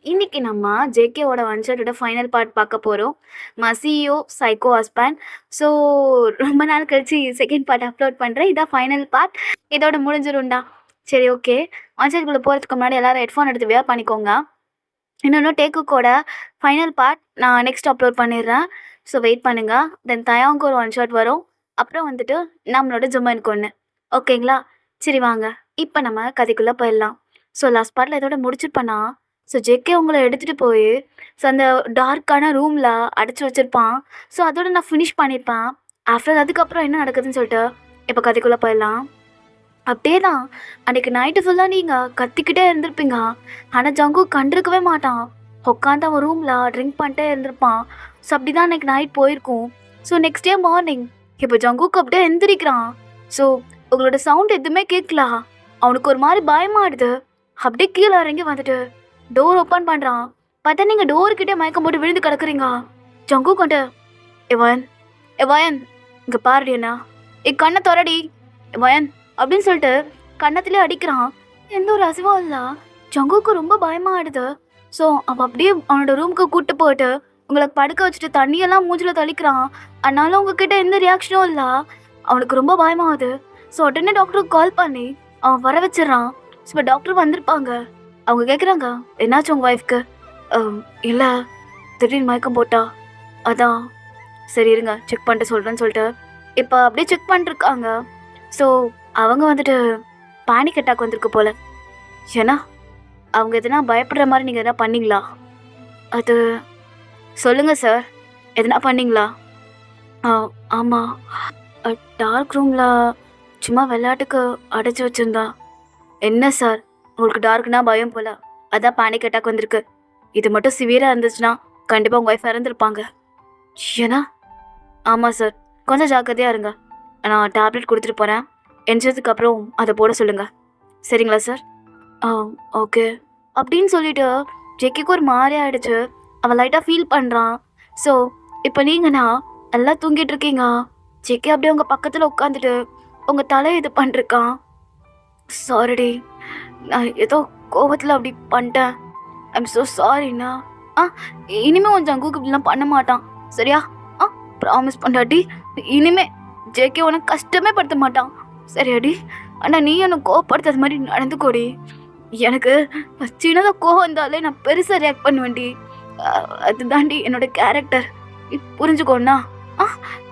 இன்னைக்கு நம்ம ஜேகேவோட one ஷாட்டோட final part பார்க்க போகிறோம். மசியோ சைக்கோ ஹஸ்பண்ட். ஸோ ரொம்ப நாள் கழிச்சு செகண்ட் பார்ட் அப்லோட் பண்ணுறேன். இதான் ஃபைனல் பார்ட். இதோட முடிஞ்சிரும்டா. சரி, ஓகே. ஒன் ஷாட்குள்ளே போகிறதுக்கு முன்னாடி எல்லாரும் ஹெட்ஃபோன் எடுத்து வேர் பண்ணிக்கோங்க. இன்னொன்று டேக்குக்கோட ஃபைனல் பார்ட் நான் நெக்ஸ்ட் அப்லோட் பண்ணிடுறேன். ஸோ வெயிட் பண்ணுங்கள். தென் தயாவுக்கு ஒரு ஒன் ஷாட் வரும். அப்புறம் வந்துட்டு நம்மளோட ஜும்மனுக்கு ஒன்று. ஓகேங்களா? சரி வாங்க, இப்போ நம்ம கதைக்குள்ளே போயிடலாம். ஸோ லாஸ்ட் பார்ட்டில் இதோட முடிச்சிருப்பேன்னா, ஸோ ஜேகே உங்களை எடுத்துகிட்டு போய் ஸோ அந்த டார்க்கான ரூமில் அடைச்சி வச்சுருப்பான். ஸோ அதோட நான் ஃபினிஷ் பண்ணியிருப்பேன். ஆஃப்டர் அதுக்கப்புறம் என்ன நடக்குதுன்னு சொல்லிட்டு இப்போ கதைக்குள்ளே போயிடலாம். அப்படியே தான் அன்றைக்கி நைட்டு ஃபுல்லாக நீங்கள் கத்திக்கிட்டே இருந்திருப்பீங்க. ஆனால் ஜங்கு கண்டிருக்கவே மாட்டான். உட்காந்து அவன் ரூமில் ட்ரிங்க் பண்ணிட்டே இருந்திருப்பான். ஸோ அப்படி தான் அன்றைக்கி நைட் போயிருக்கும். ஸோ நெக்ஸ்ட் டே மார்னிங் இப்போ ஜங்குக்கு அப்படியே எந்திரிக்கிறான். ஸோ உங்களோட சவுண்ட் எதுவுமே கேட்கல. அவனுக்கு ஒரு மாதிரி பயமாடுது. அப்படியே கீழே இறங்கி வந்துட்டு டோர் ஓப்பன் பண்ணுறான். பார்த்தா நீங்கள் டோருக்கிட்டே மயக்கம் போட்டு விழுந்து கிடக்குறீங்க. ஜங்கு கொண்டு எவன் எவன் இங்கே பாருடி என்ன கண்ணை தொடடி எவன் அப்படின்னு சொல்லிட்டு கண்ணத்துலேயே அடிக்கிறான். எந்த ஒரு அசைவும் இல்லை. ஜங்குக்கு ரொம்ப பயமாகிடுது. ஸோ அவன் அப்படியே அவனோட ரூமுக்கு கூப்பிட்டு போயிட்டு உங்களுக்கு படுக்க வச்சுட்டு தண்ணியெல்லாம் மூஞ்சில் தெளிக்கிறான். அதனால உங்ககிட்ட எந்த ரியாக்ஷனும் இல்லை. அவனுக்கு ரொம்ப பயமாகுது. ஸோ உடனே டாக்டருக்கு கால் பண்ணி அவன் வர வச்சிடறான். ஸோ இப்போ டாக்டர் வந்திருப்பாங்க. அவங்க கேட்குறாங்க, என்னாச்சு உங்கள் ஒய்ஃப்க்கு? இல்லை, திடீர்னு மயக்கம் போட்டா, அதான். சரி இருங்க செக் பண்ணிட்டு சொல்கிறேன்னு சொல்லிட்டு இப்போ அப்படியே செக் பண்ணிருக்காங்க. ஸோ அவங்க வந்துட்டு பேனிக் அட்டாக் வந்திருக்கு போல். ஏன்னா அவங்க எதனா பயப்படுற மாதிரி நீங்கள் எதனா பண்ணிங்களா? அது சொல்லுங்கள் சார், எதனா பண்ணிங்களா? ஆமாம், டார்க் ரூமில் சும்மா விளையாட்டுக்கு அடைச்சி வச்சுருந்தா. என்ன சார், உங்களுக்கு டார்க்னா பயம் போல், அதான் பேனிக் அட்டாக் வந்திருக்கு. இது மட்டும் சிவியராக இருந்துச்சுன்னா கண்டிப்பாக உங்கள் ஒய்ஃப் இறந்துருப்பாங்க. ஏன்னா? ஆமாம் சார், கொஞ்சம் ஜாக்கிரதையாக இருங்க. நான் டேப்லெட் கொடுத்துட்டு போகிறேன். எஞ்சதுக்கு அப்புறம் அதை போட சொல்லுங்கள். சரிங்களா சார்? ஓகே அப்படின்னு சொல்லிட்டு ஜெக்கிக்கு ஒரு மாதிரி ஆகிடுச்சு. அவன் லைட்டாக ஃபீல் பண்ணுறான். ஸோ இப்போ நீங்கண்ணா எல்லாம் தூங்கிட்டு இருக்கீங்க. ஜெக்கி அப்படியே உங்கள் பக்கத்தில் உட்காந்துட்டு உங்கள் தலையை இது பண்ணிருக்கான். சாரிடி, நான் ஏதோ கோபத்தில் அப்படி பண்ணிட்டேன். ஐம் ஸோ சாரிண்ணா. இனிமேல் உன் ஜங்குக்கு இப்படிலாம் பண்ண மாட்டான், சரியா? ப்ராமிஸ் பண்ணாட்டி இனிமே ஜேகே உனக்கு கஷ்டமே படுத்த மாட்டான், சரியாடி? ஆனால் நீ எனக்கு கோவப்படுத்தாத மாதிரி நடந்துக்கோடி. எனக்கு சின்னதாக கோவம் இருந்தாலே நான் பெருசாக ரியாக்ட் பண்ணுவேன்டி. அதுதாண்டி என்னோட கேரக்டர். நீ புரிஞ்சுக்கோண்ணா.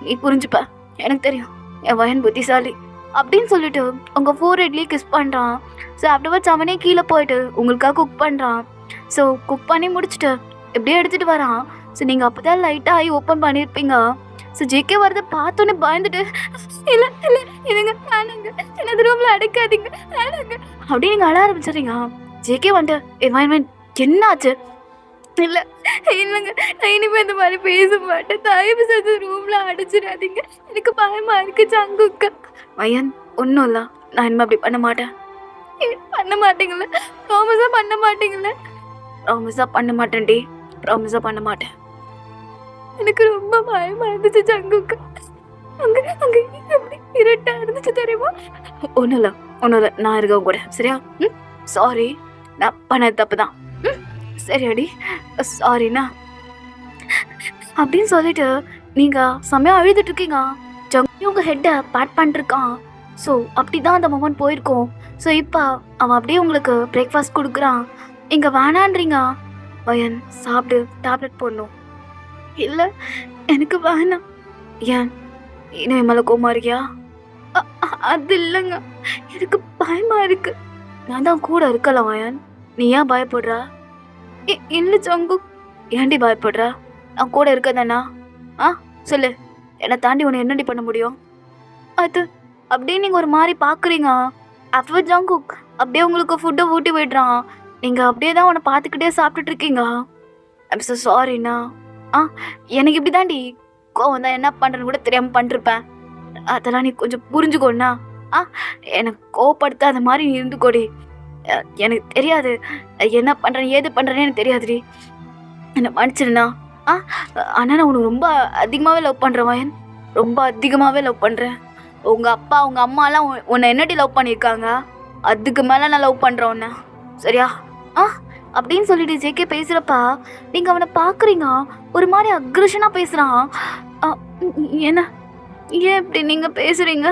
நீ புரிஞ்சுப்ப, எனக்கு தெரியும். என் வயன் புத்திசாலி அப்படின்னு சொல்லிட்டு உங்கள் ஃபோர் ஹெட்லேயே கிஸ் பண்ணுறான். ஸோ ஆஃப்டர்வர்ட்ஸ் அவனே கீழே போயிட்டு உங்களுக்காக குக் பண்ணுறான். ஸோ குக் பண்ணி முடிச்சுட்டு எப்படியே எடுத்துகிட்டு வரான். ஸோ நீங்கள் அப்போ தான் லைட்டாக ஐ ஓப்பன் பண்ணியிருப்பீங்க. ஸோ ஜேகே வரதை பார்த்தோன்னே பயந்துட்டு, இல்லை இல்லை இதுங்க வேணுங்க, எனது ரூமில் அடைக்காதீங்க வேணுங்க அப்படின்னு நீங்கள் அழ ஆரம்பிச்சிடுறீங்க. ஜேகே வந்துட்டு என்வாயன்மெண்ட் என்னாச்சு? இல்லை இல்லைங்க, நான் இனிமேல் இந்த மாதிரி பேச மாட்டேன். தயவு செஞ்சு ரூமில் அடைச்சிடாதீங்க, எனக்கு பயமாக இருக்கு ஜங்குக்கா. வயன் ஒன்றும் இல்லை, நான் இனிமேல் அப்படி பண்ண மாட்டேன். பண்ண மாட்டீங்களே? ப்ராமிஸாக பண்ண மாட்டீங்களே? ப்ராமிஸாக பண்ண மாட்டேன்டி, ப்ராமிஸாக பண்ண மாட்டேன். எனக்கு ரொம்ப பயமாக இருந்துச்சு ஜங்குக்கா. அங்கே அங்கே எப்படி இருட்டாக இருந்துச்சு தெரியுமா? ஒன்றும் இல்லை ஒன்றும் இல்லை, நான் இருக்கேன் கூட, சரியா? சாரி, நான் பண்ணது தப்பு தான். சரியாடி, சாரிண்ணா அப்படின்னு சொல்லிட்டு நீங்கள் செம்மையாக அழுதுட்டு இருக்கீங்க. ஜங்கு உங்கள் ஹெட்டை பேட் பண்ணிருக்கான். ஸோ அப்படி தான் அந்த மொமெண்ட் போயிருக்கோம். ஸோ இப்போ அவன் அப்படியே உங்களுக்கு பிரேக்ஃபாஸ்ட் கொடுக்குறான். இங்கே வேணான்றீங்க. வயன் சாப்பிடு, டேப்லெட் போடணும். இல்லை எனக்கு வேணாம். ஏன், இன்னும் மேலே கோமா இருக்கியா? அது இல்லைங்க, எனக்கு பயமாக இருக்கு. நான் தான் கூட இருக்கலாம் வயன், நீ ஏன் பயப்படுறா? இல்லை ஜங்கு, ஏன்டி பயப்படுறா? நான் கூட இருக்கதாண்ணா. சொல்லு, என்னை தாண்டி உன்னை என்னடி பண்ண முடியும்? அது அப்படியே நீங்கள் ஒரு மாதிரி பார்க்குறீங்க. அப்போ ஜங்கு அப்படியே உங்களுக்கு ஃபுட்டை ஊட்டி விடுறான். நீங்கள் அப்படியே தான் உன்னை பார்த்துக்கிட்டே சாப்பிட்டுட்டு இருக்கீங்க. ஐம் ஸோ சாரிண்ணா. எனக்கு இப்படி தாண்டி கோவம் தான், என்ன பண்ணுறேன்னு கூட தெரியாமல் பண்ணிருப்பேன். அதெல்லாம் நீ கொஞ்சம் புரிஞ்சுக்கோண்ணா. எனக்கு கோவப்படுத்தாத மாதிரி நீ இருந்துக்கோடி. எனக்கு தெரியாது என்ன பண்ணுறேன் ஏது பண்ணுறேன்னு எனக்கு தெரியாதுடி, என்னை மன்னிச்சிருண்ணா. ஆனால் நான் உனக்கு ரொம்ப அதிகமாகவே லவ் பண்ணுறேன் வயன், ரொம்ப அதிகமாகவே லவ் பண்ணுறேன். உங்கள் அப்பா உங்கள் அம்மாலாம் உன்னை என்னடி லவ் பண்ணியிருக்காங்க? அதுக்கு மேலே நான் லவ் பண்ணுறேன் உன்னை, சரியா? அப்படின்னு சொல்லிட்டு ஜேகே பேசுகிறப்பா நீங்கள் அவனை பார்க்குறீங்க. ஒரு மாதிரி அக்ரெஷனாக பேசுகிறான். அ, என்ன ஏன் இப்படி நீங்கள் பேசுகிறீங்க?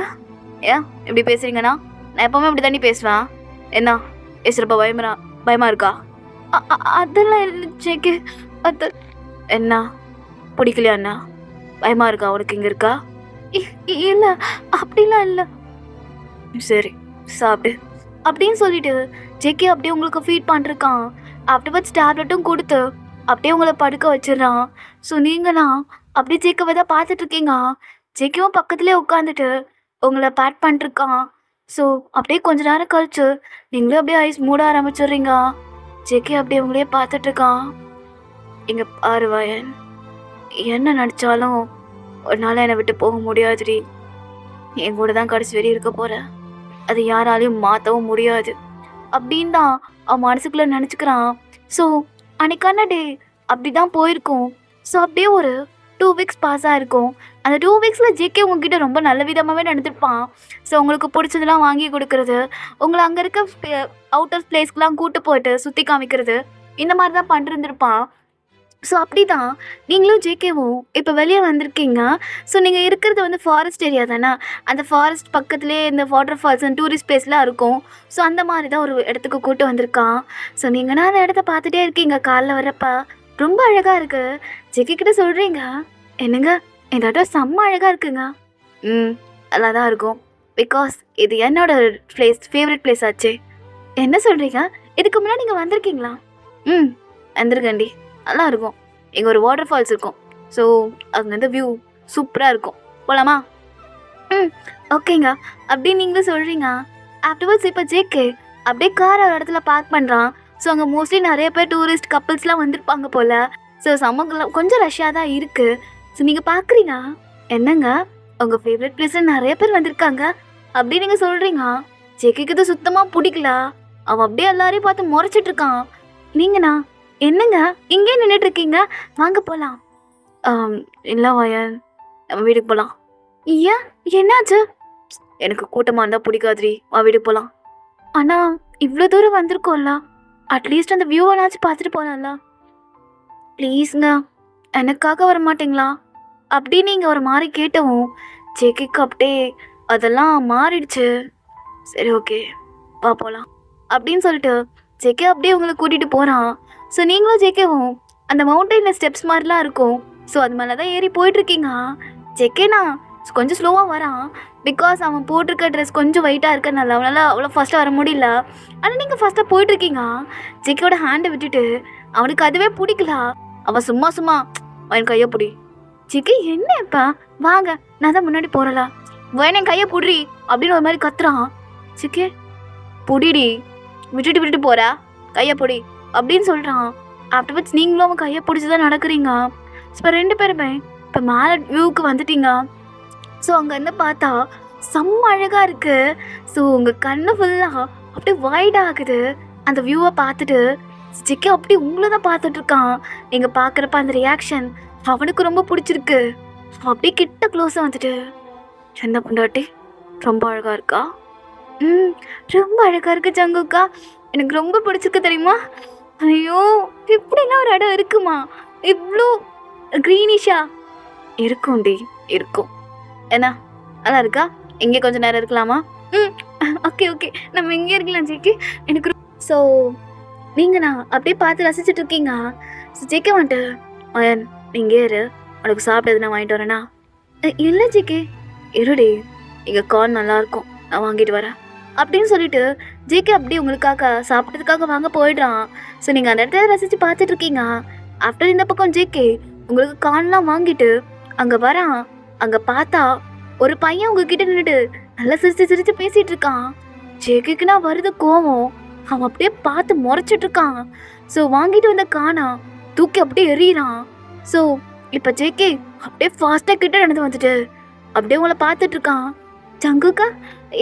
ஏன் இப்படி பேசுகிறீங்கண்ணா? நான் எப்போவுமே இப்படி தாண்டி பேசுவேன். என்ன பேசுகிறப்ப பயமாக இருக்கா? அதெல்லாம் இல்லை ஜேகே. அது என்ன பிடிக்கலையா அண்ணா? பயமாக இருக்கா உனக்கு இங்கே இருக்கா? இல்லை அப்படிலாம் இல்லை. சரி சாப்பிடு அப்படின்னு சொல்லிட்டு ஜேகே அப்படியே உங்களுக்கு ஃபீட் பண்ணிருக்கான். ஆஃப்டர்வர்ட்ஸ் டேப்லெட்டும் கொடுத்து அப்படியே உங்களை படுக்க வச்சிடறான். ஸோ நீங்களாம் அப்படியே ஜேக்கவை தான் பார்த்துட்டு இருக்கீங்க. ஜேக்கவும் பக்கத்துலேயே உட்காந்துட்டு உங்களை பேட் பண்ணிருக்கான். ஸோ அப்படியே கொஞ்ச நேரம் கழிச்சு நீங்களே அப்படியே ஐஸ் மூட ஆரம்பிச்சிடுறீங்க. ஜேகே அப்படியே உங்களையே பார்த்துட்டு இருக்கான். இங்கே பாரு வயன், என்ன நடித்தாலும் ஒரு நாள் என்னை விட்டு போக முடியாதுடி. என் கூட தான் கடைசி வரை இருக்க போகிறேன். அது யாராலையும் மாற்றவும் முடியாது அப்படின்னு தான் அவன் மனசுக்குள்ளே நினச்சிக்கிறான். ஸோ அன்னைக்கான டே அப்படி தான் போயிருக்கும். ஸோ அப்படியே ஒரு 2 வீக்ஸ் பாஸ் ஆகிருக்கும். அந்த 2 வீக்ஸில் ஜேகே உங்ககிட்ட ரொம்ப நல்ல விதமாகவே நடந்துருப்பான். ஸோ உங்களுக்கு பிடிச்சதெல்லாம் வாங்கி கொடுக்கறது, உங்களை அங்கே இருக்க அவுட்டர் பிளேஸ்க்கெலாம் கூட்டு போயிட்டு சுற்றி காமிக்கிறது, இந்த மாதிரி தான் பண்ணிருந்துருப்பான். ஸோ அப்படி தான் நீங்களும் ஜேகேவும் இப்போ வெளியே வந்திருக்கீங்க. ஸோ நீங்கள் இருக்கிறது வந்து ஃபாரஸ்ட் ஏரியா தானே. அந்த ஃபாரஸ்ட் பக்கத்துலேயே இந்த வாட்டர் ஃபால்ஸ் அண்ட் டூரிஸ்ட் பிளேஸ்லாம் இருக்கும். ஸோ அந்த மாதிரி தான் ஒரு இடத்துக்கு கூட்டு வந்திருக்கான். ஸோ நீங்கன்னா அந்த இடத்த பார்த்துட்டே இருக்கீங்க. காலைல வரப்ப ரொம்ப அழகாக இருக்குது. ஜேகே கிட்ட சொல்கிறீங்க, என்னங்க இந்த இடம் செம்ம அழகாக இருக்குங்க. நல்லா தான் இருக்கும். பிகாஸ் இது என்னோட ஃபேவரட் பிளேஸ் ஆச்சு. என்ன சொல்கிறீங்க? இதுக்கு முன்னாடி நீங்கள் வந்திருக்கீங்களா? வந்திருக்கேன்டி. நல்லா இருக்கும். இங்கே ஒரு வாட்டர் ஃபால்ஸ் இருக்கும். ஸோ அங்கேருந்து வியூ சூப்பராக இருக்கும். போகலாமா? ஓகேங்க அப்படின்னு நீங்களும் சொல்கிறீங்க. ஆஃப்டர்வர்ட்ஸ் இப்போ ஜேகே அப்படியே கார் ஒரு இடத்துல பார்க் பண்ணுறான். ஸோ அங்கே மோஸ்ட்லி நிறைய பேர் டூரிஸ்ட் கப்புள்ஸ்லாம் வந்திருப்பாங்க போல். ஸோ கொஞ்சம் ரஷ்யாக தான் இருக்குது. ஸோ நீங்கள் பார்க்குறீங்க, என்னங்க உங்கள் ஃபேவரட் பிளேஸில் நிறைய பேர் வந்திருக்காங்க அப்படின்னு நீங்கள் சொல்கிறீங்க. ஜேகேக்கு இது சுத்தமாக பிடிக்கல. அவன் அப்படியே எல்லாரையும் பார்த்து முறைச்சிட்ருக்கான். நீங்கண்ணா என்னங்க இங்கே நின்றுட்டு இருக்கீங்க? வாங்க போகலாம். இல்லை வயன், நம்ம வீட்டுக்கு போகலாம். ஏன் என்னாச்சு? எனக்கு கூட்டமாக இருந்தால் பிடிக்காதுரி. வா வீட்டுக்கு போகலாம். ஆனால் இவ்வளோ தூரம் வந்திருக்கோம்ல, அட்லீஸ்ட் அந்த வியூவெல்லாச்சும் பார்த்துட்டு போகலாம்ல. ப்ளீஸுங்க எனக்காக வர மாட்டிங்களா அப்படின்னு நீங்கள் ஒரு மாதிரி கேட்டவும் ஜேகேக்கு அப்படியே அதெல்லாம் மாறிடுச்சு. சரி ஓகே வா போகலாம் அப்படின்னு சொல்லிட்டு ஜேகே அப்படியே உங்களை கூட்டிகிட்டு போகிறான். ஸோ நீங்களும் ஜேகேவும் அந்த மவுண்டனில் ஸ்டெப்ஸ் மாதிரிலாம் இருக்கும். ஸோ அது மேலே தான் ஏறி போயிட்டுருக்கீங்க. ஜேகேனா கொஞ்சம் ஸ்லோவாக வரான். பிகாஸ் அவன் போட்டிருக்க ட்ரெஸ் கொஞ்சம் வெயிட்டாக இருக்கனால அவனால் அவ்வளோ ஃபஸ்ட்டாக வர முடியல. ஆனால் நீங்கள் ஃபஸ்ட்டாக போயிட்டுருக்கீங்க. ஜேகேவோட ஹேண்டை விட்டுட்டு அவனுக்கு அதுவே பிடிக்கல. அவன் சும்மா அவன் கையை பிடி. ஜேகே என்ன இப்போ வாங்க, நான் தான் முன்னாடி போகிறல, வேணே என் கையை பிடுறி அப்படின்னு ஒரு மாதிரி கத்துறான். ஜேகே பிடிடி, விட்டுட்டு போகிறா, கையை பிடி அப்படின்னு சொல்கிறான். ஆஃப்டர்வர்ட்ஸ் நீங்களும் அவன் கையை பிடிச்சி தான் நடக்கிறீங்க. இப்போ 2 பேருமே இப்போ மேலே வியூவுக்கு வந்துட்டீங்க. ஸோ அங்கேருந்து பார்த்தா செம்ம அழகாக இருக்குது. ஸோ உங்கள் கண்ணு ஃபுல்லாக அப்படியே வைட் ஆகுது அந்த வியூவை பார்த்துட்டு. ஜேகே அப்படி உங்களை தான் பார்த்துட்ருக்கான். நீங்கள் பார்க்குறப்ப அந்த ரியாக்ஷன் அவனுக்கு ரொம்ப பிடிச்சிருக்கு. அப்படியே கிட்ட க்ளோஸாக வந்துட்டு, என்ன பொண்டாட்டி ரொம்ப அழகாக இருக்கா? ரொம்ப அழகாக இருக்குது ஜங்குக்கா, எனக்கு ரொம்ப பிடிச்சிருக்கு தெரியுமா? ஐயோ இப்படிலாம் ஒரு இடம் இருக்குமா? இவ்வளோ க்ரீனிஷா இருக்கும்டி. இருக்கும். என்ன நல்லா இருக்கா? இங்கே கொஞ்சம் நேரம் இருக்கலாமா? ஓகே நம்ம இங்கே இருக்கலாம் ஜேகே. எனக்கு ஸோ நீங்கண்ணா அப்படியே பார்த்து ரசிச்சுட்டு இருக்கீங்க. ஸோ ஜேகே வந்துட்டு, அயன் இங்கே இரு, உனக்கு சாப்பிட்டது நான் வாங்கிட்டு வரேனா? இல்லை ஜேகே இருடி, இங்கே கார்ன் நல்லாயிருக்கும், நான் வாங்கிட்டு வரேன் அப்படின்னு சொல்லிட்டு ஜேகே அப்படியே உங்களுக்காக சாப்பிட்றதுக்காக வாங்க போயிடுறான். ஸோ நீங்கள் அந்த இடத்துல ரசித்து பார்த்துட்ருக்கீங்க. ஆஃப்டர் இந்த பக்கம் ஜேகே உங்களுக்கு கார்ன்லாம் வாங்கிட்டு அங்கே வரான். அங்கே பார்த்தா ஒரு பையன் உங்ககிட்ட நின்றுட்டு நல்லா சிரிச்சு பேசிகிட்டு இருக்கான். ஜேகேக்குன்னா வருது கோவம். அவன் அப்படியே பார்த்து முறைச்சிட்ருக்கான். ஸோ வாங்கிட்டு வந்த காணா தூக்கி அப்படியே எறிகிறான். ஸோ இப்போ ஜேகே அப்படியே ஃபாஸ்ட்டாக கிட்ட நடந்து வந்துட்டு அப்படியே உங்களை பார்த்துட்ருக்கான். ஜங்குக்கா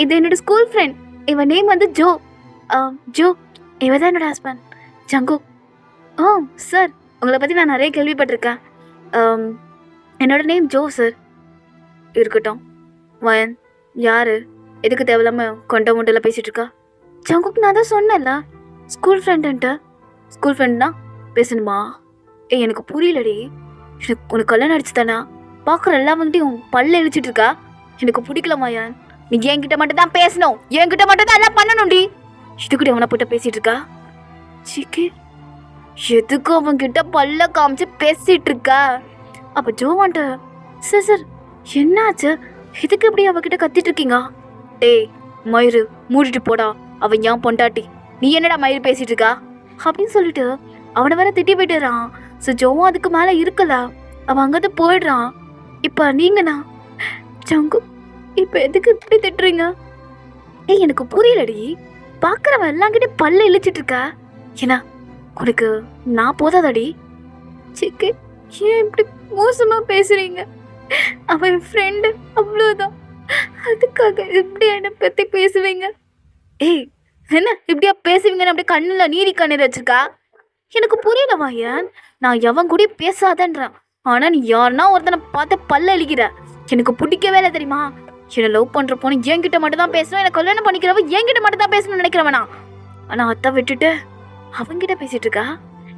இது என்னோட ஸ்கூல் ஃப்ரெண்ட், இவன் நேம் வந்து ஜோ. இவன் தான் என்னோட ஹஸ்பண்ட் ஜங்கு. சார் உங்களை பற்றி நான் நிறைய கேள்விப்பட்டிருக்கேன். என்னோட நேம் ஜோ சார். இருக்கட்டும் வயன், யார் எதுக்கு தேவையில்லாமல் கொண்ட முட்டையில் பேசிகிட்டு இருக்கா? ஜங்குக்கு நான் தான் சொன்னேன்ல ஸ்கூல் ஃப்ரெண்டுன்ட்டு. ஸ்கூல் ஃப்ரெண்ட்னா பேசணுமா? ஏய் எனக்கு புரியலடி. எனக்கு உனக்கு கல்யாணம் அடிச்சு தானா? பார்க்குற எல்லா வந்துட்டும் பல்ல இழிச்சிட்டு இருக்கா. எனக்கு பிடிக்கலமாயா. நீ என்கிட்ட மட்டும் தான் பேசணும், என்கிட்ட மட்டும் தான் எல்லாம் பண்ணணும்டி. இதுக்கிட்ட அவனை போட்டு பேசிட்டு இருக்கா. சிக்கி எதுக்கு அவன்கிட்ட பல்ல காமிச்சு பேசிட்டு இருக்கா? அப்ப ஜோவான்ட்ட சார் சார் என்னாச்சு, எதுக்கு இப்படி அவகிட்ட கத்திட்டு இருக்கீங்க? டேய் மயிறு மூடிட்டு போடா, அவன் ஏன் பொண்டாட்டி, நீ என்னடா மயிறு பேசிட்டு இருக்கா அப்படின்னு சொல்லிட்டு அவனை வேற திட்டி போயிட்டுறான். ஸோ ஜோவும் அதுக்கு மேலே இருக்கல, அவன் அங்கிட்டு போயிடுறான். இப்போ நீங்கண்ணா ஜங்கு இப்போ எதுக்கு இப்படி திட்டுறீங்க? ஏய் எனக்கு புரியலடி. பார்க்குறவன் எல்லாங்கிட்டே பல்ல இழிச்சிட்டு இருக்கா. ஏன்னா உனக்கு நான் போதாதாடி? சிக்கு ஏன் இப்படி மோசமாக பேசுறீங்க? அவன் ஃப்ரெண்டு அவ்வளோதான், அதுக்காக இப்படி என்னை பற்றி பேசுவீங்க? ஏய் என்ன இப்படியா பேசுவீங்கன்னு அப்படியே கண்ணில் நீரி கண்ணீர் வச்சிருக்கா? எனக்கு புரியலவா ஏன் நான் எவன் கூட பேசாதன்றான். ஆனால் நீ யாருன்னா ஒருத்தனை பார்த்து பல்ல அழிக்கிற. எனக்கு பிடிக்கவே இல்லை தெரியுமா? என்னை லவ் பண்ணுற பொண்ணு என்கிட்ட மட்டும் தான் பேசணும், என்னை கல்யாணம் பண்ணிக்கிறவ என்கிட்ட மட்டும் தான் பேசணும்னு நினைக்கிறவனா? ஆனால் அத்தை விட்டுட்டு அவன்கிட்ட பேசிட்டு இருக்கா.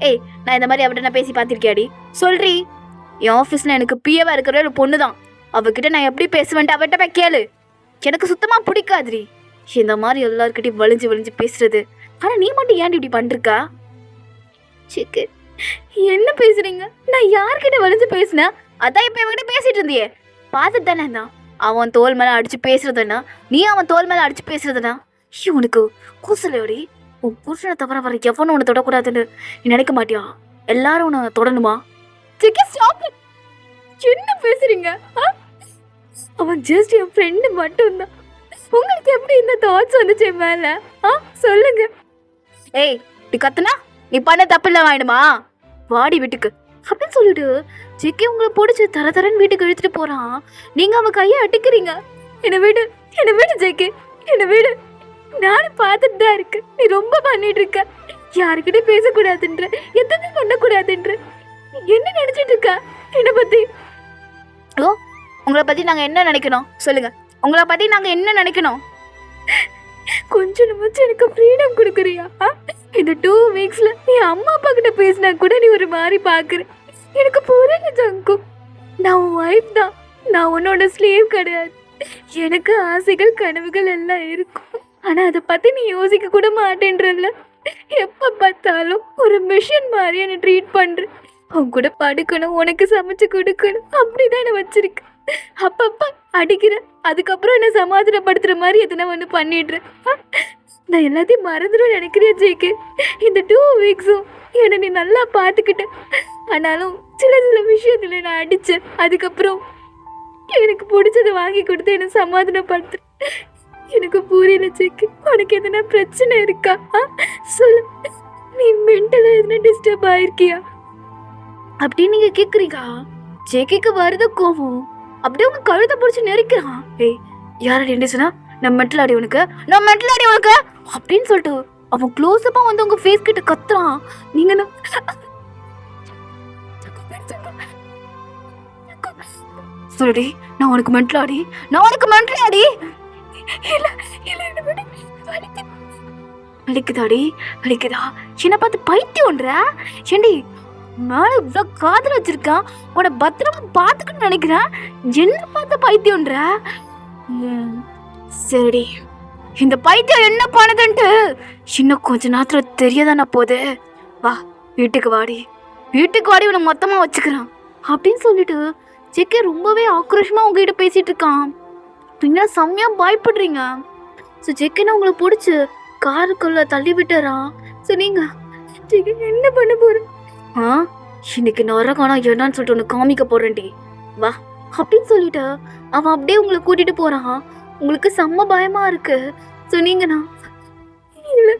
ஏய் நான் இந்த மாதிரி அவட்ட நான் பேசி பார்த்திருக்கியாடி? சொல்றி. என் ஆஃபீஸில் எனக்கு பிஏவா இருக்கிற ஒரு பொண்ணு தான், அவகிட்ட நான் எப்படி பேசுவேன்ட்டு அவட்ட போய் கேளு. எனக்கு சுத்தமாக பிடிக்காதுரி இந்த மாதிரி எல்லாருக்கிட்டையும் வலிஞ்சு வலிஞ்சு பேசுறது. ஆனால் நீ மட்டும் ஏன்டி இப்படி பண்ணிருக்கா? சிக்கு என்ன பேசுறீங்க? நான் யார்கிட்ட வலிஞ்சு பேசினேன்? அதான் இப்போ இவங்கிட்ட பேசிட்டு இருந்தியே பார்த்துட்டு தானே தான். அவன் தோல் மேலே அடிச்சு பேசுறதுன்னா நீ அவன் தோல் மேலே அடிச்சு பேசுறதுனா உனக்கு கூசலையோடி. உன் புருஷனை தவிர வர எவனும் உன்னை தொடக்கூடாதுன்னு நீ நினைக்க மாட்டியா? எல்லாரும் உன்னை தொடணுமா? சிக்கி ஸ்டாப். என்ன பேசுறீங்க? அவன் ஜஸ்ட் என் ஃப்ரெண்டு மட்டும்தான். உங்களுக்கு எப்படி இந்த தாட்ஸ் வந்துச்சு மேல? சொல்லுங்க. ஏய் நீ கத்துனா நீ பண்ண தப்பு இல்லை வாயிடுமா? வாடி வீட்டுக்கு அப்படின்னு சொல்லிட்டு ஜிக்கி உங்களை பிடிச்சி தர தரன்னு வீட்டுக்கு இழுத்துட்டு போறான். நீங்க அவன் கையை அட்டிக்கிறீங்க. என்ன வீடு ஜெய்கே, என்ன வீடு. நானும் பார்த்துட்டு தான் இருக்கு, நீ ரொம்ப பண்ணிட்டு இருக்க. யாருக்கிட்டே பேசக்கூடாதுன்ற, எதுவுமே பண்ணக்கூடாதுன்ற. என்ன நினைச்சிட்டு இருக்க என்னை பத்தி? ஓ உங்களை பத்தி நாங்க என்ன நினைக்கணும் சொல்லுங்க. உங்களை பத்தி நாங்க என்ன நினைக்கணும்? கொஞ்சம் நிமிஷம் எனக்கு ஃப்ரீடம் கொடுக்குறியா? இந்த 2 வீக்ஸ்ல நீ அம்மா அப்பா கிட்ட பேசினா கூட நீ ஒரு மாதிரி பாக்குற. எனக்கு புரியல ஜங்கு. நான் உன் ஒய்ஃப் தான், நான் உன்னோட ஸ்லேவ் கிடையாது. எனக்கு ஆசைகள் கனவுகள் எல்லாம் இருக்கும், ஆனா அதை பத்தி நீ யோசிக்க கூட மாட்டேன்றல. எப்ப பார்த்தாலும் ஒரு மிஷின் மாதிரி என்னை ட்ரீட் பண்ற. உன் கூட படுக்கணும், உனக்கு சமைச்சு கொடுக்கணும், அப்படிதான் என்ன வச்சிருக்கு. அப்பப்ப அடிக்கிற, அதுக்கப்புறம் என்ன சமாதானப்படுத்துற மாதிரி எதனா ஒன்று பண்ணிடுறேன். நான் எல்லாத்தையும் மறந்துடும் நினைக்கிறேன் ஜெய்கே. இந்த 2 வீக்ஸும் என்னை நீ நல்லா பார்த்துக்கிட்ட. ஆனாலும் சில விஷயத்துல நான் அடித்தேன். அதுக்கப்புறம் எனக்கு பிடிச்சதை வாங்கி கொடுத்து என்னை சமாதானப்படுத்து. எனக்கு புரியல ஜெய்கே, உனக்கு எதனா பிரச்சனை இருக்கா? சொல்லு. நீ மென்டலாக எதனா டிஸ்டர்ப் ஆயிருக்கியா அப்படின்னு நீங்க கேட்குறீங்க. ஜெய்கேக்கு வருது கோவம். அப்படியே உங்க கழுத்தை பிடிச்சி நெரிக்கிறான். ஏய் யாரடி என்ன சொன்னா? நான் மென்டல் ஆடி உனக்கு அப்படின்னு சொல்லிட்டு அவன் க்ளோஸ் அப்பா வந்து உங்க ஃபேஸ் கிட்ட கத்துறான். நீங்க சொல்லுடி, நான் உனக்கு மென்டல் ஆடி. வலிக்குதாடி? வலிக்குதா? என்ன பார்த்து பைத்தியம்ன்ற? ஏண்டி மேல இவ்வளோ காதல் வச்சிருக்கான், உன பத்திரமா பார்த்துக்கணும்னு நினைக்கிறேன். என்ன பார்த்த பைத்தியம்ன்ற? சரி, இந்த பைத்தியம் என்ன பண்ணுதுன்ட்டு இன்னும் கொஞ்ச நேரத்துல தெரியதானே போகுது. வா வீட்டுக்கு வாடி உன்னை மொத்தமா வச்சுக்கிறான் அப்படின்னு சொல்லிட்டு ஜெக்கே ரொம்பவே ஆக்ரோஷமா உங்ககிட்ட பேசிட்டு இருக்கான். நீங்க செம்மையா பயப்படுறீங்க. ஸோ ஜெக்கேன்னு உங்களை பிடிச்சி காருக்குள்ள தள்ளி விட்டுறான். ஸோ நீங்க என்ன பண்ண போற? இன்னைக்கு நரகானா என்னன்னு சொல்லிட்டு உனக்கு காமிக்க போறேன்டி, வா அப்படின்னு சொல்லிட்டு அவன் அப்படியே உங்களை கூட்டிட்டு போறான். உங்களுக்கு செம்ம பயமா இருக்கு. சொன்னீங்கண்ணா இல்லை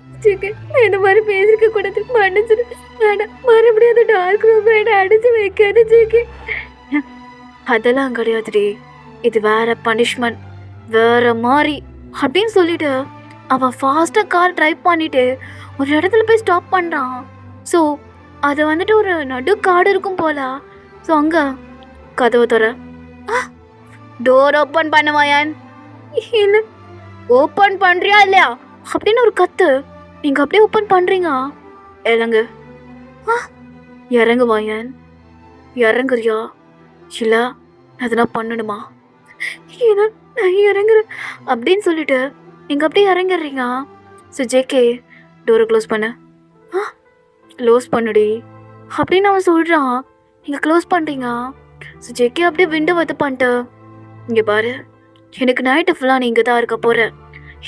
இந்த மாதிரி பேசிருக்க கூடாது, மன்னிச்சிரு. வேண்டாம், மறுபடியும் அந்த டார்க் ரூம் அடிச்சு வைக்காது ஜிகே. அதெல்லாம் கிடையாதுடி, இது வேற பனிஷ்மெண்ட், வேற மாதிரி அப்படின்னு சொல்லிட்டு அவன் ஃபாஸ்ட்டாக கார் ட்ரைவ் பண்ணிட்டு ஒரு இடத்துல போய் ஸ்டாப் பண்ணுறான். ஸோ அது வந்துட்டு ஒரு நடு காடு இருக்கும் போல. ஸோ அங்கே கதவை தர டோர் ஓப்பன் பண்ணுவாயான். இல்லை ஓப்பன் பண்ணுறியா இல்லையா அப்படின்னு ஒரு கத்து. நீங்கள் அப்படியே ஓப்பன் பண்ணுறீங்க. இல்லைங்க ஆ இறங்கு வாயன், இறங்குறியா இல்லை எதனா பண்ணணுமா? ஏன்னா நான் இறங்குறேன் அப்படின்னு சொல்லிட்டு நீங்கள் அப்படியே இறங்கிடுறீங்க. ஸோ ஜேகே டோரை க்ளோஸ் பண்ண. ஆ க்ளோஸ் பண்ணுடி அப்படின்னு அவன் சொல்கிறான். நீங்கள் க்ளோஸ் பண்ணுறீங்க. ஸோ ஜேகே அப்படியே விண்டோ வந்து பண்ணிட்டு, இங்கே பாரு, எனக்கு நைட்டு ஃபுல்லாக நீ இங்கே தான் இருக்க போகிற.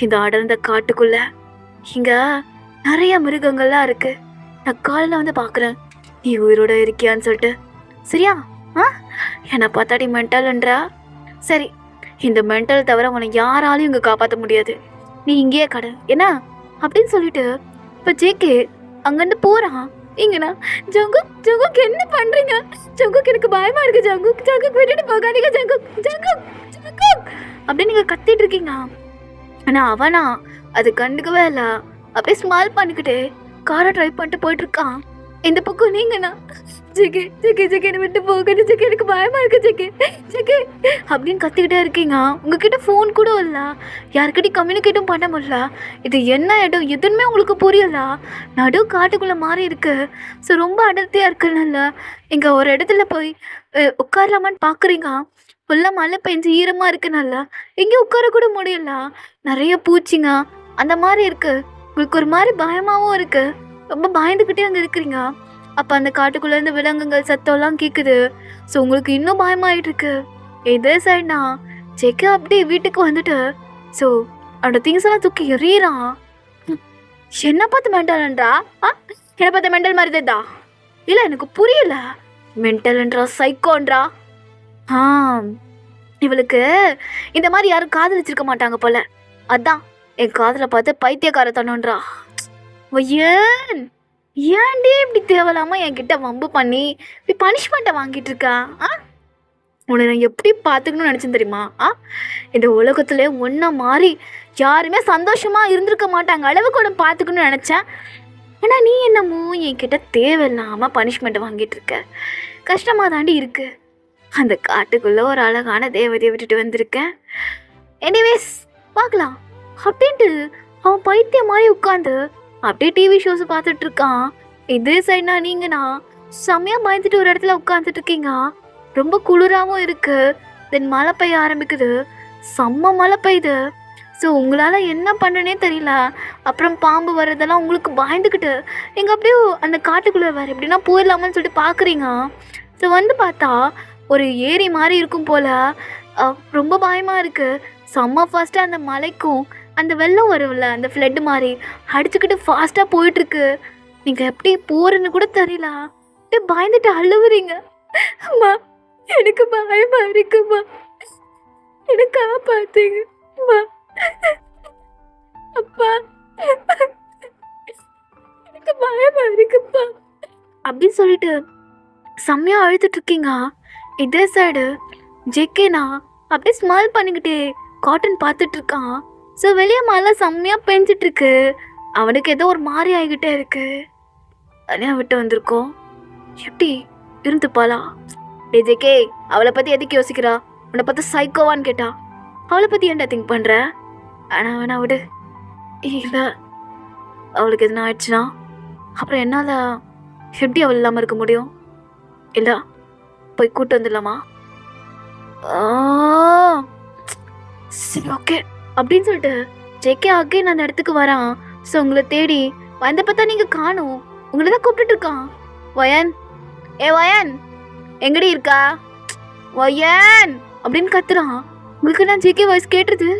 இந்த அடர்ந்த காட்டுக்குள்ளே இங்கே நிறைய மிருகங்கள்லாம் இருக்கு. நான் காலையில் வந்து பார்க்குறேன் நீ உயிரோட இருக்கியான்னு சொல்லிட்டு. சரியா? ஆ என்னை பார்த்தாடி மென்டல்ன்றா? சரி, இந்த மென்டல் தவிர உன்னை யாராலையும் இங்கே காப்பாற்ற முடியாது. நீ இங்கேயே கடை என்ன அப்படின்னு சொல்லிட்டு இப்போ ஜேகே அங்கேருந்து போகிறான். இங்கண்ணா ஜங்குக் ஜங்குக் என்ன பண்ணுறீங்க? ஜங்குக் எனக்கு பயமாக இருக்குது. ஜங்குக் ஜங்குக் விட்டுட்டு போகாதீங்க. ஜங்குக் ஜங்குக் ஜங்குக் அப்படின்னு நீங்கள் கத்திட்டு இருக்கீங்க. ஆனால் அவனா அது கண்டுக்கவே இல்லை. அப்படியே ஸ்மால் பண்ணிக்கிட்டு காரை ட்ரைவ் பண்ணிட்டு போயிட்டுருக்கான். இந்த பக்கம் நீங்கண்ணா ஜெகே ஜெகே ஜெகேன்னு விட்டு போகணும். ஜெகே எனக்கு பயமாக இருக்குது. ஜெகே ஜெகே அப்படின்னு கத்திக்கிட்டே இருக்கீங்க. உங்ககிட்ட ஃபோன் கூட இல்லை, யாருக்கிட்டையும் கம்யூனிகேட்டும் பண்ண முடியல. இது என்ன இடம் எதுவுமே உங்களுக்கு புரியல. நடு காட்டுக்குள்ளே மாறி இருக்கு. ஸோ ரொம்ப அடர்த்தியாக இருக்குல்ல. இங்கே ஒரு இடத்துல போய் உட்காரலாமான்னு பார்க்குறீங்க. ஃபுல்லாக மழை பெஞ்சு ஈரமாக இருக்குனால எங்கேயும் உட்கார கூட முடியல. நிறைய பூச்சிங்க அந்த மாதிரி இருக்குது. உங்களுக்கு ஒரு மாதிரி பயமாகவும் இருக்குது. ரொம்ப பயந்துக்கிட்டே அங்கே இருக்கிறீங்க. அப்போ அந்த காட்டுக்குள்ளேருந்து விலங்குகள் சத்தம்லாம் கேட்குது. ஸோ உங்களுக்கு இன்னும் பயமாயிட்டு இருக்கு. இதே சைட்னா ஜெகே அப்படியே வீட்டுக்கு வந்துட்டு ஸோ அவனோட திங்ஸ் எல்லாம் தூக்கி எறிகிறான். என்ன பார்த்து மென்டல்ன்றா? என்ன பார்த்து மென்டல் மாதிரி தான்? இல்லை எனக்கு புரியல. மென்டல்ன்றா சைக்கோன்றா? இவளுக்கு இந்த மாதிரி யாரும் காதலிச்சிருக்க மாட்டாங்க போல. அதான் என் காதலை பார்த்து பைத்தியக்காரத்தனன்றா. ஏன் ஏன்டே இப்படி தேவையில்லாமல் என்கிட்ட வம்பு பண்ணி இப்படி பனிஷ்மெண்ட்டை வாங்கிட்டு இருக்கா? உன்னை நான் எப்படி பார்த்துக்கணும்னு நினச்சேன் தெரியுமா? இந்த உலகத்துல ஒன்றா மாறி யாருமே சந்தோஷமாக இருந்திருக்க மாட்டாங்க அளவுக்கு ஒன்று பார்த்துக்கணும்னு நினச்சேன். ஆனால் நீ என்னமோ என்கிட்ட தேவையில்லாமல் பனிஷ்மெண்ட்டை வாங்கிட்டு இருக்க. கஷ்டமாக தாண்டி இருக்கு. அந்த காட்டுக்குள்ளே ஒரு அழகான தேவதையை விட்டுட்டு வந்திருக்கேன். எனிவேஸ் பார்க்கலாம் அப்படின்ட்டு அவன் பைத்தியம் மாதிரி உட்காந்து அப்படியே டிவி ஷோஸ் பார்த்துட்டு இருக்கான். இதே சைட்னா நீங்கண்ணா செம்மையாக பயந்துட்டு ஒரு இடத்துல உட்காந்துட்டு இருக்கீங்க. ரொம்ப குளிராகவும் இருக்குது. தென் மழை பெய்ய ஆரம்பிக்குது. செம்ம மழை பெய்யுது. ஸோ உங்களால் என்ன பண்ணுறனே தெரியல. அப்புறம் பாம்பு வர்றதெல்லாம் உங்களுக்கு பயந்துக்கிட்டு நீங்கள் அப்படியே அந்த காட்டுக்குள்ளே வேறு எப்படின்னா போயிடலாமான்னு சொல்லிட்டு பார்க்குறீங்க. ஸோ வந்து பார்த்தா ஒரு ஏரி மாதிரி இருக்கும் போல். ரொம்ப பயமாக இருக்குது. செம்ம ஃபாஸ்ட்டாக அந்த மலைக்கும் அந்த வெள்ளம் வரும்ல அந்த ஃப்ளட்டு மாதிரி அடிச்சுக்கிட்டு ஃபாஸ்ட்டாக போயிட்டுருக்கு. நீங்கள் எப்படி போகிறன்னு கூட தெரியல. அப்படியே பயந்துட்டு அழுவுறீங்க. அம்மா எனக்கு பயமாக இருக்குமா, எனக்கு காப்பாத்துங்கம்மா, அப்பா எனக்கு பயமாக இருக்குப்பா அப்படின்னு சொல்லிட்டு செம்மையாக அழுதுட்டு இருக்கீங்க. இதே சைடு ஜெக்கேனா அப்படியே ஸ்மைல் பண்ணிக்கிட்டே காட்டன் பார்த்துட்டு இருக்கான். ஸோ வெளியே மழை செம்மையாக பெஞ்சிட்ருக்கு. அவனுக்கு ஏதோ ஒரு மாதிரி ஆகிக்கிட்டே இருக்கு. தனியாக விட்டு வந்திருக்கோம். எப்படி இருந்துப்பாளா? டே ஜெகே, அவளை பற்றி எதுக்கு யோசிக்கிறா? உன்னை பார்த்து சைக்கோவான்னு கேட்டா. அவளை பற்றி ஏன்டா திங்க் பண்ணுற? ஆனால் வேணா விடு. இல்லை, அவளுக்கு எதுனா ஆயிடுச்சுன்னா அப்புறம் என்னால் எப்படி அவள் இல்லாமல் இருக்க முடியும்? இல்லை, போய் கூட்டு வந்துடலாமா? சரி ஓகே அப்படின்னு சொல்லிட்டு ஜெகே அகைன் அந்த இடத்துக்கு வரான். ஸோ உங்களை தேடி வந்த பார்த்தா நீங்கள் காணும். உங்களை தான் கூப்பிட்டுட்டு இருக்கான். வயன், ஏ வயன் எங்கடி இருக்கா? வயன் அப்படின்னு கத்துறான். உங்களுக்கு நான் ஜெகே வாய்ஸ் கேட்டுருது.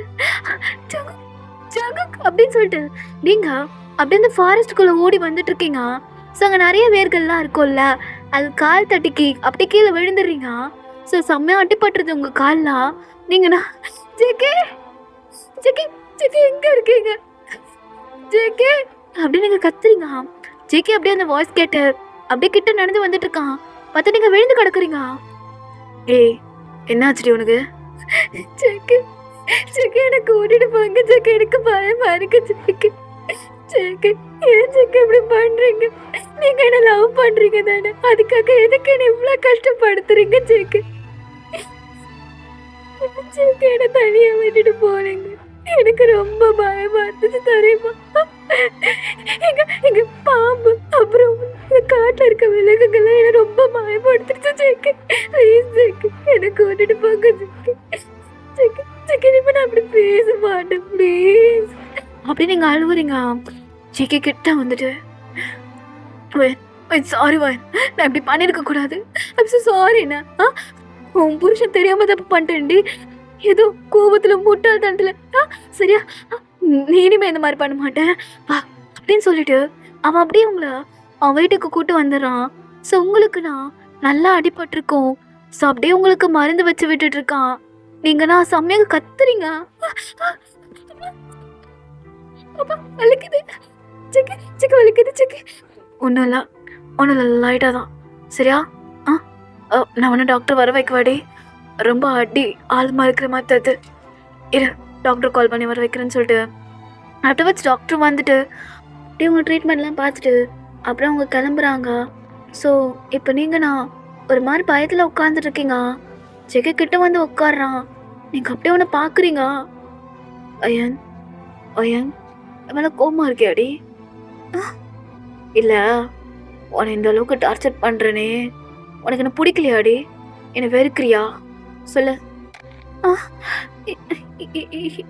அப்படின்னு சொல்லிட்டு நீங்கள் அப்படியே அந்த ஃபாரஸ்ட்டுக்குள்ளே ஓடி வந்துட்டு இருக்கீங்க. ஸோ அங்கே நிறைய வேர்கள்லாம் இருக்கும்ல, அது கால் தட்டிக்கு அப்படி கீழே விழுந்துடுறீங்க. ஸோ செம்மையாக அட்டிப்பட்டுருது உங்கள் கால்லாம். நீங்கண்ணா ஜெகே ஜெகே ஜெகே எங்கே இருக்கீங்க ஜெகே அப்படி நீங்கள் கத்துறீங்க. ஜெகே அப்படியே அந்த வாய்ஸ் கேட்டு அப்படியே கிட்ட நடந்து வந்துட்டு இருக்கான். பார்த்து நீங்கள் விழுந்து கிடக்குறீங்க. ஏய் என்னாச்சுடி உனக்கு? ஜெகே ஜெகே எனக்கு ஓடிட்டு போங்க ஜெகே, எனக்கு பயமா இருக்கு ஜெகே. ஜெகே ஏன் ஜெகே இப்படி பண்ணுறீங்க? நீங்கள் என்ன லவ் பண்ணுறீங்க தானே, அதுக்காக எதுக்கு என்ன இவ்வளோ கஷ்டப்படுத்துறீங்க ஜெகே? ஜெகே என்ன தனியாக விட்டுட்டு போறீங்க. எனக்கு ரொம்ப பயமா இருந்துச்சு தெரியுமா? எங்க எங்க பாம்பு அப்புறம் இந்த காட்டுல இருக்க விலங்குகள் என்ன ரொம்ப பயப்படுத்துச்சு ஜேகே. ப்ளீஸ் ஜேகே எனக்கு கூட்டிட்டு போங்க ஜேகே. ஜேகே ஜேகே இனிமே நான் அப்படி பேச மாட்டேன் ப்ளீஸ். அப்படி நீங்க அழுவுறீங்க. ஜேகே கிட்ட வந்துட்டு சாரி வயன், நான் இப்படி பண்ணிருக்க கூடாது. I'm so சாரிண்ணா. உன் புருஷன் தெரியாம தப்பு பண்ணிட்டேன்டி. ஏதோ கோபத்துல முட்டாள் தண்டல. சரியா? நீ இனிமே இந்த மாதிரி பண்ண மாட்டேன் வா அப்படின்னு சொல்லிட்டு அவன் அப்படியே உங்களை அவன் வீட்டுக்கு கூட்டு வந்துடுறான். ஸோ உங்களுக்கு நான் நல்லா அடிபட்டிருக்கோம். ஸோ அப்படியே உங்களுக்கு மருந்து வச்சு விட்டுட்டு இருக்கான். நீங்க நான் செம்மையாக கத்துறீங்க. அப்பா வலிக்குது செக்கு செக்கு வலிக்குது செக்கு. ஒன்றும் இல்லை லைட்டாக தான். சரியா? நான் ஒன்று டாக்டர் வர வைக்கவாடி. ரொம்ப அடி ஆழ்மா இருக்கிற மாதிரி தருது. இரு டாக்டர் கால் பண்ணி வர வைக்கிறேன்னு சொல்லிட்டு அடுத்த வச்சு டாக்டர் வந்துட்டு அப்படியே உங்கள் ட்ரீட்மெண்ட்லாம் பார்த்துட்டு அப்புறம் அவங்க கிளம்புறாங்க. ஸோ இப்போ நீங்கள் நான் ஒரு மாதிரி பயத்தில் உட்காந்துட்ருக்கீங்க. ஜெகே கிட்ட வந்து உட்காடுறான். நீங்கள் அப்படியே ஒன்று பார்க்குறீங்க. அயன் அயன் மேலே கோமா இருக்கியாடி? இல்லை உன்னை இந்த அளவுக்கு டார்ச்சர் பண்ணுறனே உனக்கு என்ன பிடிக்கலையாடி? என்னை வெறுக்கிறியா சொல்லு.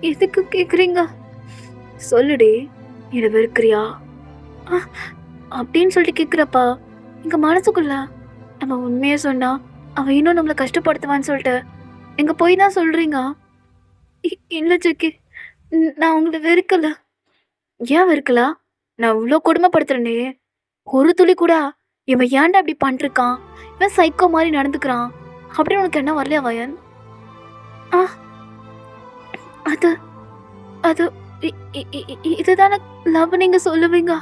எதுக்கு கேட்குறீங்க சொல்லுடி. என்னை வெறுக்கிறியா அப்படின்னு சொல்லிட்டு கேட்குறப்பா எங்கள் மனசுக்குள்ள நம்ம உண்மையை சொன்னா அவன் இன்னும் நம்மளை கஷ்டப்படுத்துவான்னு சொல்லிட்டு எங்கே போய் தான் சொல்கிறீங்க. இல்லை ஜக்கி நான் உங்களை வெறுக்கலை. ஏன் வெறுக்கலா? நான் இவ்வளோ கொடுமைப்படுத்துறேனே ஒரு துளி கூட இவன் ஏன்டா அப்படி பண்ணிருக்கான், இவன் சைக்கோ மாதிரி நடந்துக்கிறான் அப்படின்னு உனக்கு என்ன வரலையா வயன்? அது அது இதுதானே லவ் நீங்க சொல்லுவீங்க,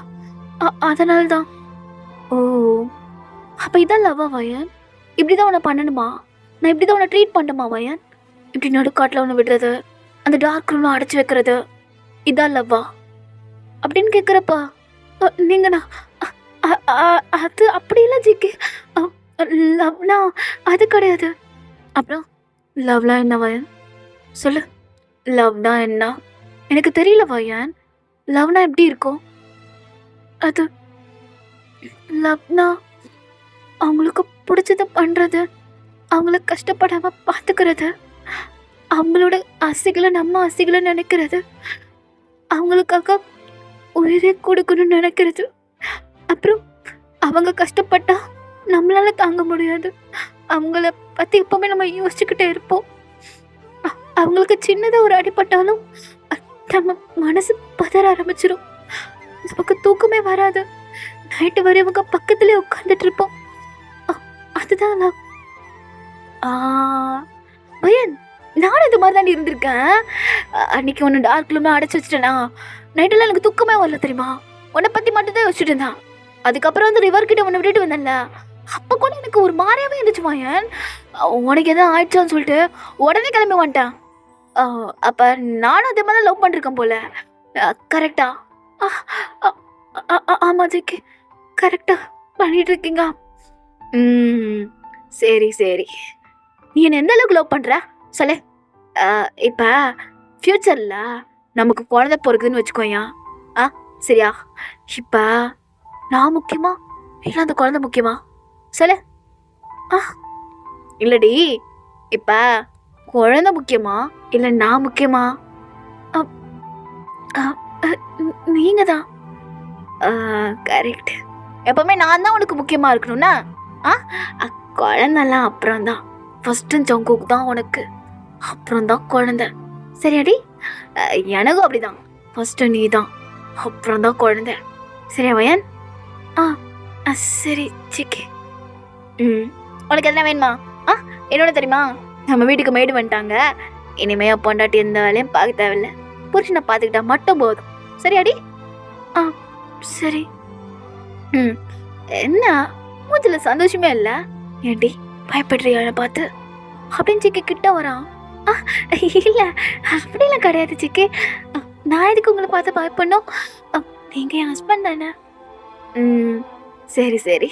அதனால தான். ஓ அப்ப இதான் லவ்வா வயன்? இப்படிதான் உன்னை பண்ணணுமா? நான் இப்படிதான் உன்னை ட்ரீட் பண்ணணுமா வயன்? இப்படி நடுக்காட்டில் உன்னை விடுறது, அந்த டார்க் ரூம்ல அடைச்சி வைக்கிறது, இதான் லவ்வா அப்படின்னு கேட்குறப்பா நீங்கண்ணா அது அப்படி இல்லை ஜிக்கு. லவ்னா அது கிடையாது. அப்புறம் லவ்லாம் என்ன வயன் சொல்லு. லவ்னா என்ன எனக்கு தெரியல வயன். லவ்னா எப்படி இருக்கும்? அது லவ்னா அவங்களுக்கு பிடிச்சத பண்ணுறது, அவங்கள கஷ்டப்படாம பார்த்துக்கிறது, அவங்களோட ஆசைகளை நம்ம ஆசைகளை நினைக்கிறது, அவங்களுக்காக உயிரை கொடுக்கணும்னு நினைக்கிறது. அப்புறம் அவங்க கஷ்டப்பட்டா நம்மளால தாங்க முடியாது. அவங்கள பற்றி எப்பவுமே நம்ம யோசிச்சுக்கிட்டே இருப்போம். அவங்களுக்கு சின்னதாக ஒரு அடிப்பட்டாலும் நம்ம மனசு பதற ஆரம்பிச்சிடும். நமக்கு தூக்கமே வராது. நைட்டு வரை அவங்க பக்கத்துலேயே உட்காந்துட்டு இருப்போம். அதுதான் லவ். பையன் நானும் இது மாதிரி தான் இருந்திருக்கேன். அன்னைக்கு ஒன்று டார்க் ரூம்ல அடைச்சி வச்சுட்டேனா நைட்டெல்லாம் எனக்கு தூக்கமே வரல தெரியுமா? உன்னை பற்றி மட்டும்தான் யோசிச்சுட்டு இருந்தான். அதுக்கப்புறம் வந்து ரிவர் கிட்ட உன்னை விட்டுட்டு வந்தேன்ல, அப்போ கூட எனக்கு ஒரு மாதிரியாவே இருந்துச்சு மாயன். உனக்கு எதாவது ஆயிடுச்சான்னு சொல்லிட்டு உடனே கிளம்பி வந்துட்டேன். அப்போ நானும் அதே மாதிரி லவ் பண்ணிருக்கேன் போல. கரெக்டா? ஆமாம் ஜிக்கு கரெக்டாக பண்ணிட்டு இருக்கீங்க. சரி சரி, நீ என்ன எந்த அளவுக்கு லவ் பண்ணுற சொல்லு. இப்போ ஃப்யூச்சரில் நமக்கு குழந்தை பிறகுதுன்னு வச்சுக்கோயா. சரியா? இப்போ நான் முக்கியமா இல்லை அந்த குழந்தை முக்கியமா சொல்லு. இல்லடி, இப்போ குழந்தை முக்கியமா இல்லை நான் முக்கியமா? நீங்க தான். கரெக்ட். எப்பவுமே நான் தான் உனக்கு முக்கியமாக இருக்கணும்னா குழந்தெல்லாம் அப்புறம் தான். ஃபஸ்ட்டு ஜங்குக்கு தான் உனக்கு, அப்புறம் தான் குழந்தை. சரியாடி? எனக்கும் அப்படிதான். ஃபஸ்ட்டு நீ தான், அப்புறம் தான் குழந்தை. சரியா வயன்? சரி சிக்கி. உனக்கு எதனா வேணுமா? என்னோட தெரியுமா, நம்ம வீட்டுக்கு மேடு வந்துட்டாங்க. இனிமே பொண்டாட்டி எந்த வேலையும் பார்க்க தேவையில்லை, புருஷனை பார்த்துக்கிட்டா மட்டும் போதும். சரியாடி? சரி. என்ன மூச்சில் சந்தோஷமே இல்லை? ஏண்டி பயப்படுறியா என்னை பார்த்து அப்படின்னு சிக்கி கிட்ட வரான். இல்லை அப்படிலாம் கிடையாது சிக்கி. நான் எதுக்கு உங்களை பார்த்து பயப்படணும்? நீங்கள் என் ஹஸ்பண்ட் தானே? சரி சரி.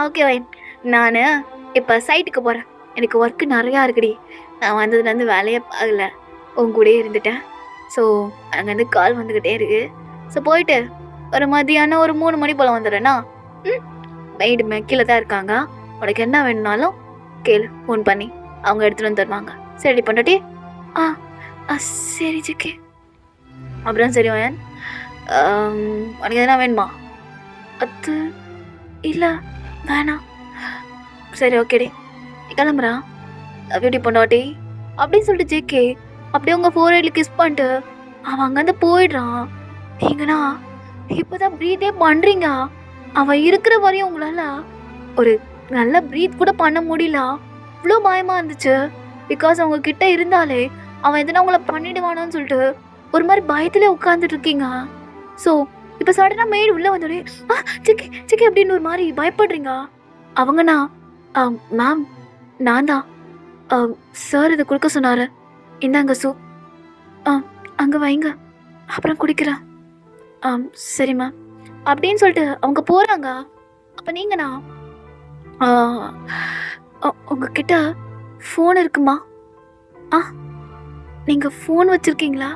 ஓகே வைன், நான் இப்போ சைட்டுக்கு போகிறேன். எனக்கு ஒர்க்கு நிறையா இருக்குடி. நான் வந்ததுலேருந்து வேலையே பார்க்கல, உங்க கூடயே இருந்துட்டேன். ஸோ அங்கேருந்து கால் வந்துக்கிட்டே இருக்கு. ஸோ போயிட்டு ஒரு மதியானம் ஒரு 3 மணி போல் வந்துடுறேன்னா மெய்டு கீழே தான் இருக்காங்க. உனக்கு என்ன வேணும்னாலும் கேளு ஃபோன் பண்ணி அவங்க எடுத்துகிட்டு வந்து தருவாங்க. சரி பண்ணாட்டி ஆ ஆ சரி ஜிக்கே. அப்புறம் சரி வயன் உனக்கு எதனா வேணுமா? அது இல்லை வேணாம். சரி ஓகேடி கிளம்புறா பியூட்டி பொண்டாட்டி அப்படின்னு சொல்லிட்டு ஜேகே அப்படியே உங்கள் ஃபோர்ஹெட்டில் கிஸ் பண்ணிட்டு அவன் அங்கேருந்து போயிடுறான். நீங்கண்ணா இப்போதான் ப்ரீத்தே பண்ணுறீங்க. அவன் இருக்கிற வரையும் உங்களால் ஒரு நல்ல ப்ரீத் கூட பண்ண முடியல. இவ்வளோ பயமாக இருந்துச்சு. பிகாஸ் அவங்க கிட்ட இருந்தாலே அவன் எதனா உங்களை பண்ணிடுவானோன்னு சொல்லிட்டு ஒரு மாதிரி பயத்திலே உட்காந்துட்டு இருக்கீங்க. ஸோ இப்போ சடனாக மெய்டு உள்ளே வந்தோடனே சிக்கி சிக்கி அப்படின்னு ஒரு மாதிரி பயப்படுறீங்க. அவங்கண்ணா மேம் நான் தான் சார் இதை கொடுக்க சொன்னார். இந்தாங்க சூப் அங்கே வைங்க அப்புறம் குடிக்கிறேன். சரிம்மா அப்படின்னு சொல்லிட்டு அவங்க போகிறாங்க. அப்போ நீங்கண்ணா உங்ககிட்ட ஃபோன் இருக்குமா? நீங்கள் ஃபோன் வச்சுருக்கீங்களா?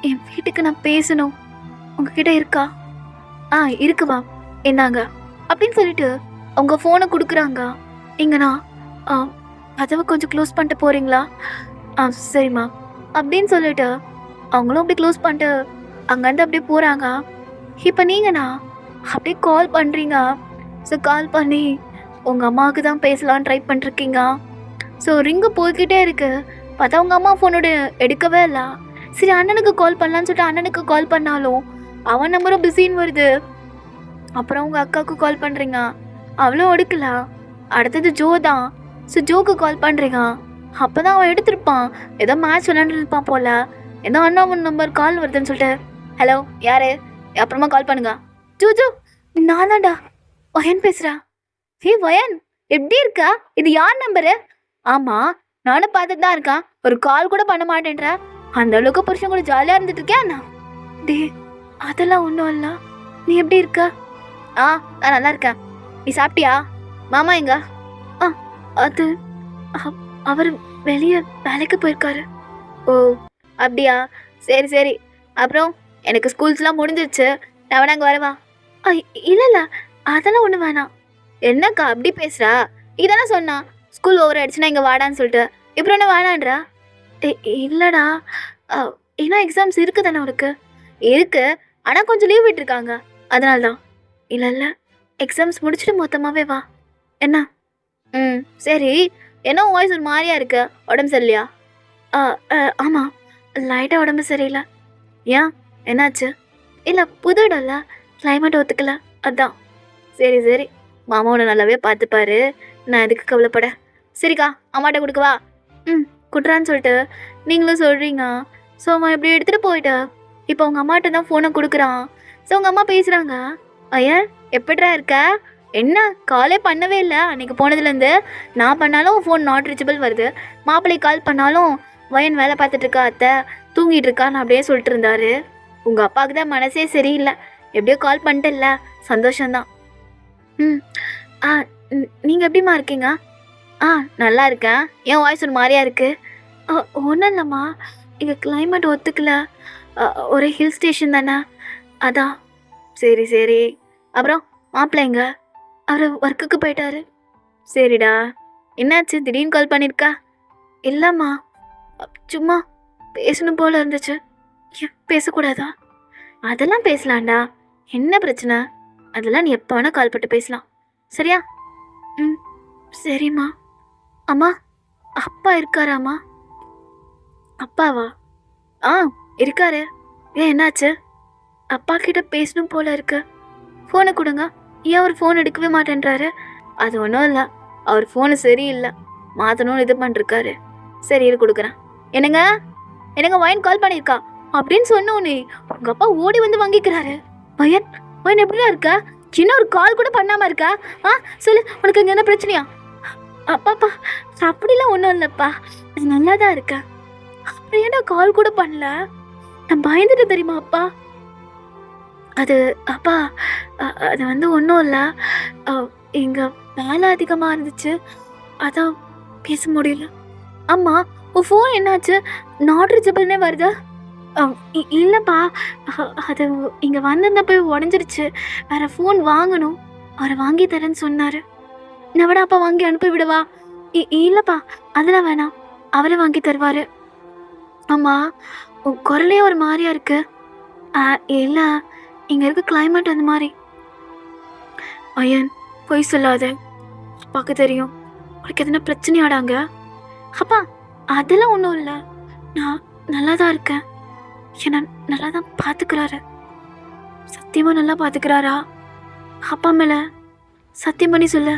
என் வீட்டுக்கு நான் பேசணும். உங்ககிட்ட இருக்கா? இருக்குவா என்னங்க அப்படின்னு சொல்லிட்டு அவங்க ஃபோனை கொடுக்குறாங்க. நீங்கண்ணா கதவை கொஞ்சம் க்ளோஸ் பண்ணிட்டு போகிறீங்களா? சரிம்மா அப்படின்னு சொல்லிட்டு அவங்களும் அப்படியே க்ளோஸ் பண்ணிட்டு அங்கேருந்து அப்படியே போகிறாங்க. இப்போ நீங்கண்ணா அப்படியே கால் பண்ணுறீங்க. ஸோ கால் பண்ணி உங்கள் அம்மாவுக்கு தான் பேசலான்னு ட்ரை பண்ணிருக்கீங்க. ஸோ ரிங்கு போய்கிட்டே இருக்கு. பார்த்தா உங்கள் அம்மா ஃபோனோட எடுக்கவே இல்லை. சரி அண்ணனுக்கு கால் பண்ணலான்னு சொல்லிட்டு அண்ணனுக்கு கால் பண்ணாலும் அவன் நம்பரும் பிஸின்னு வருது. அப்புறம் உங்கள் அக்காவுக்கு கால் பண்ணுறீங்க, அவளும் எடுக்கல. அடுத்தது ஜோ தான். ஸோ ஜோக்கு கால் பண்ணுறீங்க, அப்போ தான் அவன் எடுத்திருப்பான். ஏதோ மேட்ச் விளாண்டுருப்பான் போல். ஏதோ அண்ணாவன் நம்பர் கால் வருதுன்னு சொல்லிட்டு ஹலோ யார் அப்புறமா கால் பண்ணுங்க. ஜோ ஜோ நான் தான்டா வயன் பேசுகிறேன். வயன் எப்படி இருக்கா? இது யார் நம்பரு? ஆமாம் நானும் பார்த்துட்டு தான் இருக்கேன். ஒரு கால் கூட பண்ண மாட்டேன்ற. அந்த அளவுக்கு புருஷன் கூட ஜாலியாக இருந்துட்டு இருக்கேன் அண்ணா. டே அதெல்லாம் ஒன்றும் இல்லை. நீ எப்படி இருக்க? நான் நல்லா இருக்கேன். நீ சாப்பிட்டியா? மாமா எங்க? அது அவர் வெளியே வேலைக்கு போயிருக்காரு. ஓ அப்படியா, சரி சரி. அப்புறம் எனக்கு ஸ்கூல்ஸ்லாம் முடிஞ்சிருச்சு, நான் வேணா அங்கே வரவா? இல்லை அதெல்லாம் ஒன்றும் வேணாம். என்னக்கா அப்படி பேசுகிறா? இதானே சொன்னா ஸ்கூல் ஓவர் ஆயிடுச்சுன்னா இங்கே வாடான்னு சொல்லிட்டு. இப்போ என்ன வேணான்றா? இல்லைடா ஏன்னா எக்ஸாம்ஸ் இருக்குது தானே உனக்கு? இருக்கு, ஆனால் கொஞ்சம் லீவ் விட்டுருக்காங்க அதனால தான். இல்லை எக்ஸாம்ஸ் முடிச்சுட்டு மொத்தமாகவே வா என்ன? சரி. என்ன வாய்ஸ் ஒரு மாதிரியா இருக்கு? உடம்பு சரியில்லையா? ஆமாம் லைட்டாக உடம்பு சரியில்லை. ஏன் என்னாச்சு? இல்லை புது இடம்ல கிளைமேட் ஒத்துக்கல அதான். சரி சரி மாமாவோட நல்லாவே பார்த்துப்பாரு, நான் எதுக்கு கவலைப்பட. சரிக்கா அம்மாட்ட கொடுக்கவா? கொடுறான்னு சொல்லிட்டு நீங்களும் சொல்கிறீங்க. ஸோ அவன் இப்படி எடுத்துகிட்டு போயிட்டா. இப்போ உங்கள் அம்மாட்ட தான் ஃபோனை கொடுக்குறான். ஸோ உங்கள் அம்மா பேசுகிறாங்க. ஐயா எப்படிடா இருக்க? என்ன காலே பண்ணவே இல்லை அன்றைக்கி போனதுலேருந்து. நான் பண்ணாலும் ஃபோன் நாட் ரீச்சபிள் வருது. மாப்பிள்ளை கால் பண்ணாலும் வயன் வேலை பார்த்துட்ருக்கா, அத்தை தூங்கிட்டு இருக்கான்னு அப்படியே சொல்லிட்டு இருந்தாரு. உங்கள் அப்பாவுக்கு தான் மனசே சரியில்லை. எப்படியோ கால் பண்ணிட்டல, சந்தோஷந்தான். நீங்கள் எப்படிம்மா இருக்கீங்க? நல்லா இருக்கேன். என் வாய்ஸ் ஒரு மாதிரியா இருக்குது? ஒன்றும் இல்லைம்மா, இங்கே கிளைமேட் ஒத்துக்கல. ஒரே ஹில் ஸ்டேஷன் தானே அதான். சரி சரி. அப்புறம் மாப்பிள்ளைங்க அவர் ஒர்க்குக்கு போயிட்டாரு. சரிடா. என்னாச்சு திடீர்னு கால் பண்ணியிருக்கா? இல்லைம்மா சும்மா பேசணும் போல் இருந்துச்சு. பேசக்கூடாதா? அதெல்லாம் பேசலாம்டா, என்ன பிரச்சனை? அதெல்லாம் நீ எப்போ வேணால் கால் பண்ணிட்டு பேசலாம், சரியா? சரிம்மா. அம்மா அப்பா இருக்காராம்மா? அப்பாவா? இருக்காரு. ஏன் என்னாச்சு? அப்பா கிட்ட பேசணும் போல இருக்கு. ஃபோனை கொடுங்க. ஏன் அவர் ஃபோன் எடுக்கவே மாட்டேன்றாரு? அது ஒன்றும் இல்லை, அவர் ஃபோனு சரியில்லை, மாற்றணும்னு இது பண்ணிருக்காரு. சரி இரு கொடுக்குறேன். என்னங்க வயன் கால் பண்ணியிருக்கா அப்படின்னு சொன்னோன்னே உங்கள் அப்பா ஓடி வந்து வாங்கிக்கிறாரு. வயன் வயன் எப்படிலாம் இருக்கா? சின்ன ஒரு கால் கூட பண்ணாமல் இருக்கா? சொல்லு உனக்கு இங்கே என்ன பிரச்சனையா? அப்பாப்பா அப்படிலாம் ஒன்றும் இல்லைப்பா, நல்லா தான் இருக்கேன். அப்புறம் ஏன்னா கால் கூட பண்ணல? நான் பயந்துட்டு தெரியுமா அப்பா? அது அப்பா அது ஒன்றும் இல்லை, இங்கே வேலை அதிகமாக இருந்துச்சு, அதான் பேச முடியல. அம்மா உன் ஃபோன் என்னாச்சு? நாட் ரீச்சபிள்னே வருது. இல்லைப்பா, அது இங்கே வந்திருந்தப்போ உடஞ்சிருச்சு. வேற ஃபோன் வாங்கணும். அவரை வாங்கி தரேன்னு சொன்னார். நான் விட அப்பா வாங்கி அனுப்பி விடவா? இல்லைப்பா, அதெல்லாம் வேணாம், அவரே வாங்கி தருவார். ஆமாம், உன் குரலே ஒரு மாதிரியா இருக்கு. இல்லை, இங்கே இருக்க கிளைமேட் அந்த மாதிரி. ஐயன், பொய் சொல்லாத, அப்பாவுக்கு தெரியும். உனக்கு எதனா பிரச்சனையாடாங்க? அப்பா, அதெல்லாம் ஒன்றும் இல்லை, நான் நல்லா தான் இருக்கேன். என்ன நல்லா தான் பார்த்துக்கிறாரு. சத்தியமாக நல்லா பார்த்துக்கிறாரா? அப்பா மேலே சத்தியம் பண்ணி சொல்லு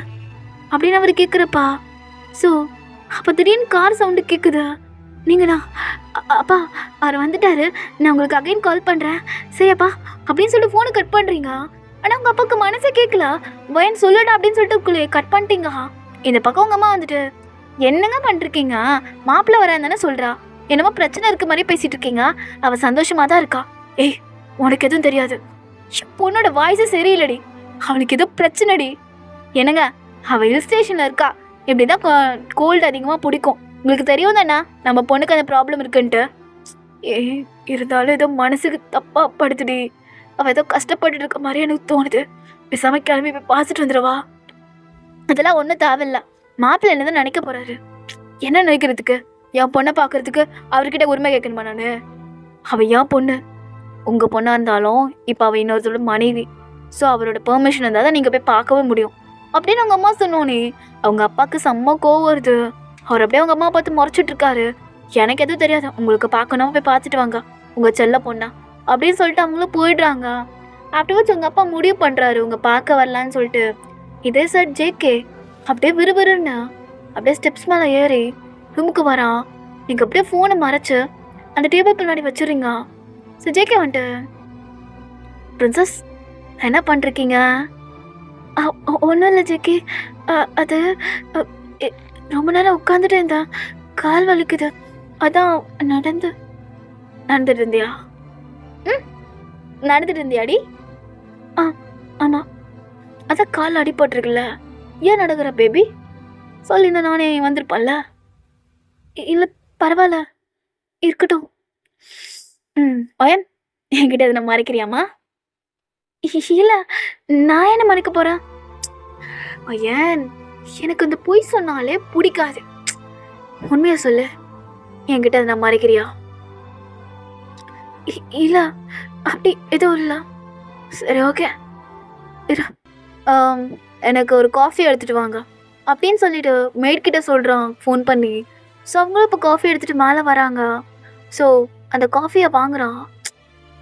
அப்படின்னு அவர் கேட்குறப்பா. ஸோ அப்போ திடீர்னு கார் சவுண்டு கேட்குது. நீங்களா? அப்பா, அவர் வந்துட்டாரு, நான் உங்களுக்கு அகைன் கால் பண்ணுறேன் சரியாப்பா அப்படின்னு சொல்லிட்டு ஃபோனை கட் பண்ணுறீங்க. ஆனால் உங்கள் அப்பாவுக்கு மனசே கேட்கல. வயன் சொல்லுடா அப்படின்னு சொல்லிட்டு கட் பண்ணிட்டீங்க. இந்த பக்கம் உங்கள் அம்மா வந்துட்டு, என்னங்க பண்ணிருக்கீங்க? மாப்பிள்ளை வரேன் தானே சொல்கிறா, என்னமோ பிரச்சனை இருக்க மாதிரி பேசிகிட்டு இருக்கீங்க. அவள் சந்தோஷமாக தான் இருக்கா. ஏய், உனக்கு எதுவும் தெரியாது. பொண்ணோட வாய்ஸே சரியில்லடி, அவளுக்கு ஏதோ பிரச்சனைடி. என்னங்க, அவள் ஹில் ஸ்டேஷனில் இருக்கா, இப்படி தான் கோல்டு அதிகமாக பிடிக்கும். உங்களுக்கு தெரியும் தானே நம்ம பொண்ணுக்கு அந்த ப்ராப்ளம் இருக்குன்ட்டு. இருந்தாலும் ஏதோ மனசுக்கு தப்பாக படுத்துடி. அவள் ஏதோ கஷ்டப்பட்டு இருக்க மாதிரி எனக்கு தோணுது. பேசாமல் கிளம்பி போய் பார்த்துட்டு வந்துடுவா. அதெல்லாம் ஒன்றும் தேவையில்லை. மாப்பிள்ளை என்ன தான் நினைக்க போகிறாரு? என்ன நினைக்கிறதுக்கு? என் பொண்ணை பார்க்கறதுக்கு அவர்கிட்ட உரிமை கேட்கணுமா நான்? அவள் என் பொண்ணு. உங்கள் பொண்ணாக இருந்தாலும் இப்போ அவள் இன்னொருத்தோட மனைவி. ஸோ அவரோட பெர்மிஷன் இருந்தால் தான் நீங்கள் போய் பார்க்கவே முடியும் அப்படின்னு அவங்க அம்மா சொன்னோன்னே அவங்க அப்பாவுக்கு செம்ம கோவம் வருது. அவர் அப்படியே அவங்க அம்மா பார்த்து முறைச்சிட்டு இருக்காரு. எனக்கு எதுவும் தெரியாது, உங்களுக்கு பார்க்கணும், போய் பார்த்துட்டு வாங்க உங்கள் செல்ல பொண்ணா அப்படின்னு சொல்லிட்டு அவங்களும் போயிடுறாங்க. ஆஃப்டர்வர்ட்ஸ் உங்கள் அப்பா முடிவு பண்ணுறாரு உங்க பார்க்க வரலான்னு சொல்லிட்டு. இதே சார் ஜேகே அப்படியே விறுவிறுன்னு அப்படியே ஸ்டெப்ஸ் மேலே ஏறி ரூமுக்கு வரான். நீங்கள் அப்படியே ஃபோனை மறைச்சு அந்த டேபிள் பின்னாடி வச்சுருங்க. ஸோ ஜேகே வந்துட்டு, பிரின்சஸ் என்ன பண்ணிருக்கீங்க? ஒன்றும் இல்லை ஜேகே, அது ரொம்ப நேரம் உட்காந்துட்டு இருந்தா கால் வலிக்குது, அதான் நடந்துட்டு இருந்தியா? நடந்துட்டு இருந்தியாடி? ஆமாம், அதான் கால் அடிபட்டிருக்குல்ல, ஏன் நடக்கிற பேபி? சொல்லியிருந்தா நானே வந்திருப்பேன்ல. இல்லை பரவாயில்ல, இருக்கட்டும். ஒயன், என்கிட்ட எதுனா மறைக்கிறியாம்மா? இல்லை, நான் என்ன மறைக்க போகிறேன்? ஒயன், எனக்கு இந்த பொய் சொன்னாலே பிடிக்காது. உண்மையா சொல்லு, என்கிட்ட எதுனா மறைக்கிறியா? இல்லை, அப்படி எதுவும் இல்லை. சரி, ஓகே இரு, எனக்கு ஒரு காஃபி எடுத்துகிட்டு வாங்க அப்படின்னு சொல்லிட்டு மேட்கிட்ட சொல்கிறான் ஃபோன் பண்ணி. ஸோ அவங்களும் இப்போ காஃபி எடுத்துகிட்டு மேலே வராங்க. ஸோ அந்த காஃபியை வாங்குறான்.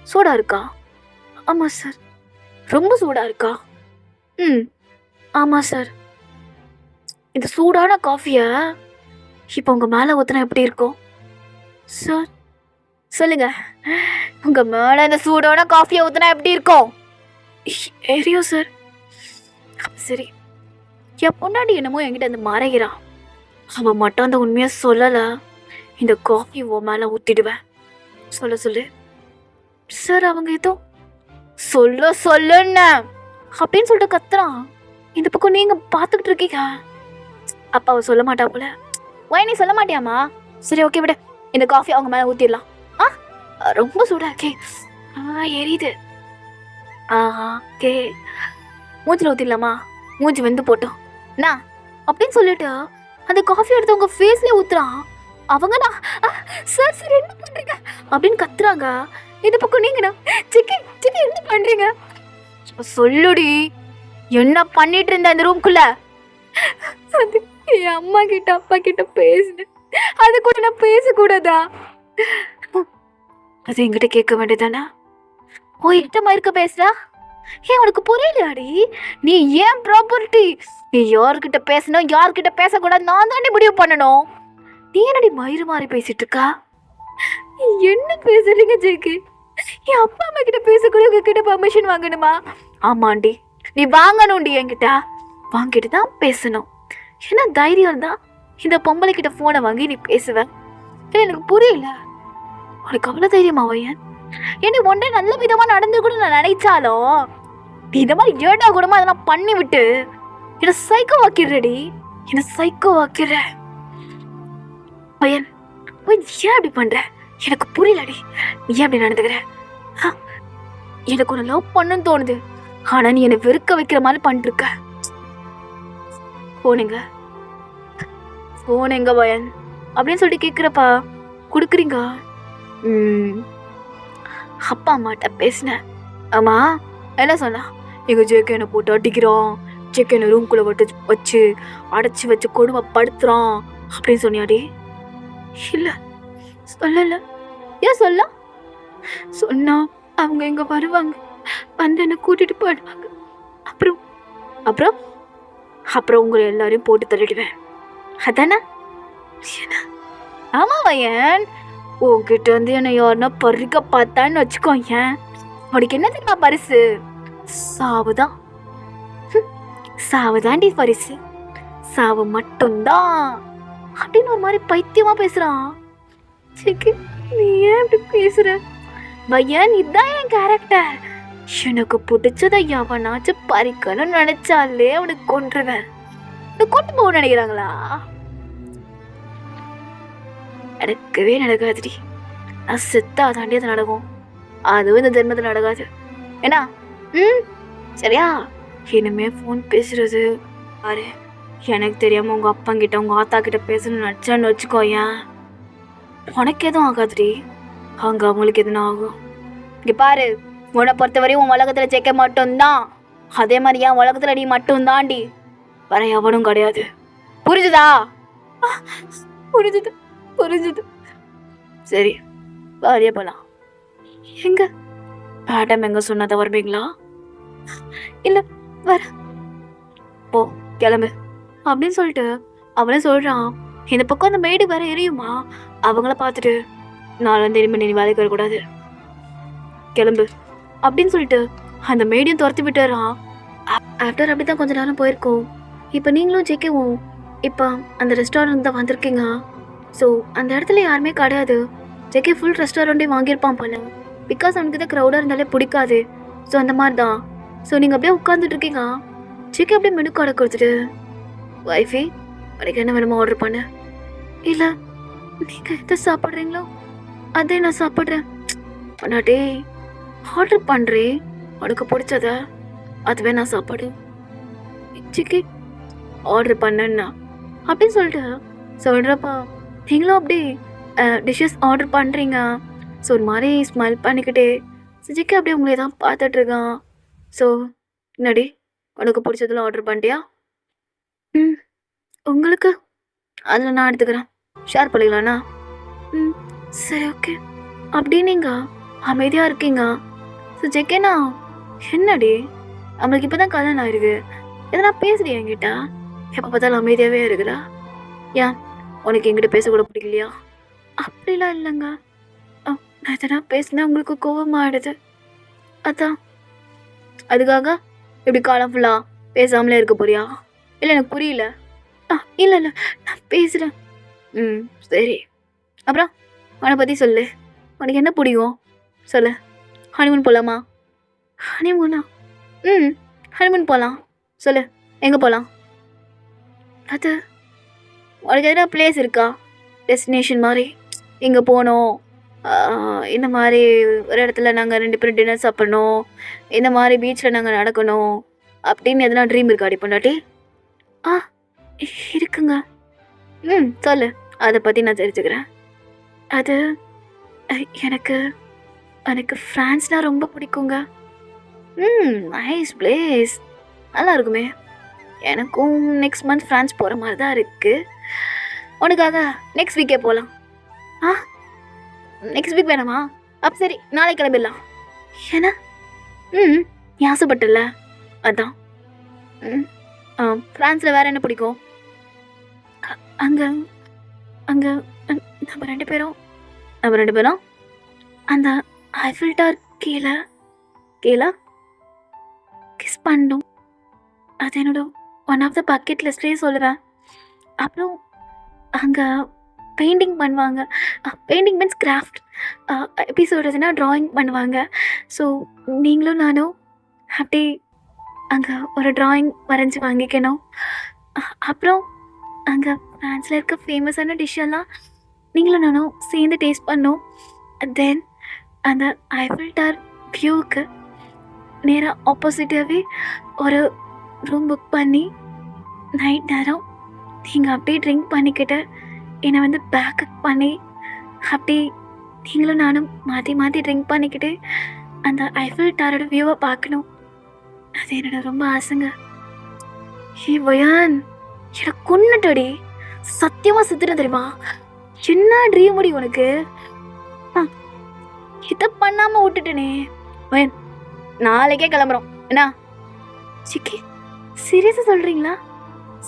சூடாக இருக்கா? ஆமாம் சார். ரொம்ப சூடாக இருக்கா? ஆமாம் சார். இந்த சூடான காஃபியை இப்போ உங்கள் மேலே ஊற்றினா எப்படி இருக்கும் சார்? சொல்லுங்கள், உங்கள் மேலே இந்த சூடான காஃபியை ஊற்றினா எப்படி இருக்கும்? எரியும் சார். சரி, என் பொண்டாடி என்னமோ என்கிட்ட அந்த மறைகிறான். அவன் மட்டும் அந்த உண்மையை சொல்லலை, இந்த காஃபி உன் மேலே ஊற்றிடுவேன். சொல்லு சார். அவங்க ஏதோ சொல்லுன்னு அப்படின்னு சொல்லிட்டு கத்துறான். இந்த பக்கம் நீங்கள் பார்த்துக்கிட்டு இருக்கீங்க. அப்பாவை சொல்ல மாட்டா போல. நீ சொல்ல மாட்டியாம்மா? சரி, ஓகே விட, இந்த காஃபி அவங்க மேலே ஊற்றிடலாம். ரொம்ப சூடாக இருக்கே. எரியுது. ஓகே, மூஞ்சில் ஊற்றிடலாமா? மூஞ்சி வெந்து போட்டோம் நான் அப்படின்னு சொல்லிட்டு அந்த காஃபி எடுத்து அவங்க ஃபேஸ்லேயே ஊற்றுறான். அவங்க நான் சார் சார் என்ன பண்ணுறீங்க அப்படின்னு கத்துறாங்க. இந்த பக்கம் நீங்கண்ணா சிக்கி என்ன பண்ணுறீங்க? சொல்லுடி, என்ன பண்ணிட்டு இருந்த அந்த ரூம்குள்ள? அது என் அம்மா கிட்ட அப்பா கிட்ட பேசுனேன். அது கூட நான் பேசக்கூடாதா? அது என்கிட்ட கேட்க வேண்டியதானா? ஓ, இட்டமா இருக்க பேசுறா? உனக்கு புரியலையாடி? நீ ஏன் ப்ராப்பர்ட்டி, நீ யார்கிட்ட பேசணும் யார்கிட்ட பேசக்கூடாது நான் தாண்டி முடிவு பண்ணணும். நீ என்னடி மயிறு மாறி பேசிட்டு இருக்கா? என்ன பேசுறீங்க ஜேகே? என் அப்பா அம்மா கிட்ட பேசக்கூட உங்ககிட்ட பர்மிஷன் வாங்கணுமா? ஆமாண்டி, நீ வாங்கணும்டி, என்கிட்ட வாங்கிட்டு தான் பேசணும். என்ன தைரியம் தான் இந்த பொம்பளை கிட்ட போனை வாங்கி நீ பேசுவ? எனக்கு புரியல. உனக்கு அவ்வளோ தைரியமா வையன்? என்னை ஒன்றே நல்ல விதமா நடந்து கூட நான் நினைச்சாலும் நீ இந்த மாதிரி ஏட்டா கூடமா அதெல்லாம் பண்ணி விட்டு என்ன சைக்கோ வாக்கிடுறடி. என்ன சைக்கோ வாக்கிற பையன், ஏன் அப்படி பண்ற? எனக்கு புரியலடி, நீ ஏன் அப்படி நடந்துக்கிற? ஆ, எனக்கு உன்னை லவ் பண்ணுன்னு தோணுது, ஆனா நீ என்னை வெறுக்க வைக்கிற மாதிரி பண்ணிட்டு இருக்க. போனீங்க போனேங்க பயன் அப்படின்னு சொல்லிட்டு கேட்குறப்பா கொடுக்குறீங்க. அப்பா அம்மாட்ட பேசினேன். ஆமா, என்ன சொன்னா? எங்க ஜேகே என்னை போட்டு அடிக்கிறோம், ஜேகே என்னை ரூம்குள்ளே வச்சு அடைச்சி வச்சு கொடுமைப்படுத்துறான் அப்படின்னு சொன்னியாடி? இல்லை, சொல்லல. ஏன் சொல்ல? சொன்னா அவங்க இங்க வருவாங்க, வந்து என்னை கூட்டிட்டு போயிடுவாங்க. அப்புறம் அப்புறம் அப்புறம் உங்களை எல்லாரையும் போட்டு தள்ளிடுவேன், அதானே? ஆமா பையன், உங்ககிட்ட வந்து என்னை யாருன்னா பறிக்க பார்த்தான்னு வச்சுக்கோ, ஏன் உனக்கு என்ன தெரியுமா பரிசு? சாவுதான். சாவுதாண்டி பரிசு, சாவு மட்டும்தான் அப்படின்னு ஒரு மாதிரி பைத்தியமா பேசுறான். நீ ஏன் அப்படி பேசுற பையன்? இதுதான் என் கேரக்டர். எனக்கு பிடிச்சதை எவனாச்சும் பறிக்கணும்னு நினைச்சாலே அவனுக்கு கொன்றுவேன். கொண்டு போக நினைக்கிறாங்களா? நடக்கவே நடக்காதுடி. நான் செத்தா தாண்டி அது நடக்கும், அதுவும் இந்த ஜென்மத்தில் நடக்காது. ஏன்னா சரியா? இனிமே ஃபோன் பேசுறது பாரு, எனக்கு தெரியாம உங்க அப்பா கிட்ட உங்க ஆத்தா கிட்ட பேசணும்னு நினச்சான்னு வச்சுக்கோ, ஏன் உனக்கு எதுவும் ஆகாதுடி, அங்க அவங்களுக்கு எதுனா ஆகும். இங்க பாரு, உன்னை பொறுத்தவரையும் உன் உலகத்துல ஜெயிக்க மட்டும்தான், அதே மாதிரி என் உலகத்துல நீ மட்டும் தாண்டி, வர எவனும் கிடையாது. புரிஞ்சுதா? புரிஞ்சுது புரிஞ்சுது. சரி, வாரியா போலாம். எங்க மேடம் எங்க சொன்னதை வருவீங்களா? இல்ல வர, போ கிளம்பு அப்படின்னு சொல்லிட்டு அவனே சொல்றான். இந்த பக்கம் அந்த மேடு வேற எரியுமா, அவங்கள பார்த்துட்டு நாலாம் திரும்பி நீ வேலைக்கு வரக்கூடாது, கிளம்பு அப்படின்னு சொல்லிட்டு அந்த மேடியும் துரத்தி விட்டுறான். ஆஃப்டர் அப்படிதான் கொஞ்ச நேரம் போயிருக்கோம். இப்போ நீங்களும் ஜெயிக்கவும் இப்போ அந்த ரெஸ்டாரண்ட் தான் வந்திருக்கீங்க. ஸோ அந்த இடத்துல யாருமே கிடையாது. ஜெகே ஃபுல் ரெஸ்டாரண்ட்டே வாங்கியிருப்பான் போல, பிகாஸ் அவனுக்கு தான் க்ரௌடாக இருந்தாலே பிடிக்காது. ஸோ அந்த மாதிரி தான். ஸோ நீங்கள் அப்படியே உட்காந்துட்டு இருக்கீங்க. ஜெகே அப்படியே மெனு கார்டை கொடுத்துட்டு, வைஃபி உனக்கு என்ன வேணுமோ ஆர்டர் பண்ண, இல்லை நீங்கள் எதை சாப்பிட்றீங்களோ அதே நான் சாப்பிட்றேன். அண்ணாட்டே ஆர்டர் பண்ணுறேன், உனக்கு பிடிச்சத அதுவே நான் சாப்பாடு. ஜெகே ஆர்டர் பண்ணேன்னா அப்படின்னு சொல்லிட்டு சொல்கிறப்பா நீங்களும் அப்படியே டிஷ்ஷஸ் ஆர்டர் பண்ணுறீங்க. ஸோ ஒரு மாதிரி ஸ்மைல் பண்ணிக்கிட்டே ஜெகே அப்படியே உங்களே தான் பார்த்துட்ருக்கான். ஸோ என்னடி உனக்கு பிடிச்சதெல்லாம் ஆர்டர் பண்ணிட்டியா? உங்களுக்கு அதில் நான் எடுத்துக்கிறேன், ஷேர் பண்ணிக்கலாண்ணா. சரி ஓகே அப்படி நீங்கள் அமைதியாக இருக்கீங்க. ஸோ ஜெகேண்ணா என்னடி நம்மளுக்கு இப்போ தான் கல்யாணம் ஆயிருக்கு, எதனா பேசுறியா என்கிட்ட? எப்போ பார்த்தாலும் அமைதியாகவே இருக்குதா? ஏன் உனக்கு என்கிட்ட பேசக்கூட பிடிக்கலையா? அப்படிலாம் இல்லைங்க, நான் எதனா பேசினா உங்களுக்கு கோபமாகிடுது, அதான். அதுக்காக இப்படி காலம் ஃபுல்லாக பேசாமலே இருக்க போறியா? இல்லை எனக்கு புரியல. இல்லை இல்லை நான் பேசுகிறேன். சரி, அப்புறம் உன்னை பற்றி சொல்லு, உனக்கு என்ன பிடிக்கும் சொல்லு. ஹனிமூன் போகலாமா? ஹனிமூனா? ஹனிமூன் போகலாம், சொல்லு எங்கே போகலாம்? அது உனக்கு எதனா பிளேஸ் இருக்கா, டெஸ்டினேஷன் மாதிரி இங்கே போகணும், இந்த மாதிரி ஒரு இடத்துல நாங்கள் 2 பேரும் டின்னர் சாப்பிட்ணும், இந்த மாதிரி பீச்சில் நாங்கள் நடக்கணும் அப்படின்னு எதனா ட்ரீம் இருக்கா அடி பொண்டாட்டி? இருக்குங்க. சொல்லு, அதை பற்றி நான் தெரிஞ்சுக்கிறேன். அது எனக்கு எனக்கு ஃப்ரான்ஸ்னால் ரொம்ப பிடிக்குங்க. நைஸ் பிளேஸ், நல்லா இருக்குமே. எனக்கும் நெக்ஸ்ட் மந்த் ஃப்ரான்ஸ் போகிற மாதிரி தான் இருக்குது. உனக்காக நெக்ஸ்ட் வீக்கே போகலாம். நெக்ஸ்ட் வீக் வேணாமா? அப்போ சரி நாளைக்கு கிளம்பிடலாம். ஏன்னா நீ ஆசைப்பட்டல, அதான். ஃப்ரான்ஸில் வேறு என்ன பிடிக்கும்? அங்கே அங்கே நம்ம ரெண்டு பேரும் அந்த ஐஃபில் டவர் கீழே கிஸ் பண்ணணும். அது என்னோட ஒன் ஆஃப் த பக்கெட் லிஸ்ட்லேயே சொல்லுவேன். அப்புறம் அங்கே பெயிண்டிங் பண்ணுவாங்க, பெயிண்டிங் மீன்ஸ் கிராஃப்ட், எப்படி சொல்கிறதுனா ட்ராயிங் பண்ணுவாங்க. ஸோ நீங்களும் நானும் அப்படி அங்கே ஒரு ட்ராயிங் வரைஞ்சி வாங்கிக்கணும். அப்புறம் அங்கே ஃப்ரான்ஸில் இருக்க ஃபேமஸான டிஷ்ஷெல்லாம் நீங்களும் நானும் சேர்ந்து டேஸ்ட் பண்ணோம். தென் அந்த ஐஃபில் டவர் வியூவுக்கு நேராக ஆப்போசிட்டாகவே ஒரு ரூம் புக் பண்ணி நைட் நேரம் நீங்கள் அப்படியே ட்ரிங்க் பண்ணிக்கிட்டு என்னை வந்து பேக்கப் பண்ணி அப்படியே நீங்களும் நானும் மாற்றி மாற்றி ட்ரிங்க் பண்ணிக்கிட்டு அந்த ஐஃபில் டவரோட வியூவை பார்க்கணும். அது என்னோட ரொம்ப ஆசைங்க. வயான் எனக்கு கொன்னுட்டடி, சத்தியமாக சுத்துறேன் தெரியுமா? என்ன ட்ரீம் முடி உனக்கு? இதை பண்ணாமல் விட்டுட்டேனே. வயன் நாளைக்கே கிளம்புறோம் என்ன? சிக்கி சீரியஸாக சொல்கிறீங்களா?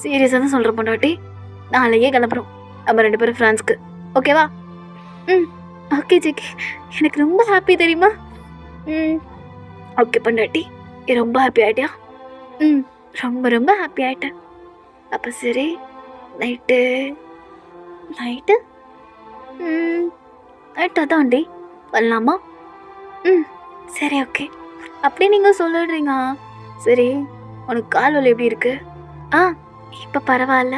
சீரியஸாக தான் சொல்கிற பொண்டாட்டி. நாளைக்கே கிளம்புறோம் நம்ம 2 பேரும் ஃப்ரான்ஸ்க்கு. ஓகேவா? ஓகே சிக்கி, எனக்கு ரொம்ப ஹாப்பி தெரியுமா? ஓகே பொண்டாட்டி, ரொம்ப ஹாப்பி ஆகிட்டியா? ரொம்ப ரொம்ப ஹாப்பி ஆகிட்டேன். அப்போ சரி, நைட்டு நைட்டு அதான்டி வரலாமா? சரி ஓகே. அப்படி நீங்கள் சொல்லிடுறீங்க. சரி, உனக்கு கால் வலி எப்படி இருக்கு? இப்போ பரவாயில்ல,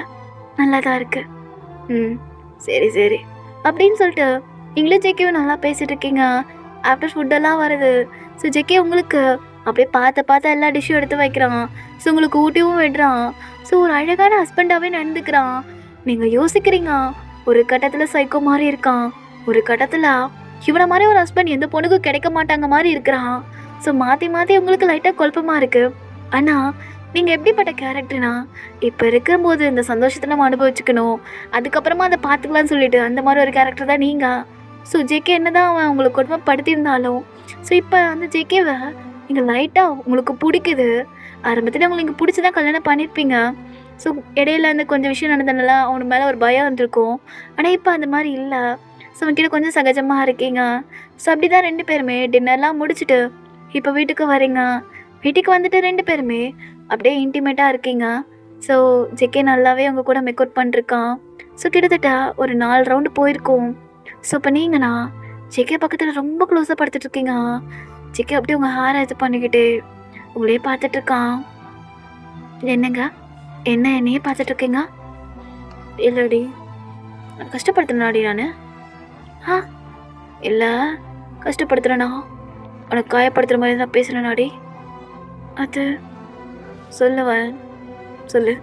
நல்லா தான் இருக்கு. சரி சரி அப்படின்னு சொல்லிட்டு நீங்களும் ஜெக்கியும் நல்லா பேசிட்டு இருக்கீங்க. ஆஃப்டர் ஃபுட்டெல்லாம் வருது. ஸோ ஜெக்கி உங்களுக்கு அப்படியே பார்த்து எல்லா டிஷ்ஷும் எடுத்து வைக்கிறான். ஸோ உங்களுக்கு ஊட்டியும் விடுறான். ஸோ ஒரு அழகான ஹஸ்பண்டாகவே நடந்துக்கிறான். நீங்கள் யோசிக்கிறீங்க, ஒரு கட்டத்தில் சைக்கோ மாதிரி இருக்கான், ஒரு கட்டத்தில் இவனை மாதிரி ஒரு ஹஸ்பண்ட் எந்த பொண்ணுக்கும் கிடைக்க மாட்டாங்க மாதிரி இருக்கிறான். ஸோ மாற்றி மாற்றி உங்களுக்கு லைட்டாக குழப்பமாக இருக்குது. ஆனால் நீங்கள் எப்படிப்பட்ட கேரக்டர்னா, இப்போ இருக்கும்போது இந்த சந்தோஷத்தை நம்ம அனுபவிச்சுக்கணும், அதுக்கப்புறமா அதை பார்த்துக்கலான்னு சொல்லிட்டு அந்த மாதிரி ஒரு கேரக்டர் தான் நீங்கள். ஸோ ஜேகே என்ன தான் அவன் உங்களுக்கு கொடுமைப்படுத்தியிருந்தாலும், ஸோ இப்போ அந்த ஜேகேவை நீங்கள் லைட்டாக உங்களுக்கு பிடிக்குது. ஆரம்பத்தில் உங்களுக்கு இங்கே பிடிச்சி தான் கல்யாணம் பண்ணியிருப்பீங்க. ஸோ இடையில வந்து கொஞ்சம் விஷயம் நடந்ததுனால அவனு மேலே ஒரு பயம் வந்திருக்கும். ஆனால் இப்போ அந்த மாதிரி இல்லை. ஸோ அவன்கிட்ட கொஞ்சம் சகஜமாக இருக்கீங்க. ஸோ அப்படி தான் 2 பேருமே டின்னர்லாம் முடிச்சுட்டு இப்போ வீட்டுக்கு வரீங்க. வீட்டுக்கு வந்துட்டு 2 பேருமே அப்படியே இன்டிமேட்டாக இருக்கீங்க. ஸோ ஜெக்கே நல்லாவே அவங்க கூட மேக்கவுட் பண்ணிருக்கான். ஸோ கிட்டத்தட்ட ஒரு 4 ரவுண்டு போயிருக்கோம். ஸோ இப்போ நீங்கண்ணா ஜெக்கே பக்கத்தில் ரொம்ப க்ளோஸாக படுத்துட்ருக்கீங்க. ஜெக்கே அப்படியே உங்கள் ஹேரை இது பண்ணிக்கிட்டு உங்களே பார்த்துட்ருக்கான். என்னங்க என்னையே பார்த்துட்ருக்கீங்க? இல்லடி, கஷ்டப்படுத்துனாடி நான்? இல்லை, கஷ்டப்படுத்துகிறேண்ணா, உனக்கு காயப்படுத்துகிற மாதிரி தான் பேசுகிறேனாடி. அது சொல்லுவேன், சொல்லு.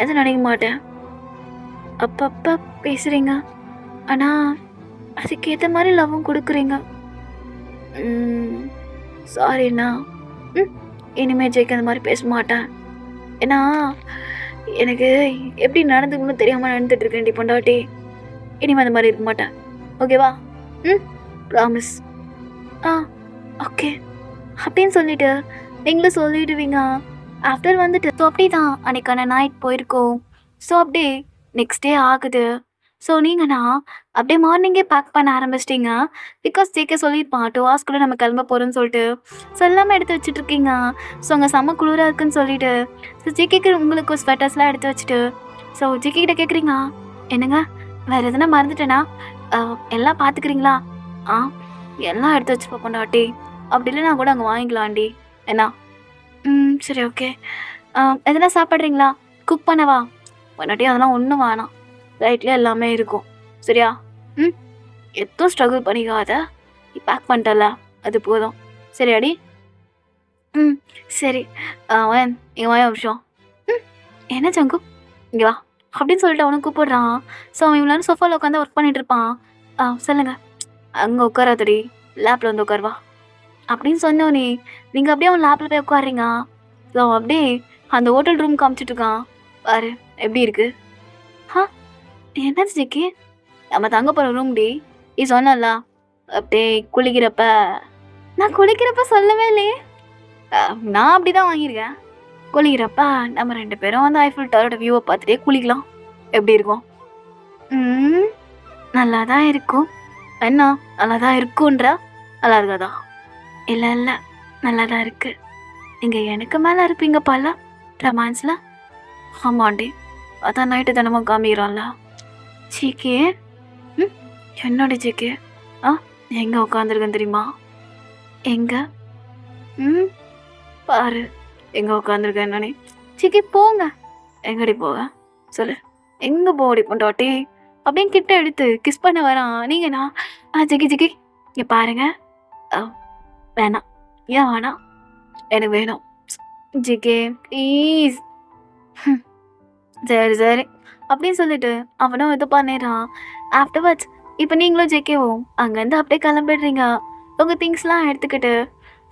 எதை நினைக்க மாட்டேன், அப்பப்போ பேசுகிறீங்க. ஆனால் அதுக்கேற்ற மாதிரி லவ்வும் கொடுக்குறீங்க. சாரிண்ணா. இனிமேல் ஜெயிக்க அந்த மாதிரி பேச மாட்டேன். ஏன்னா எனக்கு எப்படி நடந்துக்கணும்னு தெரியாமல் நடந்துட்டு இருக்கேன் டி பொண்டாட்டி. இனிமேல் அந்த மாதிரி இருக்க மாட்டேன். ஓகேவா? ப்ராமிஸ். ஓகே அப்படின்னு சொல்லிட்டு நீங்களும் சொல்லிடுவீங்க. ஆஃப்டர் வந்துட்டு ஸோ அப்படி தான் அன்றைக்கான நைட் போயிருக்கோம். ஸோ அப்படியே நெக்ஸ்ட் டே ஆகுது. ஸோ நீங்கண்ணா அப்படியே மார்னிங்கே பேக் பண்ண ஆரம்பிச்சிட்டிங்க. பிகாஸ் ஜேகே சொல்லியிருப்பான் 2 hours நம்ம கிளம்ப போகிறோன்னு சொல்லிட்டு. ஸோ எல்லாமே எடுத்து வச்சுட்ருக்கீங்க. ஸோ அங்கே செம்ம குளிராக இருக்குன்னு சொல்லிட்டு ஸோ ஜேகேக்கு உங்களுக்கு ஸ்வெட்டர்ஸ்லாம் எடுத்து வச்சுட்டு ஸோ ஜேகே கிட்ட கேட்குறீங்க, என்னங்க வேறு எதுனா மறந்துட்டேனா? எல்லாம் பார்த்துக்கிறீங்களா? எல்லாம் எடுத்து வச்சுப்பா பொண்டாட்டி. அப்படி இல்லைனா கூட அங்கே வாங்கிக்கலாண்டி. என்ன? சரி ஓகே. எதனா சாப்பிட்றீங்களா? குக் பண்ணவா? பொண்டாட்டி அதெல்லாம் ஒன்றும் வேணாம், ரைட்லேயே எல்லாமே இருக்கும். சரியா? எதுவும் ஸ்ட்ரகிள் பண்ணிக்காத, நீ பேக் பண்ணிட்டல அது போதும். சரியாடி? சரி. இங்கே வாய ஒரு நிமிஷம். என்ன சங்கு இங்கே வா அப்படின்னு சொல்லிட்டு அவனுக்கு கூப்பிடுறான். ஸோ அவன் இவ்வளோ சோஃபாவில் உட்காந்து ஒர்க் பண்ணிகிட்டு இருப்பான். சொல்லுங்கள். அங்கே உட்காராதடி, லேப்பில் வந்து உட்காருவா அப்படின்னு சொன்னோன்னே நீங்கள் அப்படியே அவன் லேப்பில் போய் உட்காருறீங்க. ஸோ அப்படியே அந்த ஹோட்டல் ரூம் காமிச்சிட்ருக்கான். பாரு எப்படி இருக்கு? என்னது ஜிக்கி? நம்ம தங்க போகிற ரூம் டி, நீ சொன்னல அப்படியே குளிக்கிறப்ப. நான் குளிக்கிறப்ப சொல்லவே இல்லையே. நான் அப்படி தான் வாங்கியிருக்கேன். குளிக்கிறப்ப நம்ம 2 பேரும் வந்து ஐஃபில் டவரோட வியூவை பார்த்துட்டே குளிக்கலாம். எப்படி இருக்கும்? நல்லா தான் இருக்கும். என்ன நல்லா தான் இருக்குன்ற? நல்லா இருக்காதா? இல்லை இல்லை, நல்லா தான் இருக்கு. நீங்கள் எனக்கு மேலே இருப்பீங்க பால ரொமான்ஸில். ஆமாண்டி, அதான் நைட்டு தினமும் காமிக்கிறான்ல. ஜிகே என்னோட ஜிகே எங்கே உட்காந்துருக்கேன் தெரியுமா? எங்கே? பாரு எங்கே உட்காந்துருக்கேன் என்னன்னே. ஜிகே போங்க. எங்கடி போக சொல்லு, எங்கே போடி பொண்டாட்டி? அப்படின்னு கிட்ட எடுத்து கிஸ் பண்ண வரான். நீங்கண்ணா ஜிகி ஜிகி இங்கே பாருங்க. அ, வேணாம். ஏன் வேணாம்? எனக்கு வேணும். GK please. சரி சரி அப்படின்னு சொல்லிட்டு அவனும் இது பண்ணிடுறான். ஆஃப்டர்வர்ட்ஸ் இப்போ நீங்களும் ஜேகேவும் அங்கேருந்து அப்படியே கிளம்பிடுறீங்க உங்கள் திங்ஸ்லாம் எடுத்துக்கிட்டு.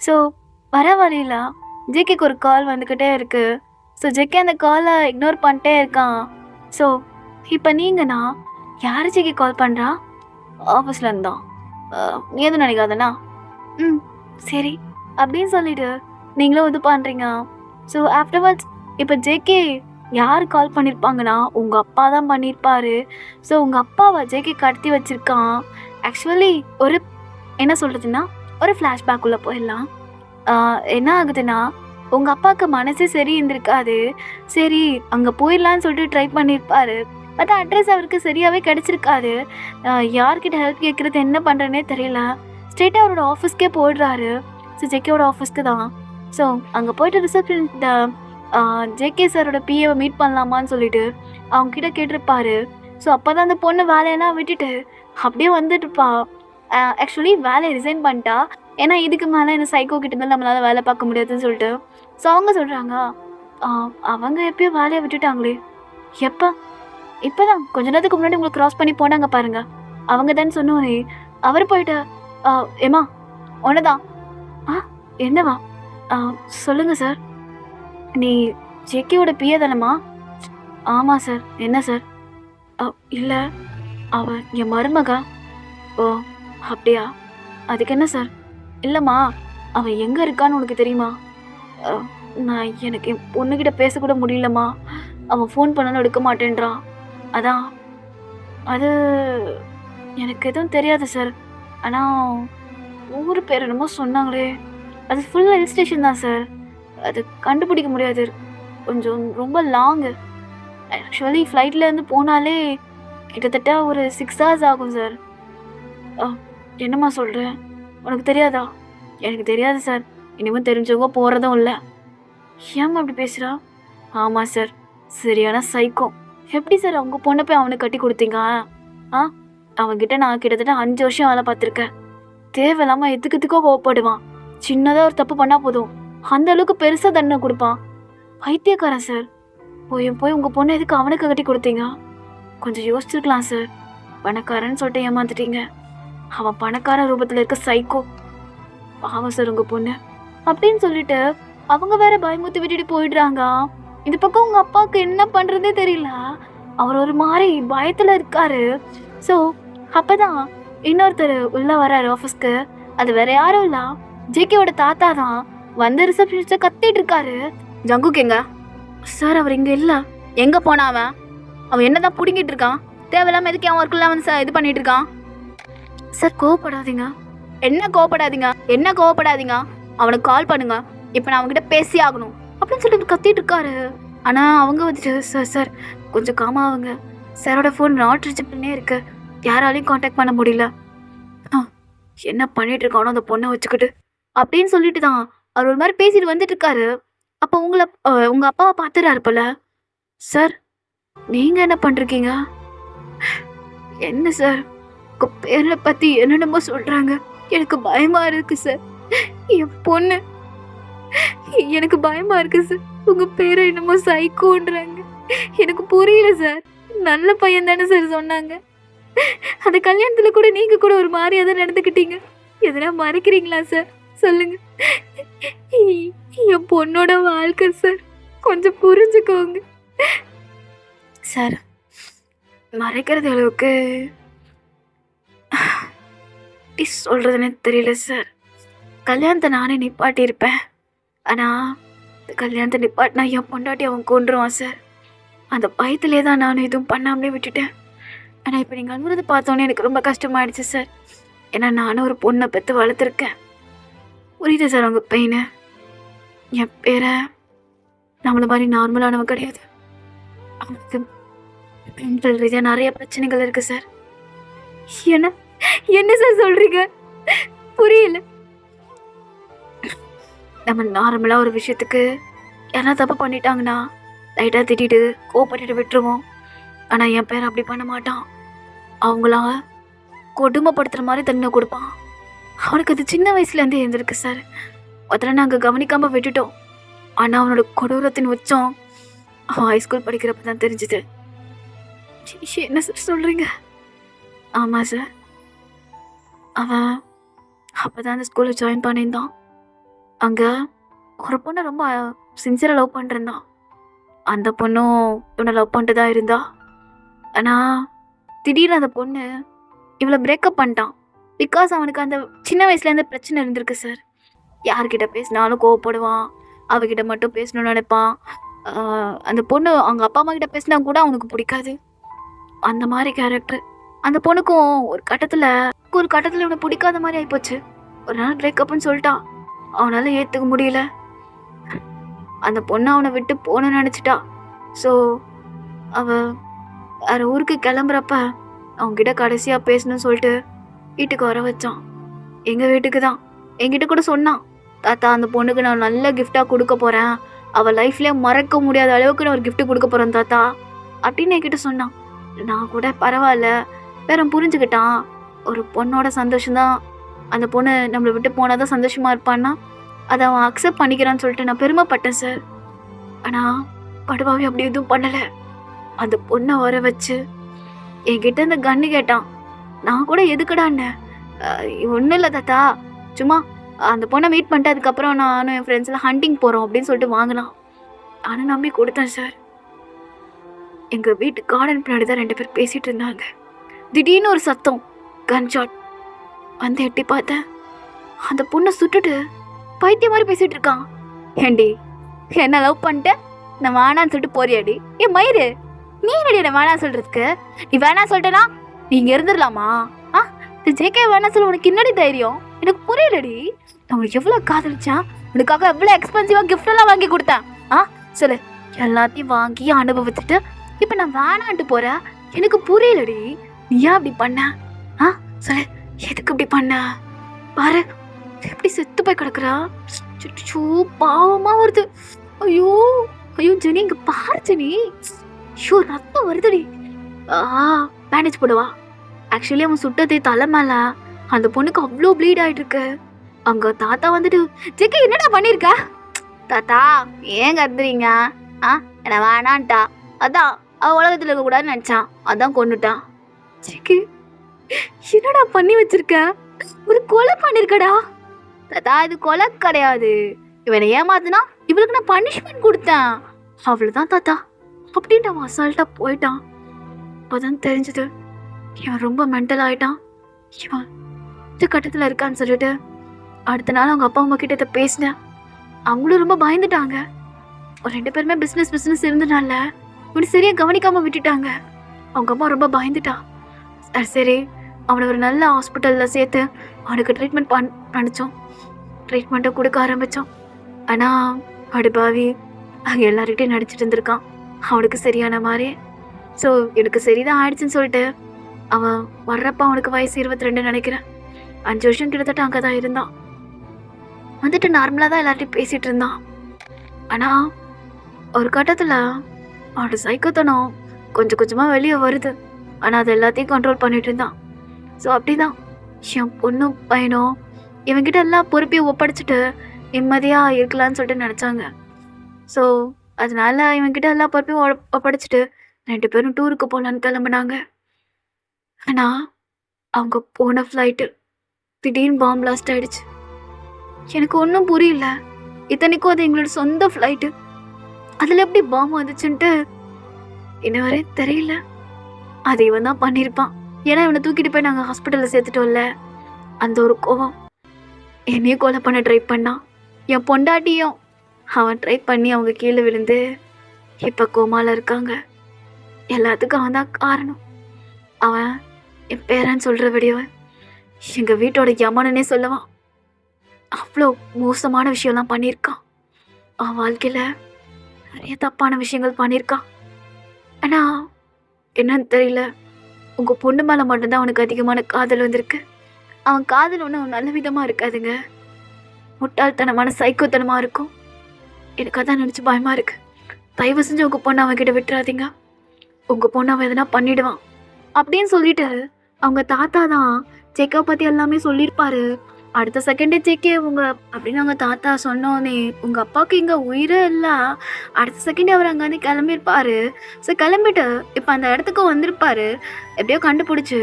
ஸோ வர வழியில் ஜேகேக்கு ஒரு கால் வந்துக்கிட்டே இருக்குது. ஸோ ஜேகே அந்த காலை இக்னோர் பண்ணிட்டே இருக்கான். ஸோ இப்போ நீங்கண்ணா யார் ஜேகே கால் பண்ணுறா? ஆஃபீஸ்லேருந்து தான். நீ எதுவும் நினைக்காதண்ணா. ம் சரி அப்படின்னு சொல்லிட்டு நீங்களும் இது பண்ணுறீங்க. ஸோ ஆஃப்டர்வர்ட்ஸ் இப்போ ஜேகே யார் கால் பண்ணியிருப்பாங்கன்னா உங்கள் அப்பா தான் பண்ணியிருப்பாரு. ஸோ உங்கள் அப்பாவை ஜேகே கடத்தி வச்சுருக்கான். ஆக்சுவலி ஒரு என்ன சொல்கிறதுன்னா ஒரு ஃப்ளாஷ்பேக் உள்ளே போயிடலாம். என்ன ஆகுதுன்னா உங்கள் அப்பாவுக்கு மனசே சரி இருந்திருக்காது. சரி அங்கே போயிடலான்னு சொல்லிட்டு ட்ரை பண்ணியிருப்பாரு. பட் அட்ரஸ் அவருக்கு சரியாகவே கிடச்சிருக்காது. யார்கிட்ட ஹெல்ப் கேட்குறது என்ன பண்ணுறேன்னே தெரியல. ஸ்ட்ரெயிட்டாக அவரோட ஆஃபீஸ்க்கே போயிடுறாரு. ஸோ ஜேகேவோட ஆஃபீஸ்க்கு தான். ஸோ அங்கே போய்ட்டு ரிசப்ஷன்கிட்ட ஜேகே சாரோட பிஏவை மீட் பண்ணலாமான்னு சொல்லிட்டு அவங்கக்கிட்ட கேட்டிருப்பாரு. ஸோ அப்போ தான் அந்த பொண்ணு வேலையெல்லாம் விட்டுட்டு அப்படியே வந்துட்டுருப்பா. ஆக்சுவலி வேலையை ரிசைன் பண்ணிட்டா. ஏன்னா இதுக்கு மேலே இந்த சைக்கோ கிட்டேருந்து நம்மளால் வேலை பார்க்க முடியாதுன்னு சொல்லிட்டு. ஸோ அவங்க சொல்கிறாங்க அவங்க எப்பயோ வேலையை விட்டுட்டாங்களே. எப்போ? இப்போ தான் கொஞ்ச நேரத்துக்கு முன்னாடி உங்களுக்கு க்ராஸ் பண்ணி போனாங்க பாருங்கள். அவங்க தான் சொன்னோன்னே அவர் போயிட்டு ஏம்மா ஒன்று தான். என்னவா? சொல்லுங்கள் சார். நீ ஜேகேவோட பிஏ தானம்மா? ஆமாம் சார். என்ன சார்? இல்லை அவன் என் மருமகா. ஓ அப்படியா? அதுக்கு என்ன சார்? இல்லைம்மா அவன் எங்கே இருக்கான்னு உனக்கு தெரியுமா? எனக்கு என் பொண்ணுக்கிட்ட பேசக்கூட முடியலம்மா. அவன் ஃபோன் பண்ணாலும் எடுக்க மாட்டேன்றான். அதான் அது எனக்கு எதுவும் தெரியாது சார். ஆனால் ஊர் பேர் என்னமோ சொன்னாங்களே. அது ஃபுல் ஹில் ஸ்டேஷன் தான் சார். அது கண்டுபிடிக்க முடியாது. கொஞ்சம் ரொம்ப லாங்கு. ஆக்சுவலி ஃப்ளைட்லேருந்து போனாலே கிட்டத்தட்ட ஒரு 6 hours ஆகும் சார். என்னம்மா சொல்கிறேன்? உனக்கு தெரியாதா? எனக்கு தெரியாது சார். இனிமேல் தெரிஞ்சவங்க போகிறதும் இல்லை. ஏம்மா அப்படி பேசுகிறா? ஆமாம் சார். சரியான சைக்கோ. எப்படி சார் அவங்க பொண்ணை போய் அவனுக்கு கட்டி கொடுத்தீங்க? அவன்கிட்ட நான் கிட்டத்தட்ட 5 வருஷம் வேலை பார்த்துருக்கேன். தேவையில்லாமல் எதுக்கோ கோவப்படுவான். சின்னதாக ஒரு தப்பு பண்ணால் போதும் அந்த அளவுக்கு பெருசாக தண்டனை கொடுப்பான். பைத்தியக்காரன் சார். போய் உங்கள் பொண்ணை எதுக்கு அவனுக்கு கட்டி கொடுத்தீங்க? கொஞ்சம் யோசிச்சிருக்கலாம் சார். பணக்காரன்னு சொல்லிட்டு ஏமாந்துட்டீங்க. அவன் பணக்கார ரூபத்தில் இருக்க சைக்கோ. பாவம் சார் உங்கள் பொண்ணு அப்படின்னு சொல்லிட்டு அவங்க வேற பயமுத்தி விட்டுட்டு போயிடுறாங்க. இந்த பக்கம் உங்கள் அப்பாவுக்கு என்ன பண்ணுறதே தெரியல. அவர் ஒரு மாதிரி பயத்தில் இருக்காரு. ஸோ அப்போ தான் இன்னொருத்தர் உள்ளே வராரு ஆஃபீஸ்க்கு. அது வேற யாரும் இல்லை, ஜேகேவோட தாத்தா தான். வந்து ரிசப்ஷனிஸ்ட்டை கத்திட்டு இருக்காரு. ஜங்குக்கு எங்க? சார் அவர் இங்கே இல்லை. எங்கே போனா அவன்? அவன் என்ன தான் பிடிங்கிட்டு இருக்கான்? தேவையில்லாமல் எதுக்கு அவன் ஒர்க்கில் அவன் இது பண்ணிட்டு இருக்கான்? சார் கோவப்படாதீங்க. என்ன கோவப்படாதீங்க? அவனுக்கு கால் பண்ணுங்க. இப்போ நான் அவங்ககிட்ட பேசி ஆகணும் அப்படின்னு சொல்லிட்டு கத்திட்டு இருக்காரு. ஆனால் அவங்க வந்துட்டு சார் கொஞ்சம் காமாவுங்க. சாரோட ஃபோன் நாட் ரீச்சபிள்னே இருக்கு. யாராலையும் காண்டாக்ட் பண்ண முடியல. என்ன பண்ணிட்டு இருக்கானோ அந்த பொண்ணை வச்சுக்கிட்டு அப்படின்னு சொல்லிட்டு தான் அவர் ஒரு மாதிரி பேசிட்டு வந்துட்டு இருக்காரு. அப்போ உங்கள் அப்பாவை பார்த்துறாரு போல. சார் நீங்கள் என்ன பண்ணுறீங்க? என்ன சார் உங்கள் பேரை பற்றி என்னென்னமோ சொல்கிறாங்க. எனக்கு பயமாக இருக்கு சார். என் பொண்ணு எனக்கு பயமாக இருக்கு சார். உங்கள் பேரை என்னமோ சைக்கோன்றாங்க. எனக்கு புரியல சார். நல்ல பையன் தானே சார் சொன்னாங்க. அந்த கல்யாணத்தில் கூட நீங்கள் கூட ஒரு மாதிரியாக தான் நடந்துக்கிட்டீங்க. எதனா மறைக்கிறீங்களா சார்? சொல்லுங்க. என் பொண்ணோட வாழ்க்கை சார், கொஞ்சம் புரிஞ்சுக்கோங்க சார். மறைக்கிறது அளவுக்கு சொல்றதுன்னு தெரியல சார். கல்யாணத்தை நானே நிப்பாட்டியிருப்பேன். ஆனால் கல்யாணத்தை நிப்பாட்டினா என் பொண்டாட்டி அவன் கொண்டுருவான் சார். அந்த பயத்திலே தான் நானும் எதுவும் பண்ணாமலே விட்டுட்டேன். ஆனால் இப்போ நீங்கள் அனுப்புறதை பார்த்தோன்னே எனக்கு ரொம்ப கஷ்டமாயிடுச்சு சார். ஏன்னா நானும் ஒரு பொண்ணை பெற்று வளர்த்துருக்கேன். புரியுது சார் உங்கள் பெயினை. என் பேரை நம்மளை மாதிரி நார்மலானவன் கிடையாது. அவனுக்கு மென்டல் ரீதியாக நிறைய பிரச்சனைகள் இருக்குது சார். என்ன சார் சொல்கிறீங்க? புரியல. நம்ம நார்மலாக ஒரு விஷயத்துக்கு யாரா தப்பு பண்ணிட்டாங்கன்னா லைட்டாக திட்டிட்டு கோவப்பட்டுட்டு விட்டுருவோம். ஆனால் என் பேர் அப்படி பண்ண மாட்டான். அவங்கள கொடுமைப்படுத்துகிற மாதிரி தண்டனை கொடுப்பான். அவனுக்கு அது சின்ன வயசுலேருந்தே இருந்திருக்கு சார். அதில் நாங்கள் கவனிக்காமல் விட்டுட்டோம். ஆனால் அவனோட கொடூரத்தின் உச்சம் அவன் ஹைஸ்கூல் படிக்கிறப்ப தான் தெரிஞ்சுது. என்ன சார் சொல்கிறீங்க? ஆமாம் சார். அவன் அப்போ தான் அந்த ஸ்கூலில் ஜாயின் பண்ணியிருந்தான். அங்கே ஒரு பொண்ணை ரொம்ப சின்சியராக லவ் பண்ணிருந்தான். அந்த பொண்ணும் இவனை லவ் பண்ணிட்டு தான் இருந்தா. ஆனால் திடீர்னு அந்த பொண்ணு இவளை பிரேக்கப் பண்ணிட்டான். பிகாஸ் அவனுக்கு அந்த சின்ன வயசுலேருந்து பிரச்சனை இருந்திருக்கு சார். யார்கிட்ட பேசினாலும் கோவப்படுவான், அவகிட்ட மட்டும் பேசணும்னு நினைப்பான். அந்த பொண்ணு அவங்க அப்பா அம்மா கிட்ட பேசினா கூட அவனுக்கு பிடிக்காது. அந்த மாதிரி கேரக்டர். அந்த பொண்ணுக்கும் ஒரு கட்டத்தில் இவனை பிடிக்காத மாதிரி ஆகிப்போச்சு. ஒரு நாள் பிரேக்கப்னு சொல்லிட்டான். அவனால் ஏற்றுக்க முடியல. அந்த பொண்ணு அவனை விட்டு போகணும்னு நினச்சிட்டா. ஸோ அவள் வேறு ஊருக்கு கிளம்புறப்ப அவங்ககிட்ட கடைசியாக பேசணும்னு சொல்லிட்டு வீட்டுக்கு வர வச்சான். எங்கள் வீட்டுக்கு தான். என்கிட்ட கூட சொன்னான், தாத்தா அந்த பொண்ணுக்கு நான் நல்ல கிஃப்டாக கொடுக்க போகிறேன், அவள் லைஃப்லேயே மறக்க முடியாத அளவுக்கு நான் ஒரு கிஃப்ட்டு கொடுக்க போகிறேன் தாத்தா அப்படின்னு என்கிட்ட சொன்னான். நான் கூட பரவாயில்ல வேற புரிஞ்சுக்கிட்டான். ஒரு பொண்ணோட சந்தோஷம்தான், அந்த பொண்ணு நம்மளை விட்டு போனால் தான் சந்தோஷமாக இருப்பான்னா அதை அவன் அக்செப்ட் பண்ணிக்கிறான்னு சொல்லிட்டு நான் பெருமைப்பட்டேன் சார். ஆனால் படுவாவே அப்படி எதுவும் பண்ணலை. அந்த பொண்ணை வர வச்சு என்கிட்ட இந்த கன்று கேட்டான். நான் கூட எதுக்குடான்னு, ஒன்றும் இல்லை தாத்தா, சும்மா அந்த பொண்ணை மீட் பண்ணிட்டு அதுக்கப்புறம் நானும் என் ஃப்ரெண்ட்ஸ்லாம் ஹண்டிங் போகிறோம் அப்படின்னு சொல்லிட்டு வாங்கினான். நானும் நம்பி கொடுத்தேன் சார். எங்கள் வீட்டு கார்டன் பின்னாடி தான் 2 பேர் பேசிகிட்டு இருந்தாங்க. திடீர்னு ஒரு சத்தம், கன்ஷாட். வந்து எட்டி பார்த்தேன், அந்த பொண்ணை சுட்டுட்டு பைத்திய மாதிரி பேசிகிட்டு இருக்கான். ஏண்டி என்ன லவ் பண்ணிட்டேன் நான் வேணான்னு சொல்லிட்டு போறியாடி? ஏன் மயிறு, நீ என்னடி என்ன வேணாம் சொல்கிறதுக்கு? நீ வேணாம் சொல்லிட்டேனா நீ இங்கே இருந்துடலாமா? ஜேகே வேணாம் சொல்ல உனக்கு என்னடி தைரியம்? எனக்கு புரியலடி. நான் உனக்கு எவ்வளோ காதலிச்சான், உனக்காக எவ்வளோ எக்ஸ்பென்சிவாக கிஃப்டெல்லாம் வாங்கி கொடுத்தேன். சொல்லு. எல்லாத்தையும் வாங்கி அனுபவிச்சுட்டு இப்போ நான் வேணான்ட்டு போகிறேன். எனக்கு புரியலடி, நீ ஏன் அப்படி பண்ண? சொல்லு, எதுக்கு இப்படி பண்ண? பாரு எப்படி செத்து போய் கிடக்குறா. பாவமாக வருது. ஐயோ ஐயோ ஜெனி, இங்கே பாரு ஜெனி, ஐயோ ரத்தம் வருதுடி. பேண்டேஜ் போடுவா. ஆக்சுவலி அவன் சுட்டது தலை மேலே. அந்த பொண்ணுக்கு அவ்வளோ ப்ளீட் ஆகிட்டு இருக்கு. அங்கே தாத்தா வந்துட்டு, ஜெக்கி என்னடா பண்ணியிருக்க? தாத்தா ஏன் கத்துறீங்க? என்ன வேணான்ட்டா, அதான் அவள் உலகத்தில் இருக்கக்கூடாதுன்னு நினச்சான், அதான் கொண்டுட்டான். ஜெக்கி என்னடா பண்ணி வச்சிருக்க? ஒரு கொலை பண்ணிருக்கடா. தாத்தா இது கொலை கிடையாது, இவனை ஏமாத்துனா இவளுக்கு நான் பனிஷ்மெண்ட் கொடுத்தேன், அவ்வளோதான் தாத்தா அப்படின்ட்டு அவன் அசால்ட்டாக போயிட்டான். அப்போதான் தெரிஞ்சது இவன் ரொம்ப மென்டல் ஆகிட்டான். இவன் இந்த கட்டத்தில் இருக்கான்னு சொல்லிட்டு அடுத்த நாள் அவங்க அப்பா அம்மா கிட்ட இதை பேசினேன். அவங்களும் ரொம்ப பயந்துட்டாங்க. ஒரு 2 பேருமே பிஸ்னஸ் இருந்தனால இவனை சரியாக கவனிக்காமல் விட்டுட்டாங்க. அவங்க அம்மா ரொம்ப பயந்துட்டா. சரி அவனை ஒரு நல்ல ஹாஸ்பிட்டலில் சேர்த்து அவனுக்கு ட்ரீட்மெண்ட் பண்ணிச்சோம். ட்ரீட்மெண்ட்டை கொடுக்க ஆரம்பித்தோம். ஆனால் அடுபாவி அங்கே எல்லார்கிட்டையும் நடிச்சிட்டு இருந்திருக்கான் அவனுக்கு சரியான மாதிரி. ஸோ எனக்கு சரிதான் ஆயிடுச்சுன்னு சொல்லிட்டு அவன் வர்றப்ப அவனுக்கு வயசு 22 நினைக்கிறேன். 5 வருஷம் கிட்டத்தட்ட அங்கே தான் இருந்தான். வந்துட்டு நார்மலாக தான் எல்லார்ட்டையும் பேசிகிட்டு இருந்தான். ஆனால் ஒரு கட்டத்தில் அவனோட சைக்கோத்தனம் கொஞ்சம் கொஞ்சமாக வெளியே வருது. ஆனால் அது எல்லாத்தையும் கண்ட்ரோல் பண்ணிட்டு இருந்தான். ஸோ அப்படி தான் என் பொண்ணும் பையனும் இவங்கிட்ட எல்லாம் பொறுப்பையும் ஒப்படைச்சிட்டு நிம்மதியாக இருக்கலான்னு சொல்லிட்டு நினச்சாங்க. ஸோ அதனால இவங்கிட்ட எல்லா பொறுப்பையும் ஒப்படைச்சிட்டு 2 பேரும் டூருக்கு போகலான்னு கிளம்புனாங்க. ஆனால் அவங்க போன ஃப்ளைட்டு திடீர்னு பாம்பு பிளாஸ்ட் ஆகிடுச்சு. எனக்கு ஒன்றும் புரியல. இத்தனைக்கும் அது எங்களோட சொந்த ஃப்ளைட்டு, அதில் எப்படி பாம்பு வந்துச்சுன்ட்டு இன்ன வரையும் தெரியல. அது இவன் தான் பண்ணியிருப்பான். ஏன்னா இவனை தூக்கிட்டு போய் நாங்கள் ஹாஸ்பிட்டலில் சேர்த்துட்டோம்ல, அந்த ஒரு கோவம் என்னையும் கொலை பண்ண ட்ரை பண்ணான். என் பொண்டாட்டியும் அவன் ட்ரை பண்ணி அவங்க கீழே விழுந்து இப்போ கோமாவில் இருக்காங்க. எல்லாத்துக்கும் அவன் தான் காரணம். அவன் என் பேரன்னு சொல்கிற விடியவன் எங்கள் வீட்டோட யமனனே சொல்லுவான். அவ்வளோ மோசமான விஷயம்லாம் பண்ணியிருக்கான். அவன் வாழ்க்கையில் நிறைய தப்பான விஷயங்கள் பண்ணியிருக்கான். ஆனால் என்னன்னு தெரியல, உங்கள் பொண்ணு மேலே மட்டும்தான் அவனுக்கு அதிகமான காதல் வந்திருக்கு. அவன் காதல் ஒன்றும் நல்ல விதமாக இருக்காதுங்க, முட்டாள்தனமான சைக்கோத்தனமாக இருக்கும். எனக்கு அதான் நினச்சி பயமாக இருக்குது. தயவு செஞ்சு உங்கள் பொண்ணை அவன்கிட்ட விட்டுறாதீங்க. உங்கள் பொண்ணை அவன் எதனா பண்ணிவிடுவான். அப்படின்னு சொல்லிட்டு அவங்க தாத்தா தான் ஜேகே பற்றி எல்லாமே சொல்லியிருப்பாரு. அடுத்த செகண்டே ஜேகே உங்க அப்படின்னு அவங்க தாத்தா சொன்னோன்னே உங்கள் அப்பாவுக்கு இங்கே உயிரே இல்லை. அடுத்த செகண்டே அவர் அங்கேருந்து கிளம்பியிருப்பாரு. ஸோ கிளம்பிட்டு இப்போ அந்த இடத்துக்கு வந்திருப்பாரு. எப்படியோ கண்டுபிடிச்சி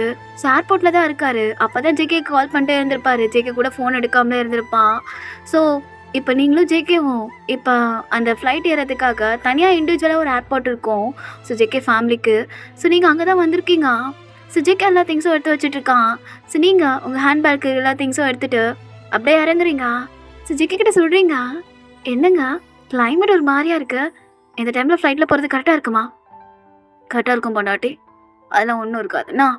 ஏர்போர்ட்டில் தான் இருக்காரு. அப்போ தான் ஜேகே கால் பண்ணிட்டே இருந்திருப்பாரு. ஜேகே கூட ஃபோன் எடுக்காமலே இருந்திருப்பான். ஸோ இப்போ நீங்களும் ஜேகேவும் இப்போ அந்த ஃப்ளைட் ஏறதுக்காக தனியாக இண்டிவிஜுவலாக ஒரு ஏர்போர்ட் இருக்கும். ஸோ ஜேகே ஃபேமிலிக்கு. ஸோ நீங்கள் அங்கே தான் வந்திருக்கீங்க. ஸோ ஜேகே எல்லா திங்ஸும் எடுத்து வச்சுட்ருக்கான். ஸோ நீங்கள் உங்கள் ஹேண்ட்பேக்கு எல்லா திங்ஸும் எடுத்துகிட்டு அப்படியே இறங்குறீங்க. ஸோ ஜேகே கிட்ட சொல்கிறீங்க, என்னங்க கிளைமேட் ஒரு மாதிரியாக இருக்குது, இந்த டைமில் ஃப்ளைட்டில் போகிறது கரெக்டாக இருக்குமா? கரெக்டாக இருக்கும் பொண்டாட்டி, அதெல்லாம் ஒன்றும் இருக்காதுண்ணா.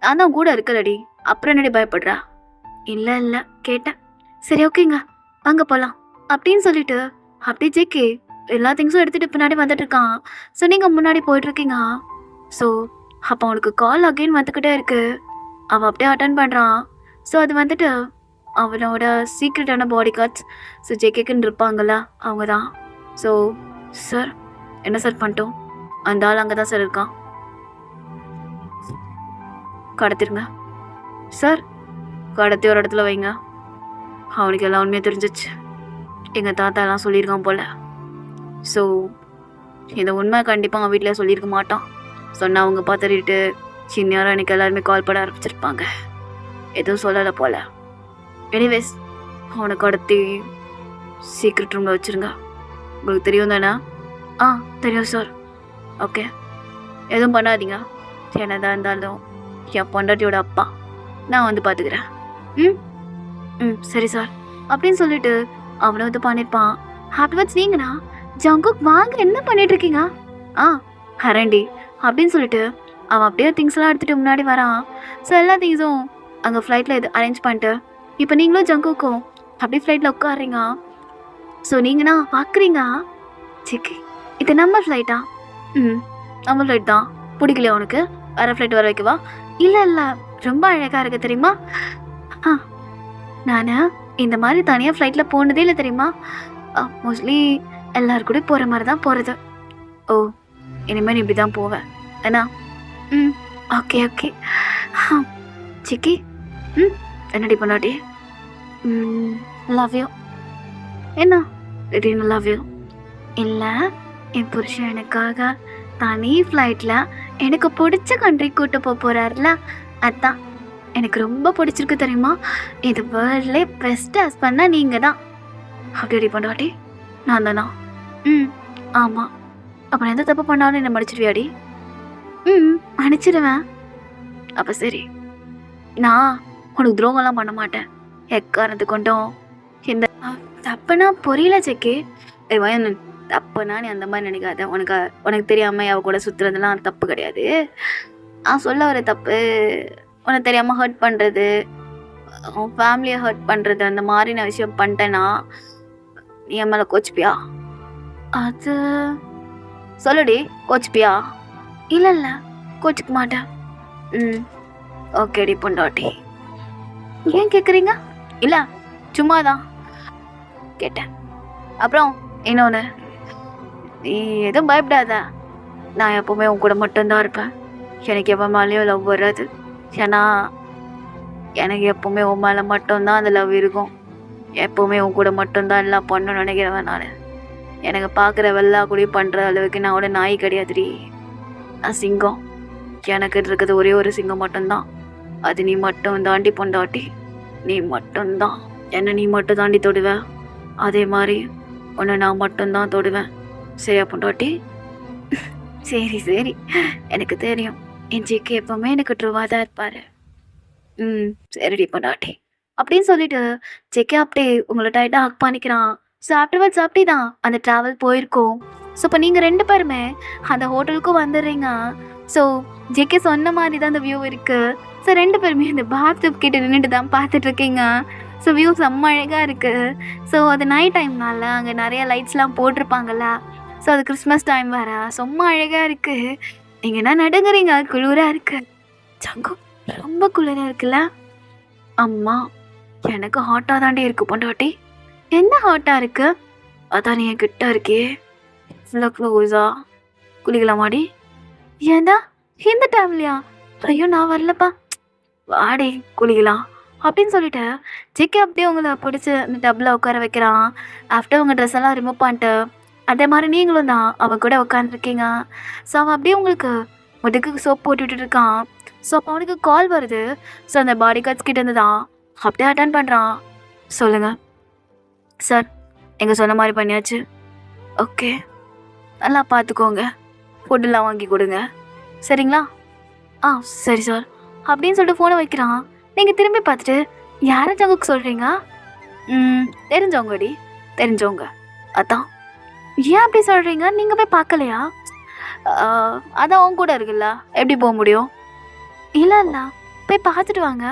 நான் தான் கூட இருக்கலடி, அப்புறம் என்னடி பயப்படுறா? இல்லை கேட்டேன். சரி ஓகேங்க வாங்க போகலாம் அப்படின்னு சொல்லிட்டு அப்படியே ஜேகே எல்லா திங்ஸும் எடுத்துகிட்டு பின்னாடி வந்துட்டு இருக்கான். ஸோ நீங்கள் முன்னாடி போயிட்டுருக்கீங்க. ஸோ அப்போ அவனுக்கு கால் அகெயின் வந்துக்கிட்டே இருக்கு. அவன் அப்படியே அட்டன் பண்ணுறான். ஸோ அது வந்துட்டு அவனோட சீக்ரெட்டான பாடி கார்ட்ஸ். ஸோ ஜேகேக்குன்னு இருப்பாங்கள்ல அவங்க தான். ஸோ சார் என்ன சார் பண்ணிட்டோம்? அந்த ஆள் அங்கே தான் சார் இருக்கான், கடத்திருங்க சார். கடத்தி ஒரு இடத்துல வைங்க. அவனுக்கு எல்லாம் உண்மையாக தெரிஞ்சிச்சு. எங்கள் தாத்தா எல்லாம் சொல்லியிருக்கான் போல். ஸோ இந்த உண்மை கண்டிப்பாக அவன் வீட்டில் சொல்லியிருக்க மாட்டான். சொன்னால் அவங்க பார்த்துட்டு சின்ன எனக்கு எல்லாருமே கால் பண்ண ஆரம்பிச்சிருப்பாங்க. எதுவும் சொல்லலை போல். எனிவேஸ் அவனை கடத்தி சீக்ரெட் ரூமில் வச்சுருங்க. உங்களுக்கு தெரியும் தானே? தெரியும் சார். ஓகே, எதுவும் பண்ணாதீங்க. என்னதான் இருந்தாலும் என் பொண்டாட்டியோட அப்பா, நான் வந்து பார்த்துக்கிறேன். சரி சார் அப்படின்னு சொல்லிட்டு அவனை வந்து பண்ணியிருப்பான். ஆஃப்டர்வர்ட்ஸ் நீங்கண்ணா ஜங்குக் வாங்க என்ன பண்ணிகிட்ருக்கீங்க? ஹரண்டி அப்படின்னு சொல்லிட்டு அவன் அப்படியே திங்ஸ்லாம் எடுத்துகிட்டு முன்னாடி வரான். ஸோ எல்லா திங்ஸும் அங்கே ஃப்ளைட்டில் இது அரேஞ்ச் பண்ணிட்டு இப்போ நீங்களும் ஜங்குக்கும் அப்படியே ஃப்ளைட்டில் உட்காடுறீங்க. ஸோ நீங்கண்ணா பார்க்குறீங்க, சிக்கி இது நம்ம ஃப்ளைட்டா? நம்ம ஃப்ளைட் தான். பிடிக்கலையா உனக்கு? வேறு ஃப்ளைட் வர வைக்கவா? இல்லை ரொம்ப அழகாக இருக்குது தெரியுமா? நான் இந்த மாதிரி தனியாக ஃப்ளைட்டில் போனதே இல்லை தெரியுமா. மோஸ்ட்லி எல்லோரும் கூட போகிற மாதிரி தான் போகிறது. ஓ, இனிமேல் இப்படி தான் போவேன் ஏன்னா? ஓகே சிக்கி என்னடி பண்ணாடி? Love you. என்ன திடீர்னு லவ் யூ? இல்லை, என் புருஷன் எனக்காக தனி ஃப்ளைட்டில் எனக்கு பிடிச்ச கண்ட்ரி கூட்டு போகிறாருல, அதான் எனக்கு ரொம்ப பிடிச்சிருக்கு தெரியுமா. இது வேர்ல்ட்லே பெஸ்ட் ஹஸ்பண்ட்னா நீங்கள் தான். அப்படி பண்ணாட்டி நான் தானா? ஆமாம். அப்புறம் எந்த தப்பு பண்ணாலும் என்னை மன்னிச்சிடுவியாடி? மன்னிச்சிடுவேன். அப்போ சரி, நான் உனக்கு துரோகம்லாம் பண்ண மாட்டேன். எக்காரணத்து கொண்டோம் இந்த தப்புனா புரியல ஜெக்கே. வயனன் தப்புனா நீ அந்த மாதிரி நினைக்காத. உனக்கு தெரியாமல் அவ கூட சுற்றுறதுலாம் தப்பு கிடையாது. சொல்ல வர தப்பு உனக்கு தெரியாமல் ஹர்ட் பண்ணுறது, உன் ஃபேமிலியை ஹர்ட் பண்ணுறது, அந்த மாதிரி நான் விஷயம் பண்ணிட்டேன்னா நீ என் மேலே கோச்சிப்பியா? அது சொல்லுடி, கோச்சிப்பியா? இல்லை கோச்சிக்க மாட்டேன். ஓகேடி பொண்டாட்டி. ஏன் கேட்குறீங்க? இல்லை சும்மாதான் கேட்டேன். அப்புறம் இன்னொன்று, நீ எதுவும் பயப்படாத. நான் எப்போவுமே உன் கூட மட்டும்தான் இருப்பேன். எனக்கு எப்போ மேலேயும் லவ் வராது. ஏன்னா எனக்கு எப்போவுமே உன் மேலே மட்டும்தான் அந்த லவ் இருக்கும். எப்போவுமே உன் கூட மட்டும்தான் எல்லாம் பண்ணணும்னு நினைக்கிறவன் நான். எனக்கு பார்க்குற வெள்ளா கூடி பண்ணுற அளவுக்கு நான் கூட நாய் கிடையாதுடி. நான் சிங்கம். எனக்கு இருக்கிறது ஒரே ஒரு சிங்கம் மட்டும்தான். அது நீ மட்டும் தாண்டி பொண்டாட்டி. நீ மட்டும்தான் என்னை நீ மட்டும் தாண்டி தொடுவேன். அதே மாதிரி உன்னை நான் மட்டும்தான் தொடுவேன். சரியா பொண்டாட்டி? சரி எனக்கு தெரியும். என் ஜிக்கு எப்பவுமே எனக்கு ட்ரூவாக தான் இருப்பார். சரிடி பொண்டாட்டி அப்படின்னு சொல்லிட்டு ஜெக்கே அப்படியே உங்களை டைட்டாக ஹக் பண்ணிக்கிறான். ஸோ ஆஃப்டர்வர்ட்ஸ் அப்படி தான் அந்த ட்ராவல் போயிருக்கோம். ஸோ இப்போ நீங்கள் 2 பேருமே அந்த ஹோட்டலுக்கும் வந்துடுறீங்க. ஸோ ஜெக்கே சொன்ன மாதிரி தான் அந்த வியூ இருக்குது. ஸோ 2 பேருமே அந்த பாத்ரூம் கிட்ட நின்றுட்டு தான் பார்த்துட்ருக்கீங்க. ஸோ வியூ செம்ம அழகாக இருக்குது. ஸோ அது நைட் டைம்னால அங்கே நிறைய லைட்ஸ்லாம் போட்டிருப்பாங்கல்ல. ஸோ அது கிறிஸ்மஸ் டைம் வேறு, செம்ம அழகாக இருக்குது. நீங்கள் என்ன நடுங்குறீங்க? குளிராக இருக்குது. ஜங்கு ரொம்ப குளிராக இருக்குல்ல? அம்மா எனக்கு ஹாட்டாக தாண்டி இருக்குது பொண்டாட்டி. என்ன ஹாட்டாக இருக்கு? அதான் நீ என்கிட்ட இருக்கே, இவ்வளோ க்ளோஸா குளிக்கலாமாடி? ஏன்டா இந்த டைம்லையா? ஐயோ! நான் வரலப்பா. வாடி குளிக்கலாம் அப்படின்னு சொல்லிட்டு ஜிகே அப்படியே உங்களை பிடிச்சி அந்த டப்பில் உட்கார வைக்கிறான். ஆஃப்டர் உங்கள் ட்ரெஸ் எல்லாம் ரிமூவ் பண்ணிட்டு அதே மாதிரி நீங்களும் தான் அவன் கூட உட்காந்துருக்கீங்க. ஸோ அவன் அப்படியே உங்களுக்கு முதுகுக்கு சோப் போட்டுட்டு இருக்கான். ஸோ அப்போ அவனுக்கு கால் வருது. ஸோ அந்த பாடி கார்ட்ஸ் கிட்ட இருந்து தான் அப்படியே அட்டன் பண்ணுறான். சொல்லுங்கள் சார், எங்கள் சொன்ன மாதிரி பண்ணியாச்சு. ஓகே, நல்லா பார்த்துக்கோங்க, ஃபுட்டெல்லாம் வாங்கி கொடுங்க, சரிங்களா? ஆ சரி சார் அப்படின்னு சொல்லிட்டு ஃபோனை வைக்கிறான். நீங்கள் திரும்பி பார்த்துட்டு யாரை ஜங்குக்கு சொல்கிறீங்க? தெரிஞ்சவங்கடி, தெரிஞ்சவங்க. அதான். ஏன் அப்படி சொல்கிறீங்க? நீங்கள் போய் பார்க்கலையா? அதான் அவங்க கூட இருக்குல்ல, எப்படி போக முடியும்? இல்லை இல்லை, போய் பார்த்துட்டு வாங்க.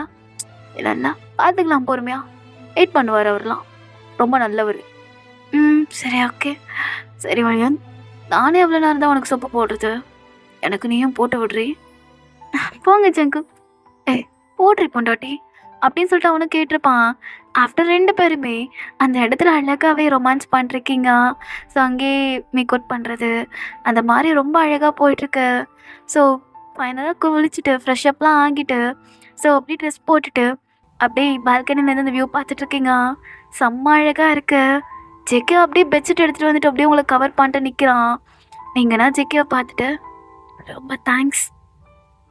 இல்லை இல்லை, பார்த்துக்கலாம் பொறுமையா. வெயிட் பண்ணுவார், அவர்லாம் ரொம்ப நல்லவர். சரி ஓகே. சரி வயன், நானே எவ்வளோ நேரம் தான் உனக்கு சொப்பு போடுறது? எனக்கு நீயும் போட்டு விடுறீ? போங்க ஜங்கு. போடுறி பொண்டாட்டி அப்படின்னு சொல்லிட்டு அவனு கேட்டிருப்பான். ஆஃப்டர் 2 பேருமே அந்த இடத்துல அழகாகவே ரொமான்ஸ் பண்ணிருக்கீங்க. ஸோ அங்கேயே மேக் அவுட் பண்ணுறது அந்த மாதிரி ரொம்ப அழகாக போயிட்டுருக்கு. ஸோ ஃபைனலாக குளிச்சுட்டு ஃப்ரெஷ்அப்லாம் ஆகிட்டு ஸோ அப்படியே ட்ரெஸ் போட்டுட்டு அப்படியே பால்கனிலேருந்து அந்த வியூ பார்த்துட்ருக்கீங்க. செம்ம அழகாக இருக்கு. ஜெக்கே அப்படியே பெட்ஷீட் எடுத்துகிட்டு வந்துட்டு அப்படியே உங்களை கவர் பண்ணிட்டு நிற்கிறான். நீங்கன்னா ஜெக்கியை பார்த்துட்டு ரொம்ப தேங்க்ஸ்.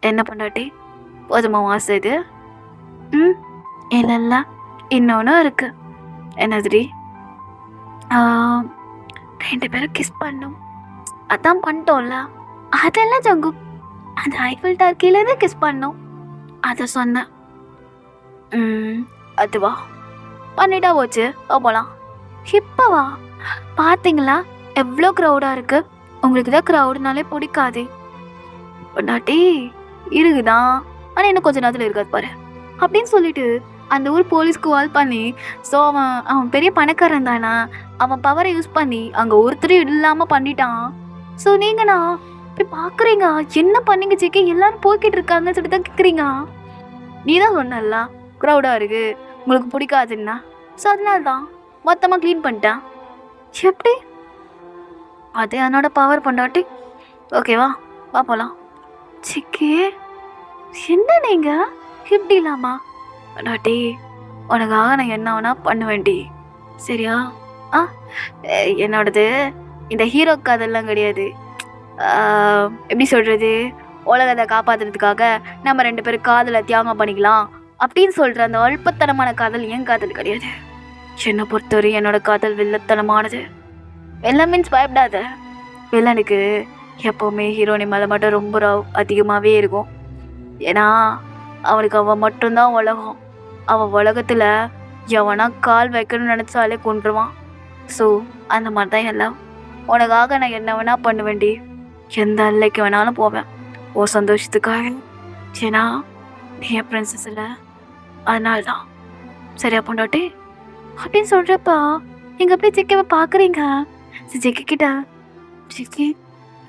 என்ன பொண்டாட்டி, போதுமா வாசம் இது? இல்லை இன்னொன்று இருக்கு. என்னதுடி? 2 பேரும் கிஸ் பண்ணும். அதான் பண்ணிட்டோம்ல. அதெல்லாம் ஜங்கு, அந்த ஐஃபில் டவர் கீழே கிஸ் பண்ணோம், அதை சொன்னேன். அதுவா? பண்ணிட்டா போச்சு, போகலாம். இப்போவா? பார்த்தீங்களா எவ்வளோ க்ரௌடாக இருக்கு? உங்களுக்கு தான் க்ரௌடுனாலே பிடிக்காதே. பொண்டாட்டி இருக்குதான், ஆனால் இன்னும் கொஞ்சம் நேரத்தில் இருக்காது பாரு அப்படின்னு சொல்லிட்டு அந்த ஊர் போலீஸ்க்கு கால் பண்ணி ஸோ அவன் பெரிய பணக்காரன் தானே, அவன் பவரை யூஸ் பண்ணி அங்கே ஒருத்தரும் இல்லாமல் பண்ணிட்டான். ஸோ நீங்கண்ணா போய் பார்க்குறீங்க, என்ன பண்ணீங்க ஜெக்கி? எல்லாரும் போய்கிட்டு இருக்காங்கன்னு சொல்லிட்டு தான் கேட்குறீங்க. நீ தான் சொன்னல க்ரௌடாக இருக்குது, உங்களுக்கு பிடிக்காதுன்னா. ஸோ அதனால தான் மொத்தமாக க்ளீன் பண்ணிட்டேன். எப்படி? அது என்னோட பவர் பொண்டாட்டி. ஓகேவா, வா போகலாம். சிக்கி என்ன நீங்கள் இப்படி இல்லாமா? பொண்டாட்டி உனக்காக நான் என்ன வேணா பண்ணுவேன்டி, சரியா? என்னோடது இந்த ஹீரோ கதெல்லாம் கிடையாது. எப்படி சொல்கிறது, உலகத்தை காப்பாற்றுறதுக்காக நம்ம 2 பேரும் காதலை தியாகம் பண்ணிக்கலாம் அப்படின்னு சொல்கிற அந்த அல்பத்தனமான காதல் என் காதல் கிடையாது. என்னை பொறுத்தவரை என்னோட காதல் வில்லத்தனமானது. வில்லன் மீன்ஸ் பயப்படாத. வில்லனுக்கு எப்போவுமே ஹீரோனி மேலே மட்டும் ரொம்ப அதிகமாகவே இருக்கும். ஏன்னா அவனுக்கு அவன் மட்டும்தான் உலகம். அவன் உலகத்தில் எவனா கால் வைக்கணும்னு நினச்சாலே கொண்டுருவான். ஸோ அந்த மாதிரி தான் எல்லாம். உனக்காக நான் என்ன வேணா பண்ணுவேன்டி, எந்த அல்லைக்கு வேணாலும் போவேன் ஓ சந்தோஷத்துக்காக. ஏன்னா நீ என் பிரின்சஸ் இல்லை, அதனால தான். சரியா பொண்டாட்டி அப்படின்னு சொல்கிறப்பா நீங்கள் அப்படியே ஜெக்கிவை பார்க்குறீங்க. ஜெக்கி கிட்ட, ஜெக்கி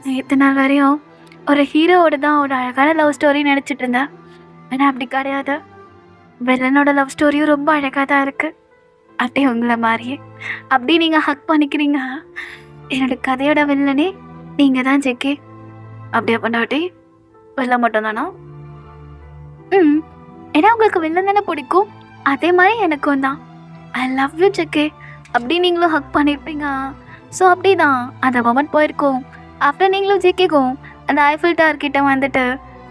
நான் இத்தனை நாள் வரையும் ஒரு ஹீரோவோட தான் ஒரு அழகான லவ் ஸ்டோரி நினச்சிட்டு இருந்தேன். ஆனால் அப்படி கிடையாது, வில்லனோட லவ் ஸ்டோரியும் ரொம்ப அழகாக தான் இருக்குது. அப்படியே உங்களை மாதிரியே அப்படி நீங்கள் ஹக் பண்ணிக்கிறீங்க. என்னோட கதையோட வில்லனே நீங்கள் தான் ஜெக்கி. அப்படியே பொண்டாட்டி வில்லன் மட்டும்தானா? ஏன்னா உங்களுக்கு வில்லன் தானே பிடிக்கும், அதே மாதிரி எனக்கும் தான். ஐ லவ் யூ ஜெக்கி அப்படி நீங்களும் ஹக் பண்ணியிருப்பீங்க. ஸோ அப்படி தான் அந்த மொமெண்ட் போயிருக்கோம். ஆஃப்டர் நீங்களும் ஜெக்கிக்கும் அந்த ஐஃபில் டவர் கிட்ட வந்துட்டு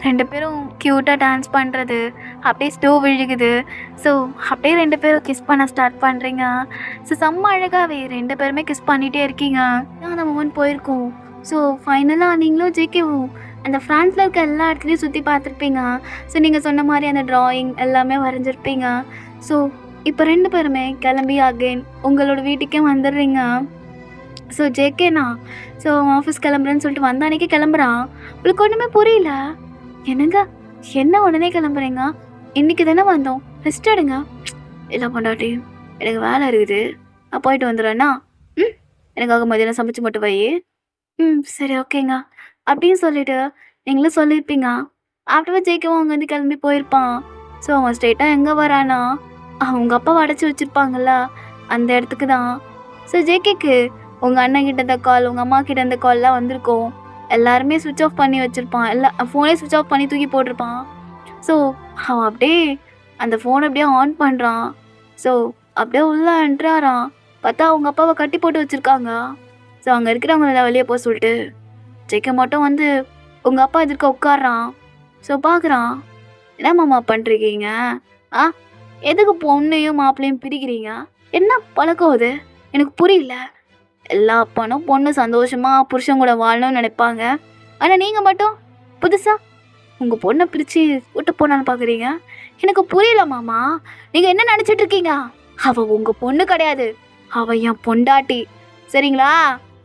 2 பேரும் க்யூட்டாக டான்ஸ் பண்ணுறது, அப்படியே ஸ்டோவ் விழுகுது. ஸோ அப்படியே 2 பேரும் கிஸ் பண்ண ஸ்டார்ட் பண்ணுறீங்க. ஸோ செம்ம அழகாகவே 2 பேருமே கிஸ் பண்ணிகிட்டே இருக்கீங்க. அந்த மொமெண்ட் போயிருக்கோம். ஸோ ஃபைனலாக நீங்களும் ஜெக்கிவும் அந்த ஃப்ரான்ஸில் இருக்க எல்லா இடத்துலையும் சுற்றி பார்த்துருப்பீங்க. ஸோ நீங்கள் சொன்ன மாதிரி அந்த ட்ராயிங் எல்லாமே வரைஞ்சிருப்பீங்க. ஸோ இப்போ 2 பேருமே கிளம்பி அகெயின் உங்களோட வீட்டுக்கே வந்துடுறீங்க. ஸோ ஜேகேண்ணா ஸோ ஆஃபீஸ் கிளம்புறேன்னு சொல்லிட்டு வந்த அன்றைக்கி கிளம்புறான். உங்களுக்கு ஒன்றுமே புரியல. என்னங்க என்ன உடனே கிளம்புறீங்க? இன்றைக்கி தானே வந்தோம், ரெஸ்ட் எடுங்க. இல்லை பொண்டாட்டி எனக்கு வேலை இருக்குது, நான் போயிட்டு வந்துடுறேண்ணா. எனக்காக மதியானம் சமைச்சு மட்டும் வை. சரி ஓகேங்க அப்படின்னு சொல்லிவிட்டு நீங்களும் சொல்லியிருப்பீங்க. ஆஃப்டர்வர்ட் ஜெயிக்கவும் அவங்க வந்து கிளம்பி போயிருப்பான். ஸோ அவன் ஸ்ட்ரெயிட்டாக எங்கே வரானா, அவங்க அப்பா அடைச்சி வச்சுருப்பாங்கல்ல அந்த இடத்துக்கு தான். ஸோ ஜேகேக்கு உங்கள் அண்ணன் கிட்ட இந்த கால், உங்கள் அம்மா கிட்ட இந்த கால்லாம் வந்திருக்கோம். எல்லாருமே சுவிட்ச் ஆஃப் பண்ணி வச்சுருப்பான். ஃபோனே சுவிட்ச் ஆஃப் பண்ணி தூக்கி போட்டிருப்பான். ஸோ அவன் அப்படியே அந்த ஃபோனை அப்படியே ஆன் பண்ணுறான். ஸோ அப்படியே உள்ளே என்ட்ராரான். பார்த்தா அவங்க அப்பாவை கட்டி போட்டு வச்சுருக்காங்க. ஸோ அங்கே இருக்கிறவங்கள வெளியே போக சொல்லிட்டு ஜேகே மட்டும் வந்து உங்கள் அப்பா எதிர்க்க உட்காடுறான். ஸோ பார்க்குறான். என்ன மாமா பண்ணுறீங்க? எதுக்கு பொண்ணையும் மாப்பிள்ளையும் பிரிக்கிறீங்க? என்ன பழக்கம் அது? எனக்கு புரியல. எல்லா அப்பானும் பொண்ணு சந்தோஷமாக புருஷன் கூட வாழணும்னு நினைப்பாங்க. ஆனால் நீங்கள் மட்டும் புதுசாக உங்கள் பொண்ணை பிரித்து விட்டு போனான்னு பார்க்குறீங்க. எனக்கு புரியல மாமா. நீங்கள் என்ன நினச்சிட்டு இருக்கீங்க? அவள் உங்கள் பொண்ணு கிடையாது. அவள் என் பொண்டாட்டி. சரிங்களா?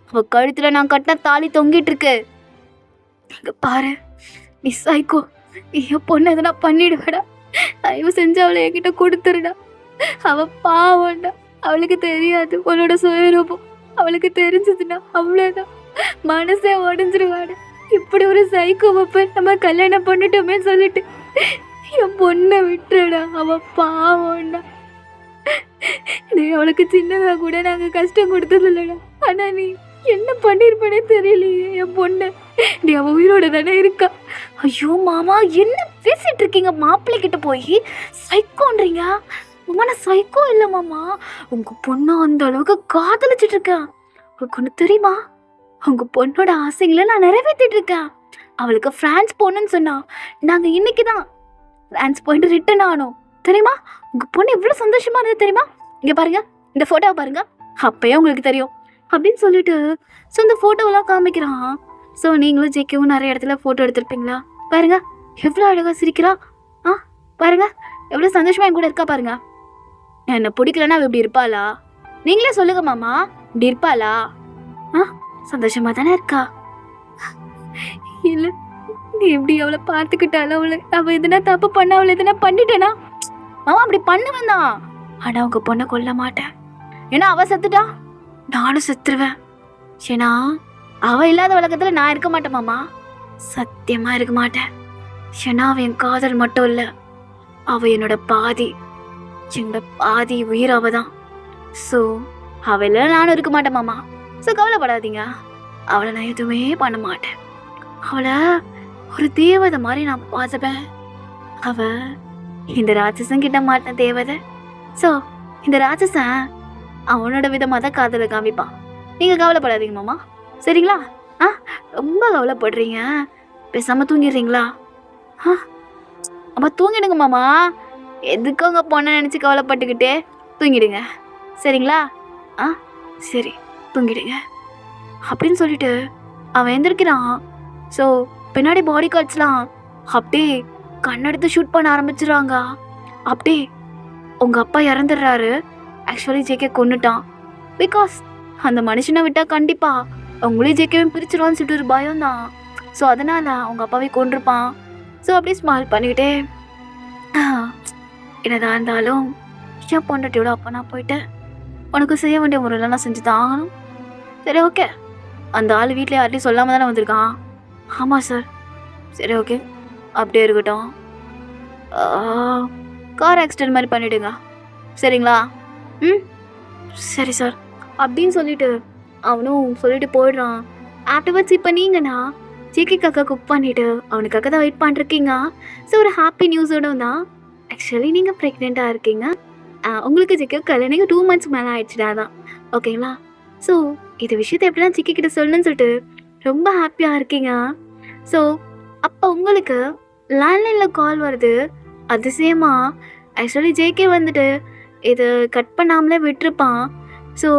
அவள் கழுத்தில் நான் கட்டின தாலி தொங்கிட்டு இருக்கு. இங்கே பாரு, நீ சைக்கோ. நீ என் பொண்ணு எதனா பண்ணிடுவேடா. தயவு செஞ்சு அவளை என்கிட்ட கொடுத்துருடா. அவள் பாவண்டா. அவளுக்கு தெரியாது உன்னோட சுயரூபம். அவளுக்கு தெரிஞ்சதுன்னா அவ்வளோதான், மனசே உடஞ்சிருவாடா. இப்படி ஒரு சைக்கோ போய் நம்ம கல்யாணம் பண்ணிட்டோமே சொல்லிட்டு என் பொண்ணை விட்டுறடா. அவள் பாவண்டா. நீ அவளுக்கு சின்னதாக கூட நாங்கள் கஷ்டம் கொடுத்தது இல்லைடா. ஆனால் நீ என்ன பண்ணிருப்பனே தெரியலையே என் பொண்ணு. நீ அவள் உயிரோட தானே இருக்கா. ஐயோ மாமா, என்ன பேசிட்டு இருக்கீங்க? மாப்பிள்ளை கிட்ட போய் சைக்கோன்றீங்க. மாமா நான் சைக்கோ இல்லை மாமா. உங்கள் பொண்ணு அந்த அளவுக்கு காதலிச்சிட்டு இருக்கேன். உங்களுக்கு ஒன்று தெரியுமா? உங்கள் பொண்ணோட ஆசைங்களை நான் நிறைவேற்றிட்டு இருக்கேன். அவளுக்கு ஃப்ரான்ஸ் போகணுன்னு சொன்னா. நாங்கள் இன்னைக்கு தான் ஃப்ரான்ஸ் போயிட்டு ரிட்டர்ன் ஆனோம். தெரியுமா? உங்கள் பொண்ணு எவ்வளோ சந்தோஷமா இருந்தது தெரியுமா? இங்கே பாருங்க, இந்த ஃபோட்டோவை பாருங்க, அப்பயே உங்களுக்கு தெரியும் அப்படின்னு சொல்லிட்டு ஸோ இந்த ஃபோட்டோவெல்லாம் காமிக்கிறான். ஸோ நீங்களும் ஜேகேவும் நிறைய இடத்துல ஃபோட்டோ எடுத்திருப்பீங்களா? பாருங்க எவ்வளோ அழகாக சிரிக்கிறா. பாருங்க எவ்வளோ சந்தோஷமாக என் கூட இருக்கா. பாருங்க, என்னை பிடிக்கலன்னா அவள் இப்படி இருப்பாளா? நீங்களே சொல்லுங்க மாமா, இப்படி இருப்பாளா? சந்தோஷமாக தானே இருக்கா? இல்லை, நீ எப்படி அவளை பார்த்துக்கிட்டாலும் அவள் எதுனா தப்பு பண்ண, அவளை எதுனா பண்ணிட்டேனா? மாமா அப்படி பண்ணுவேன் தான். ஆனால் அவங்க பொண்ணை கொல்ல மாட்டேன். ஏன்னா அவள் செத்துட்டா நானும் செத்துருவேன். ஏன்னா அவள் இல்லாத உலகத்தில் நான் இருக்க மாட்டேன் மாமா. சத்தியமாக இருக்க மாட்டேன். ஏன்னா அவள் என் காதல் மட்டும் இல்லை, அவள் என்னோட பாதி. என்னோட பாதி உயிர் அவள் தான். ஸோ அவள் இல்லை நானும் இருக்க மாட்டேன் மாமா. ஸோ கவலைப்படாதீங்க, அவளை நான் எதுவுமே பண்ண மாட்டேன். அவளை ஒரு தேவதை மாதிரி நான் பார்த்துப்பேன். அவள் இந்த ராட்சசன் கிட்ட மாட்டேன் தேவதை. ஸோ இந்த ராட்சசன் அவனோட விதமாக தான் காதலை காமிப்பான். நீங்கள் கவலைப்படாதீங்க மாமா, சரிங்களா? ரொம்ப கவலைப்படுறீங்க. பேசாமல் தூங்கிடுறீங்களா? அம்மா தூங்கிடுங்க மாமா. எதுக்கு அவங்க பொண்ணை நினச்சி கவலைப்பட்டுக்கிட்டே தூங்கிடுங்க, சரிங்களா? சரி தூங்கிடுங்க அப்படின்னு சொல்லிட்டு அவன் எந்திரிக்கிறான். ஸோ பின்னாடி பாடி கார்ட்ஸ்லாம் அப்படியே கண்ணெடுத்து ஷூட் பண்ண ஆரம்பிச்சிடுறாங்க. அப்படியே உங்கள் அப்பா இறந்துடுறாரு. ஆக்சுவலி ஜேகே கொன்னுட்டான். பிகாஸ் அந்த மனுஷனை விட்டால் கண்டிப்பாக அவங்களே ஜேகேவும் பிரிச்சிருவான்னு சொல்லிட்டு ஒரு பயம் தான். ஸோ அதனால் அவங்க அப்பாவே கொண்டிருப்பான். ஸோ அப்படியே ஸ்மைல் பண்ணிக்கிட்டே என்னதான் இருந்தாலும் என் பொண்டாட்டியோட அப்பா நான் போயிட்டேன். உனக்கு செய்ய வேண்டிய முறையில் நான் செஞ்சு தான் ஆகணும். சரி ஓகே. அந்த ஆள் வீட்டில் யார்ட்டையும் சொல்லாமல் தானே வந்திருக்கான்? ஆமாம் சார். சரி ஓகே, அப்படியே இருக்கட்டும். கார் ஆக்சிடென்ட் மாதிரி பண்ணிவிடுங்க, சரிங்களா? சரி சார் அப்படின்னு சொல்லிட்டு அவனும் சொல்லிட்டு போயிடுறான். ஆஃப்டர்வர்ட்ஸ் இப்போ நீங்கண்ணா ஜேகேக்காக குக் பண்ணிவிட்டு அவனுக்காக தான் வெயிட் பண்ணிருக்கீங்க. ஸோ ஒரு ஹாப்பி நியூஸோட தான். ஆக்சுவலி நீங்கள் ப்ரெக்னெண்ட்டாக இருக்கீங்க. உங்களுக்கு ஜேகே கல்யாணம் 2 months மேலே ஆயிடுச்சுடா தான், ஓகேங்களா? ஸோ இந்த விஷயத்தை எப்படிலாம் ஜேகே கிட்ட சொல்லணும்னு சொல்லிட்டு ரொம்ப ஹாப்பியாக இருக்கீங்க. ஸோ அப்போ உங்களுக்கு லேண்ட்லைனில் கால் வருது. அதிசயமா ஆக்சுவலி ஜேகே வந்துட்டு இது கட் பண்ணாமலே விட்டுருப்பான். ஸோ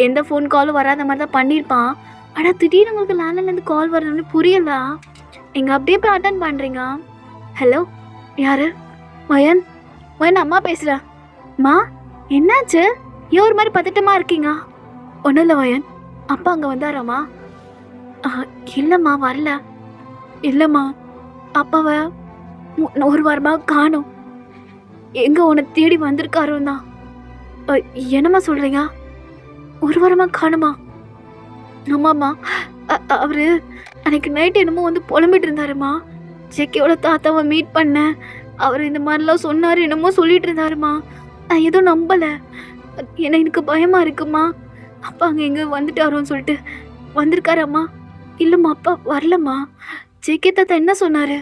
எந்த ஃபோன் காலும் வராத மாதிரி தான் பண்ணியிருப்பான். ஆனால் திடீர்னு உங்களுக்கு லேண்ட்லைன்லேருந்து கால் வரணும்னு புரியல. நீங்கள் அப்படியே போய் அட்டன் பண்ணுறீங்க. ஹலோ, யார்? மயன். மயன் அம்மா பேசுகிறேன். மா என்னாச்சு? ஏன் ஒரு மாதிரி பதட்டமாக இருக்கீங்க? ஒன்றும் இல்லை மயன், அப்பா அங்கே வந்தாராம்மா? இல்லைம்மா வரல. இல்லைம்மா, அப்பாவை 1 வாரமாக காணோம். எங்கே உன்னை தேடி வந்திருக்காரோ தான். என்னம்மா சொல்கிறீங்க? 1 வாரமாக காணுமா? ஆமாம்மா, அவர் அன்றைக்கி நைட்டு என்னமோ வந்து புலம்பிட்டு இருந்தாருமா. ஜேகேவோட தாத்தாவை மீட் பண்ணேன், அவர் இந்த மாதிரிலாம் சொன்னார், என்னமோ சொல்லிட்டு இருந்தாருமா. நான் எதுவும் நம்பலை. எனக்கு பயமாக இருக்குமா. அப்பா அங்கே எங்கே வந்துட்டாரோன்னு சொல்லிட்டு வந்திருக்காரம்மா. இல்லைம்மா, அப்பா வரலம்மா. ஜேகே தாத்தா என்ன சொன்னாரு?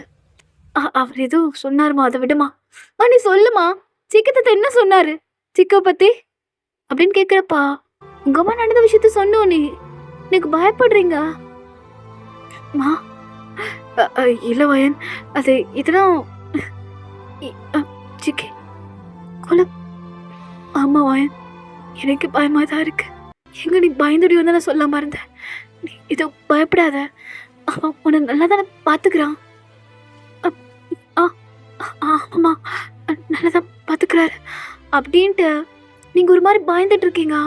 அவர் எதுவும் சொன்னாருமா, அதை விடுமா. நீ சொல்லுமா, ஜேகே தாத்தா என்ன சொன்னாரு சிக்கோ பத்தி அப்படின்னு கேட்குறப்பா, உங்க அம்மா நடந்த விஷயத்த சொன்னோன்னே எனக்கு பயப்படுறீங்க மா. இல்லை வயன், அது இதெல்லாம் ஜிக்கே கொலை. ஆமா வயன், எனக்கு பயமா தான் இருக்கு. எங்க நீ பயந்துடி வந்து நான் சொல்லாம இருந்தேன். நீ இதோ பயப்படாத, அவன் உன்னை நல்லா தானே பார்த்துக்கிறான். ஆமா, நல்லா தான் பார்த்துக்கிறாரு அப்படின்ட்டு நீங்கள் ஒரு மாதிரி பயந்துட்டு இருக்கீங்க.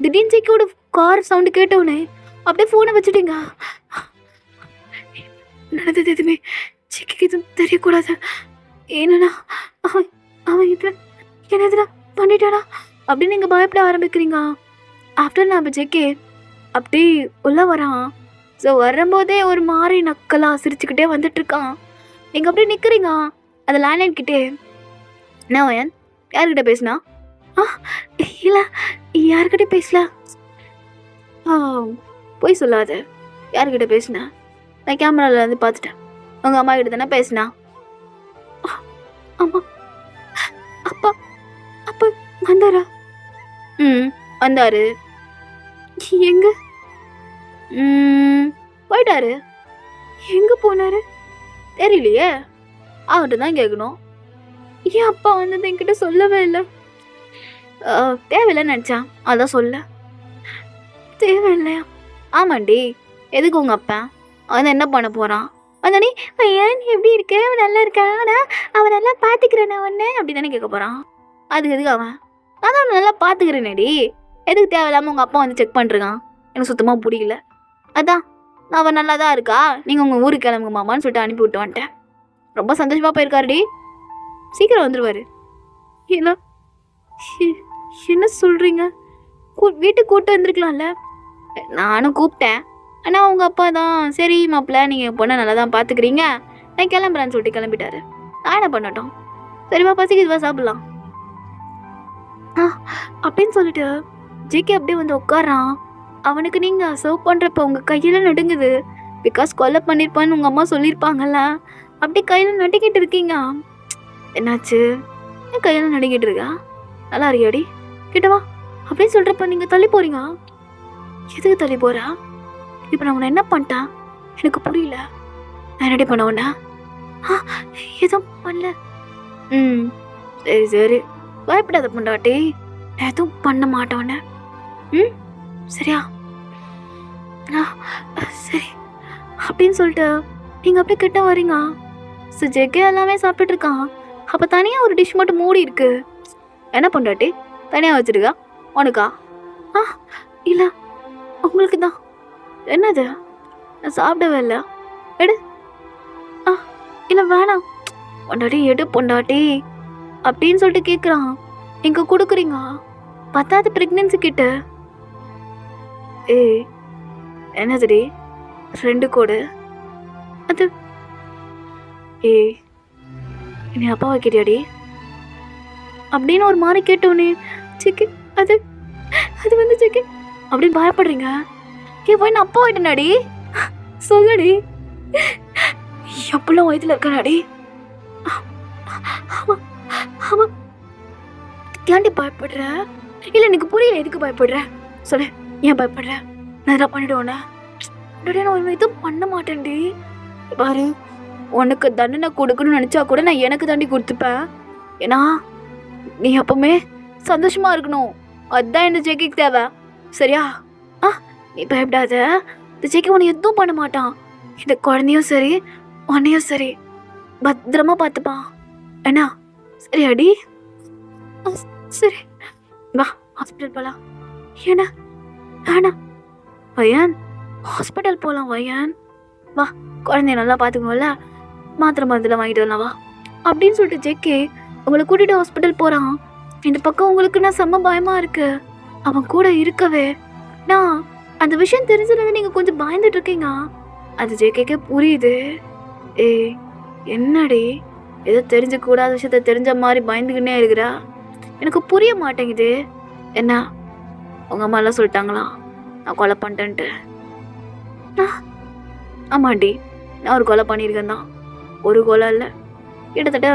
திடீர்னு ஜிக்கோட கார் சவுண்டு கேட்டவுடனே அப்படியே ஃபோனை வச்சுட்டீங்க. நடந்தது எதுவுமே ஜிக்கிக்கு எதுவும் தெரியக்கூடாது. ஏன்னா அவன் அவன் இதில் என்ன எதுனா பண்ணிட்டானா அப்படின்னு நீங்கள் பயப்பட ஆரம்பிக்கிறீங்க. ஆஃப்டர் நான் ஜெக்கே அப்படி உள்ளே வரான். ஸோ வரும்போதே ஒரு மாதிரி நக்கலாக சிரிச்சுக்கிட்டே வந்துட்டுருக்கான். நீங்கள் அப்படியே நிற்கிறீங்க அந்த லேண்ட்லைன் கிட்டே. என்ன வயன், யார்கிட்ட பேசுனா? இல்லை, யார்கிட்ட பேசல. போய் சொல்லாத, யார்கிட்ட பேசுனா? நான் கேமராவில் வந்து பார்த்துட்டேன். உங்கள் அம்மா கிட்ட தானே பேசுனா? ஆமாம். அப்பா அப்பா வந்தாரா? வந்தாரு. எங்க? போயிட்டாரு. எங்கே போனாரு தெரியலையே, அவர்கிட்ட தான் கேட்கணும். ஏன் அப்பா வந்தது என்கிட்ட சொல்லவே இல்லை? தேவையில்லைன்னு நினச்சான், அதான் சொல்ல. தேவையில்லையா? ஆமாண்டி, எதுக்கு உங்கள் அப்பா அவன் என்ன பண்ண போகிறான்? அதானே ஏன் எப்படி இருக்க, அவன் நல்லா இருக்கானா, அவன் நல்லா பார்த்துக்கிறேன் அவனே அப்படி தானே கேட்க போகிறான். அதுக்கு எதுக்கு அவன்? அதான் அவனை நல்லா பார்த்துக்கிறேனேடி, எதுக்கு தேவையில்லாமல் உங்கள் அப்பா வந்து செக் பண்ணுறான்? எனக்கு சுத்தமாக பிடிக்கல. அதான் அவன் நல்லா தான் இருக்கா, நீங்கள் உங்கள் ஊருக்கு கிளம்புங்க மாமான்னு சொல்லிட்டு அனுப்பி விட்டு வந்துட்டேன். ரொம்ப சந்தோஷமாக போயிருக்காருடி, சீக்கிரம் வந்துடுவார். ஏன்னா என்ன சொல்கிறீங்க? வீட்டுக்கு கூப்பிட்டு வந்திருக்கலாம்ல. நானும் கூப்பிட்டேன், ஆனால் உங்கள் அப்பா தான் சரி மாப்பிள்ள நீங்கள் பொண்ணை நல்லா தான் பார்த்துக்கிறீங்க, நான் கிளம்புறேன்னு சொல்லிட்டு கிளம்பிட்டாரு. நான் என்ன பண்ணட்டும், சரிவா பசிக்கு இதுவா சாப்பிட்லாம் அப்படின்னு சொல்லிட்டு ஜிகே அப்படியே வந்து உட்காரான். அவனுக்கு நீங்கள் சர்வ் பண்ணுறப்ப உங்கள் கையில் நடுங்குது. பிகாஸ் கொலை பண்ணியிருப்பான்னு உங்கள் அம்மா சொல்லியிருப்பாங்கல்ல, அப்படி கையில் நடுங்கிட்டு இருக்கீங்க. என்னாச்சு? என் கையில் நடுங்கிட்டு இருக்கா? நல்லா இருக்கியாடி, கிட்டவா அப்படின்னு சொல்கிறப்ப நீங்கள் தள்ளி போகிறீங்க. எதுக்கு தள்ளி போகிறா? இப்போ நான் உன்னை என்ன பண்ணிட்டேன் எனக்கு புரியல. நான் என்னடி பண்ண உன்ன? எதுவும் பண்ணல. சரி சரி, பயப்படாத பொண்டாட்டி, நான் எதுவும் பண்ண மாட்டோன்னே. சரியா? சரி அப்படின்னு சொல்லிட்டு நீங்கள் அப்படியே கிட்ட வரீங்க. ஸோ ஜெக்கே எல்லாமே சாப்பிட்டுட்டு இருக்கான். அப்போ தனியாக ஒரு டிஷ் மட்டும் மூடி இருக்கு. என்ன பொண்டாட்டி தனியாக வச்சுருக்கா? உனக்கா? இல்லை உங்களுக்கு தான். என்னது? நான் சாப்பிடவே இல்லை. எடு. இல்லை வேணாம் பொண்டாட்டி, எடு பொண்டாட்டி அப்படின்னு சொல்லிட்டு கேட்குறான். நீங்கள் கொடுக்குறீங்க. பத்தாவது ப்ரெக்னென்சி கிட்ட. என்னதுடி 2 கோடு? அது நீ அப்பா வைக்கிறியாடி அப்படின்னு ஒரு மாதிரி கேட்டோன்னே சிக்கி அது அது வந்து சிக்கி அப்படின்னு பயப்படுறீங்க. போய் நான் அப்பா ஆயிட்டேனாடி, சொல்லுடி. எப்பெல்லாம் வயதில் இருக்கனாடி? ஆமாம் ஆமாம். ஏன்டி பயப்படுற? இல்லை எனக்கு புரியல, எதுக்கு பயப்படுற சொல்லு. ஏன் பயப்படுற? நான் இதெல்லாம் பண்ணிடுவோண்ணா? நான் ஒரு எதுவும் பண்ண மாட்டேன்டி. பாரு, உனக்கு தண்டனை கொடுக்கணும்னு நினச்சா கூட நான் எனக்கு தாண்டி கொடுத்துப்பேன். ஏன்னா நீ எப்பவுமே சந்தோஷமா இருக்கணும், அதுதான் இந்த ஜெக்கிக்கு தேவை. சரியா? நீ பயப்படாத, இந்த ஜெக்கி உன்னை எதுவும் பண்ண மாட்டான். இந்த குழந்தையும் சரி உன்னையும் சரி பத்திரமா பார்த்துப்பான். என்ன சரியாடி? சரி வா ஹாஸ்பிட்டல் போகலாம். ஏன்னா வேணாம் வையான், ஹாஸ்பிட்டல் போகலாம் வையான், வா குழந்தைய நல்லா பார்த்துக்கணும்ல, மாத்திரை மருந்துலாம் வாங்கிட்டு வரலாம் வா அப்படின்னு சொல்லிட்டு ஜெக்கே உங்களை கூட்டிகிட்டு ஹாஸ்பிட்டல் போகிறான். இந்த பக்கம் உங்களுக்கு நான் செம்ம பயமாக இருக்கு. அவன் கூட இருக்கவே நான் அந்த விஷயம் தெரிஞ்சதுலேருந்து நீங்கள் கொஞ்சம் பயந்துட்டு இருக்கீங்க. அது ஜேகேக்கே புரியுது. என்னடி ஏதோ தெரிஞ்சக்கூடாத விஷயத்த தெரிஞ்ச மாதிரி பயந்துக்கின்னே இருக்கிறா? எனக்கு புரிய மாட்டேங்குது. என்ன உங்கள் அம்மாலாம் சொல்லிட்டாங்களா நான் கொலை பண்ணிட்டேன்ட்டு? ஆமாண்டி, நான் ஒரு கொலை பண்ணியிருக்கேன் தான். ஒரு கொலை இல்லை, கிட்டத்தட்ட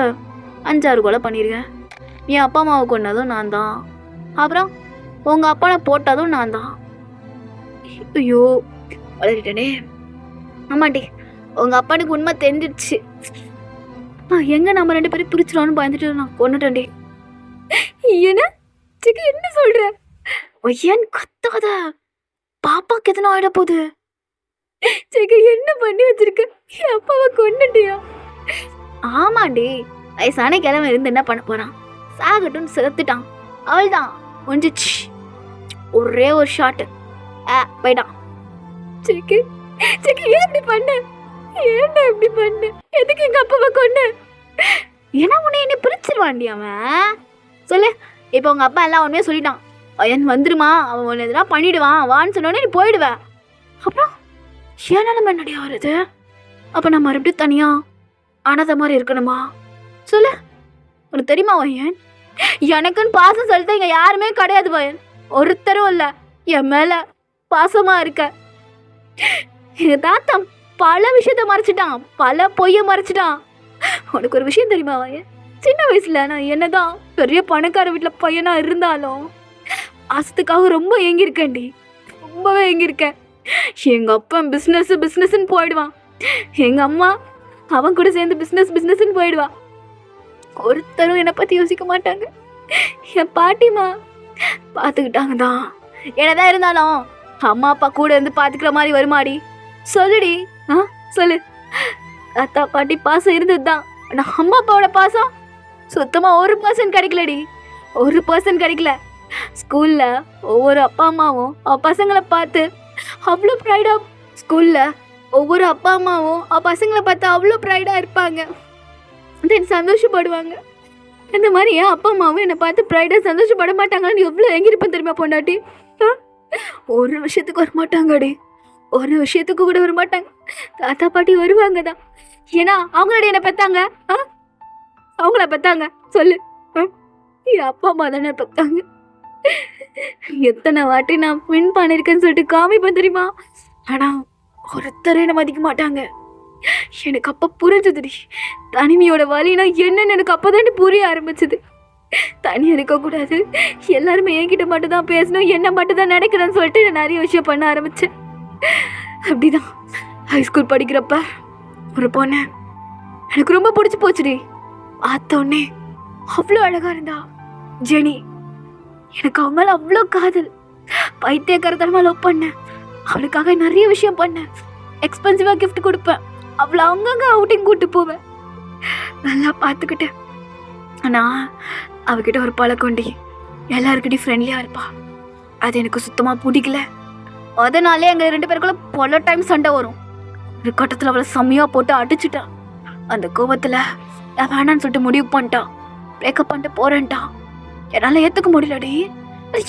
5-6 கொலை பண்ணியிருக்கேன். என் அப்பா அம்மாவை கொன்னதும் நான் தான். அப்புறம் உங்கள் அப்பாவை போட்டதும் நான் தான். ஐயோ வளரிட்டனே. ஆமாண்டி, உங்கள் அப்பானுக்கு உண்மை தெரிஞ்சிடுச்சு. எங்கே நம்ம 2 பேரும் பிரிச்சிடலான்னு பயந்துட்டு நான் கொண்டுட்டேன்டி. என்ன சிக்கி என்ன சொல்கிற? ஏன் கத்தாத, பாப்பாக்கு எதனா ஆகிட போகுது. சிக்கி என்ன பண்ணி வச்சிருக்க? என் அப்பாவை கொண்டுட்டியா? ஆமாண்டி, வயசான கிழமை இருந்து என்ன பண்ண போகிறான்? சாகட்டும்னு செத்துட்டான், அவள் தான் முடிஞ்சிச்சு. ஒரே ஒரு ஷாட்டு போயிட்டான். சிக்கி சிக்கி ஏன் இப்படி பண்ண? ஏன்டா இப்படி பண்ண? எதுக்கு எங்கள் அப்பாவை கொண்டு? ஏன்னா உன்னை என்ன பிரிச்சிருவாண்டி அவன். சொல்லு, இப்போ உங்கள் அப்பா எல்லாம் உண்மையாக சொல்லிட்டான். என் வந்துடுமா, அவன் ஒன்று எதனா பண்ணிவிடுவான், வான்னு சொன்னோடனே நீ போயிடுவேன். அப்புறம் ஏன் நிலைமை என்னடியா வருது? அப்போ நான் மறுபடியும் தனியாக அனாதை மாதிரி இருக்கணுமா? சொல்லு, உனக்கு தெரியுமா வயன்? எனக்குன்னு பாசம் சொல்லிட்டு இங்கே யாருமே கிடையாது வயன். ஒருத்தரும் இல்லை என் மேலே பாசமாக இருக்க. எங்கள் தாத்தா பல விஷயத்த மறைச்சிட்டான், பல பொய்யை மறைச்சிட்டான். உனக்கு ஒரு விஷயம் தெரியுமா வயன்? சின்ன வயசுல நான் என்னதான் பெரிய பணக்கார வீட்டில் பையனா இருந்தாலும் ஆசத்துக்காக ரொம்ப ஏங்கியிருக்கேன்டி, ரொம்பவே ஏங்கியிருக்கேன். எங்கள் அப்பா பிஸ்னஸ்ன்னு போயிடுவான், எங்கள் அம்மா அவன் கூட சேர்ந்து பிஸ்னஸ்ன்னு போயிடுவா. ஒருத்தரும் என்னை பற்றி யோசிக்க மாட்டாங்க. என் பாட்டிமா பார்த்துக்கிட்டாங்க தான். என்னதான் இருந்தாலும் அம்மா அப்பா கூட இருந்து பார்த்துக்கிற மாதிரி வருமாடி? சொல்லுடி, சொல்லு. அத்தா பாட்டி பாசம் இருந்தது தான், ஆனால் அம்மா அப்பாவோட பாசம் சுத்தமாக 1% கிடைக்கலடி, 1% கிடைக்கல. ஸ்கூலில் ஒவ்வொரு அப்பா அம்மாவும் பசங்களை பார்த்து அவ்வளோ ப்ரைடாக, ஸ்கூலில் ஒவ்வொரு அப்பா அம்மாவும் பசங்களை பார்த்து அவ்வளோ ப்ரைடாக இருப்பாங்க, தென் சந்தோஷப்படுவாங்க. இந்த மாதிரி என் அப்பா அம்மாவும் என்னை பார்த்து ப்ரைடாக சந்தோஷப்பட மாட்டாங்கன்னு எவ்வளோ எங்கிருப்பேன் தெரியுமா பொண்டாட்டி? ஒரு விஷயத்துக்கு வர மாட்டாங்கடி, ஒரு விஷயத்துக்கு கூட வர மாட்டாங்க. தாத்தா பாட்டி வருவாங்க தான், ஏன்னா அவங்களோட என்னை பெற்றாங்க. அவங்கள பெற்றாங்க சொல்லு, என் அப்பா அம்மா தானே பெற்றாங்க. எத்தனை வாட்டி நான் வின் பண்ணியிருக்கேன்னு சொல்லிட்டு காமிப்பேன் தெரியுமா? ஆனால் ஒருத்தரை என்னை மதிக்க மாட்டாங்க. எனக்கு அப்போ புரிஞ்சதுடி, தனிமையோட வலினா என்னன்னு எனக்கு அப்போ தாண்டி புரிய ஆரம்பிச்சது. தனியாக இருக்கக்கூடாது, எல்லாருமே என்கிட்ட மட்டும் தான் பேசணும், என்ன மட்டும் தான் நினைக்கிறேன்னு சொல்லிட்டு நான் நிறைய விஷயம் பண்ண ஆரம்பித்தேன். அப்படிதான் ஹைஸ்கூல் படிக்கிறப்ப ஒரு பொண்ணு எனக்கு ரொம்ப பிடிச்சி போச்சுடி. பார்த்தோன்னே அவ்வளோ அழகாக இருந்தா ஜெனி. எனக்கு அவன் மேலே அவ்வளோ காதல், பைத்தியக்காரத்தனமாக லவ் பண்ணேன். அவளுக்காக நிறைய விஷயம் பண்ணேன், எக்ஸ்பென்சிவாக கிஃப்ட் கொடுப்பேன், அவளை அங்கங்கே அவுட்டிங் கூப்பிட்டு போவேன், நல்லா பார்த்துக்கிட்டேன். ஆனால் அவகிட்ட ஒரு பழக்கொண்டி, எல்லாருக்கிட்டையும் ஃப்ரெண்ட்லியாக இருப்பா. அது எனக்கு சுத்தமாக பிடிக்கல. அதனாலே எங்கள் 2 பேருக்குள்ள பல டைம் சண்டை வரும். ஒரு கட்டத்தில் அவளை செம்மையாக போட்டு அடிச்சுட்டான். அந்த கோபத்தில் நான் வேணான்னு சொல்லிட்டு முடிவு பண்ணிட்டான், பிரேக்கப் பண்ணிட்டு போறேன்ட்டான். என்னால் ஏற்றுக்க முடியலடி,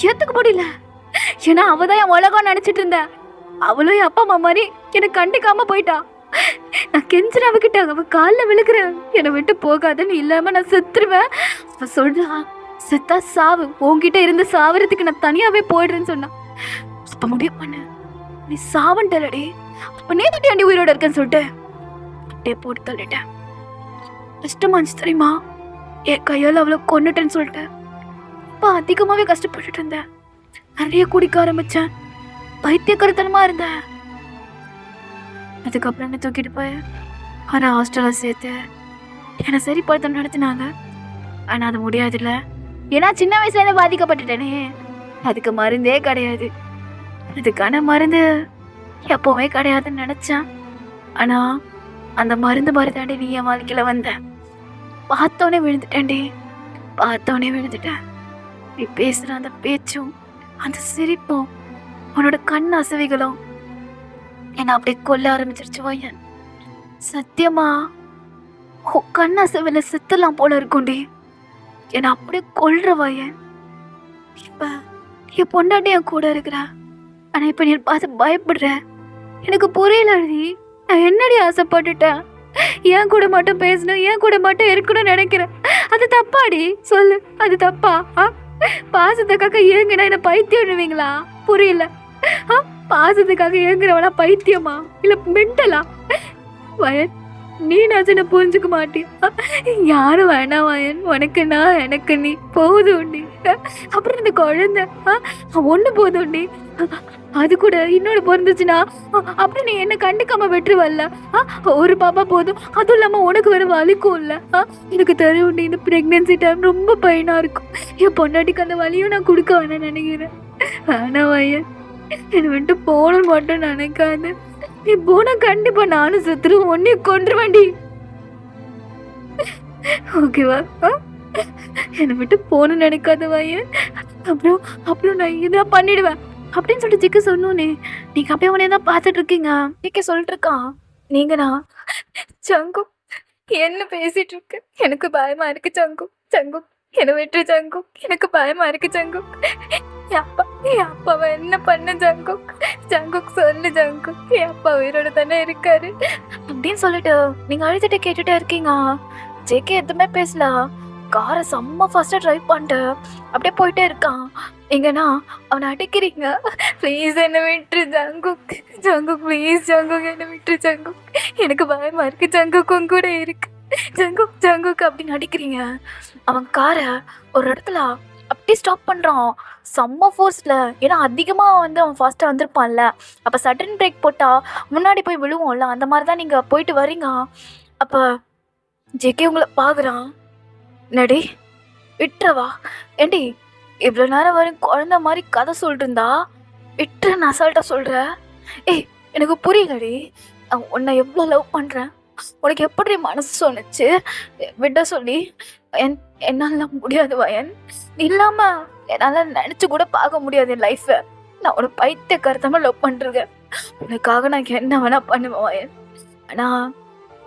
ஏற்றுக்க முடியல. ஏன்னா அவள் தான் என் உலகம் நினச்சிட்டு இருந்தேன். அவளும் என் அப்பா அம்மா மாதிரி என்னை கண்டுக்காம போயிட்டா. நான் கெஞ்சின அவகிட்ட, அவள் காலில் விழுக்கிறேன், என்னை விட்டு போகாதுன்னு, இல்லாமல் நான் செத்துருவேன். அவள் சொல்றா, செத்தா சாவு, உன்கிட்ட இருந்து சாவறதுக்கு நான் தனியாகவே போயிடுறேன்னு சொன்னான். அப்போ முடிவு பண்ணு, நீ சாவன்ட்டலடி, அப்போ நேற்று ஆண்டி உயிரோட இருக்கேன்னு சொல்லிட்டு அப்படியே போட்டு தள்ளிட்டேன். கஷ்டமாச்சு தெரியுமா? என் கையால் அவ்வளோ கொண்டுட்டேன்னு சொல்லிட்டு அப்போ அதிகமாகவே கஷ்டப்பட்டுட்டு இருந்தேன். நிறைய குடிக்க ஆரம்பித்தேன், பைத்தியக்காரத்தனமாக இருந்தேன். அதுக்கப்புறம் என்ன தூக்கிட்டு போய் ஆனால் ஹாஸ்டலில் சேர்த்து என்னை சரிப்படுத்த நடத்தினாங்க. ஆனால் அது முடியாதுல்ல, ஏன்னா சின்ன வயசுலேருந்து பாதிக்கப்பட்டுட்டேனே. அதுக்கு மருந்தே கிடையாது, அதுக்கான மருந்து எப்போவுமே கிடையாதுன்னு நினச்சேன். ஆனால் அந்த மருந்து மருந்தாண்டி நீ என் வாழ்க்கையில் வந்த. பார்த்தோன்னே விழுந்துட்டேன்டி, பார்த்தோன்னே விழுந்துட்டேன். நீ பேசுகிற அந்த பேச்சும் அந்த சிரிப்பும் உன்னோட கண் அசைவுகளும் என்னை அப்படியே கொல்ல ஆரம்பிச்சிருச்சு வயன். சத்தியமா கண் அசைவில் செத்தலாம் போல இருக்கும்டி, என்னை அப்படியே கொல்ற வயன். இப்போ என் பொண்டாட்டி என் கூட இருக்கிற, ஆனால் இப்போ நீ பார்த்து பயப்படுற. எனக்கு புரியலடி, நான் என்னடி ஆசைப்பட்டுட்டேன்? என் கூட மட்டும் பேசணும், என் கூட மட்டும் இருக்கணும்னு நினைக்கிறேன். அது தப்பாடி சொல்லு, அது தப்பா? பாசத்துக்காக ஏங்கன்னா என்ன பைத்தியம்னுவீங்களா? புரியல. பாசத்துக்காக ஏங்குறவனா பைத்தியமா இல்ல மெண்டலா? வயன், நீ என்ன புரிஞ்சுக்க மாட்டியா? யாரும் வேணாம் வயன், உனக்கு நான் எனக்கு நீ போதும்டி. அப்புறம் இந்த குழந்தை ஒண்ணு போதும்டி. அது கூட இன்னொன்னு பிறந்துச்சுன்னா அப்புறம் நீ என்ன கண்டுக்காம விட்டுருவல்ல? ஒரு பாப்பா போதும், அதுவும் இல்லாம உனக்கு வேற வலிக்கும் இல்ல? எனக்கு தெரியும், இந்த பிரெக்னன்சி டைம் ரொம்ப பெயினா இருக்கும். என் பொண்டாட்டிக்கு அந்த வலியும் நான் கொடுக்க வேணாம் நினைக்கிறேன். வேணா வயன், என்னை விட்டு போகணும்னு மட்டும் நினைக்காது. நீ போனா கண்டிப்பா நானும் செத்துருவேன், உன்னையும் கொன்றுவேன்டி. ஓகேவா? என்னை விட்டு போகணும்னு நினைக்காத வயன். அப்புறம் அப்புறம் நான் இதெல்லாம் பண்ணிடுவேன் அப்படின்னு சொல்லிட்டு ஜிக்கு சொன்னோன்னே, நீங்க அப்படியே உடனே தான் பார்த்துட்டு இருக்கீங்க. ஜிக்கு சொல்லிட்டு இருக்கான், நீங்கண்ணா சங்கு என்ன பேசிட்டு இருக்கு? எனக்கு பயமா இருக்கு சங்கு. சங்கு என்னை விட்டு சங்கு, எனக்கு பயமா இருக்கு சங்கு. என் அப்பாவை என்ன பண்ண ஜங்கு? ஜங்குக்கு சொல்லு ஜங்கு, என் அப்பா உயிரோட தானே இருக்காரு அப்படின்னு சொல்லிட்டு நீங்க அழுதுட்டு கேட்டுட்டே இருக்கீங்க. ஜேகே எதுவுமே பேசல. காரை செம்ம ஃபாஸ்டா டிரைவ் பண்ணிட்டு அப்படியே போயிட்டே இருக்கான். எங்கன்னா அவனை அடிக்கிறீங்க. ப்ளீஸ் என்னை விட்டுரு ஜங்குக். ஜங்குக் ப்ளீஸ் ஜங்குக் என்னை விட்டுரு ஜங்குக், எனக்கு பயமா இருக்கு ஜங்குக், உன் கூட இருக்கு ஜங்குக் ஜங்குக் அப்படின்னு அடிக்கிறீங்க. அவன் காரை ஒரு இடத்துல அப்படியே ஸ்டாப் பண்ணுறான் செம்ம ஃபோர்ஸில். ஏன்னா அதிகமாக அவன் ஃபாஸ்ட்டாக வந்திருப்பான்ல, அப்போ சடன் பிரேக் போட்டால் முன்னாடி போய் விழுவோம்ல, அந்த மாதிரி தான் நீங்கள் போயிட்டு வரீங்க. அப்போ ஜேகே உங்களை பார்க்குறான். நடி விட்டுறவா? ஏண்டி இவ்வளோ நேரம் வரையும் குழந்த மாதிரி கதை சொல்லிட்டு இருந்தா விட்டுறன்னு அசால்ட்டாக சொல்கிற? ஏய் எனக்கு புரியலடி, உன்னை எவ்வளோ லவ் பண்ணுறேன், உனக்கு எப்படி மனசு சொன்னிச்சு விட சொல்லி? என்னால் முடியாது வயன், இல்லாமல் என்னால் நினச்சி கூட பார்க்க முடியாது என் லைஃப்பை. நான் உன்னை பைத்தியக்காரத்தமாக லவ் பண்ணிருக்கேன். உனக்காக நான் என்ன வேணால் பண்ணுவேன் வயன், ஆனால்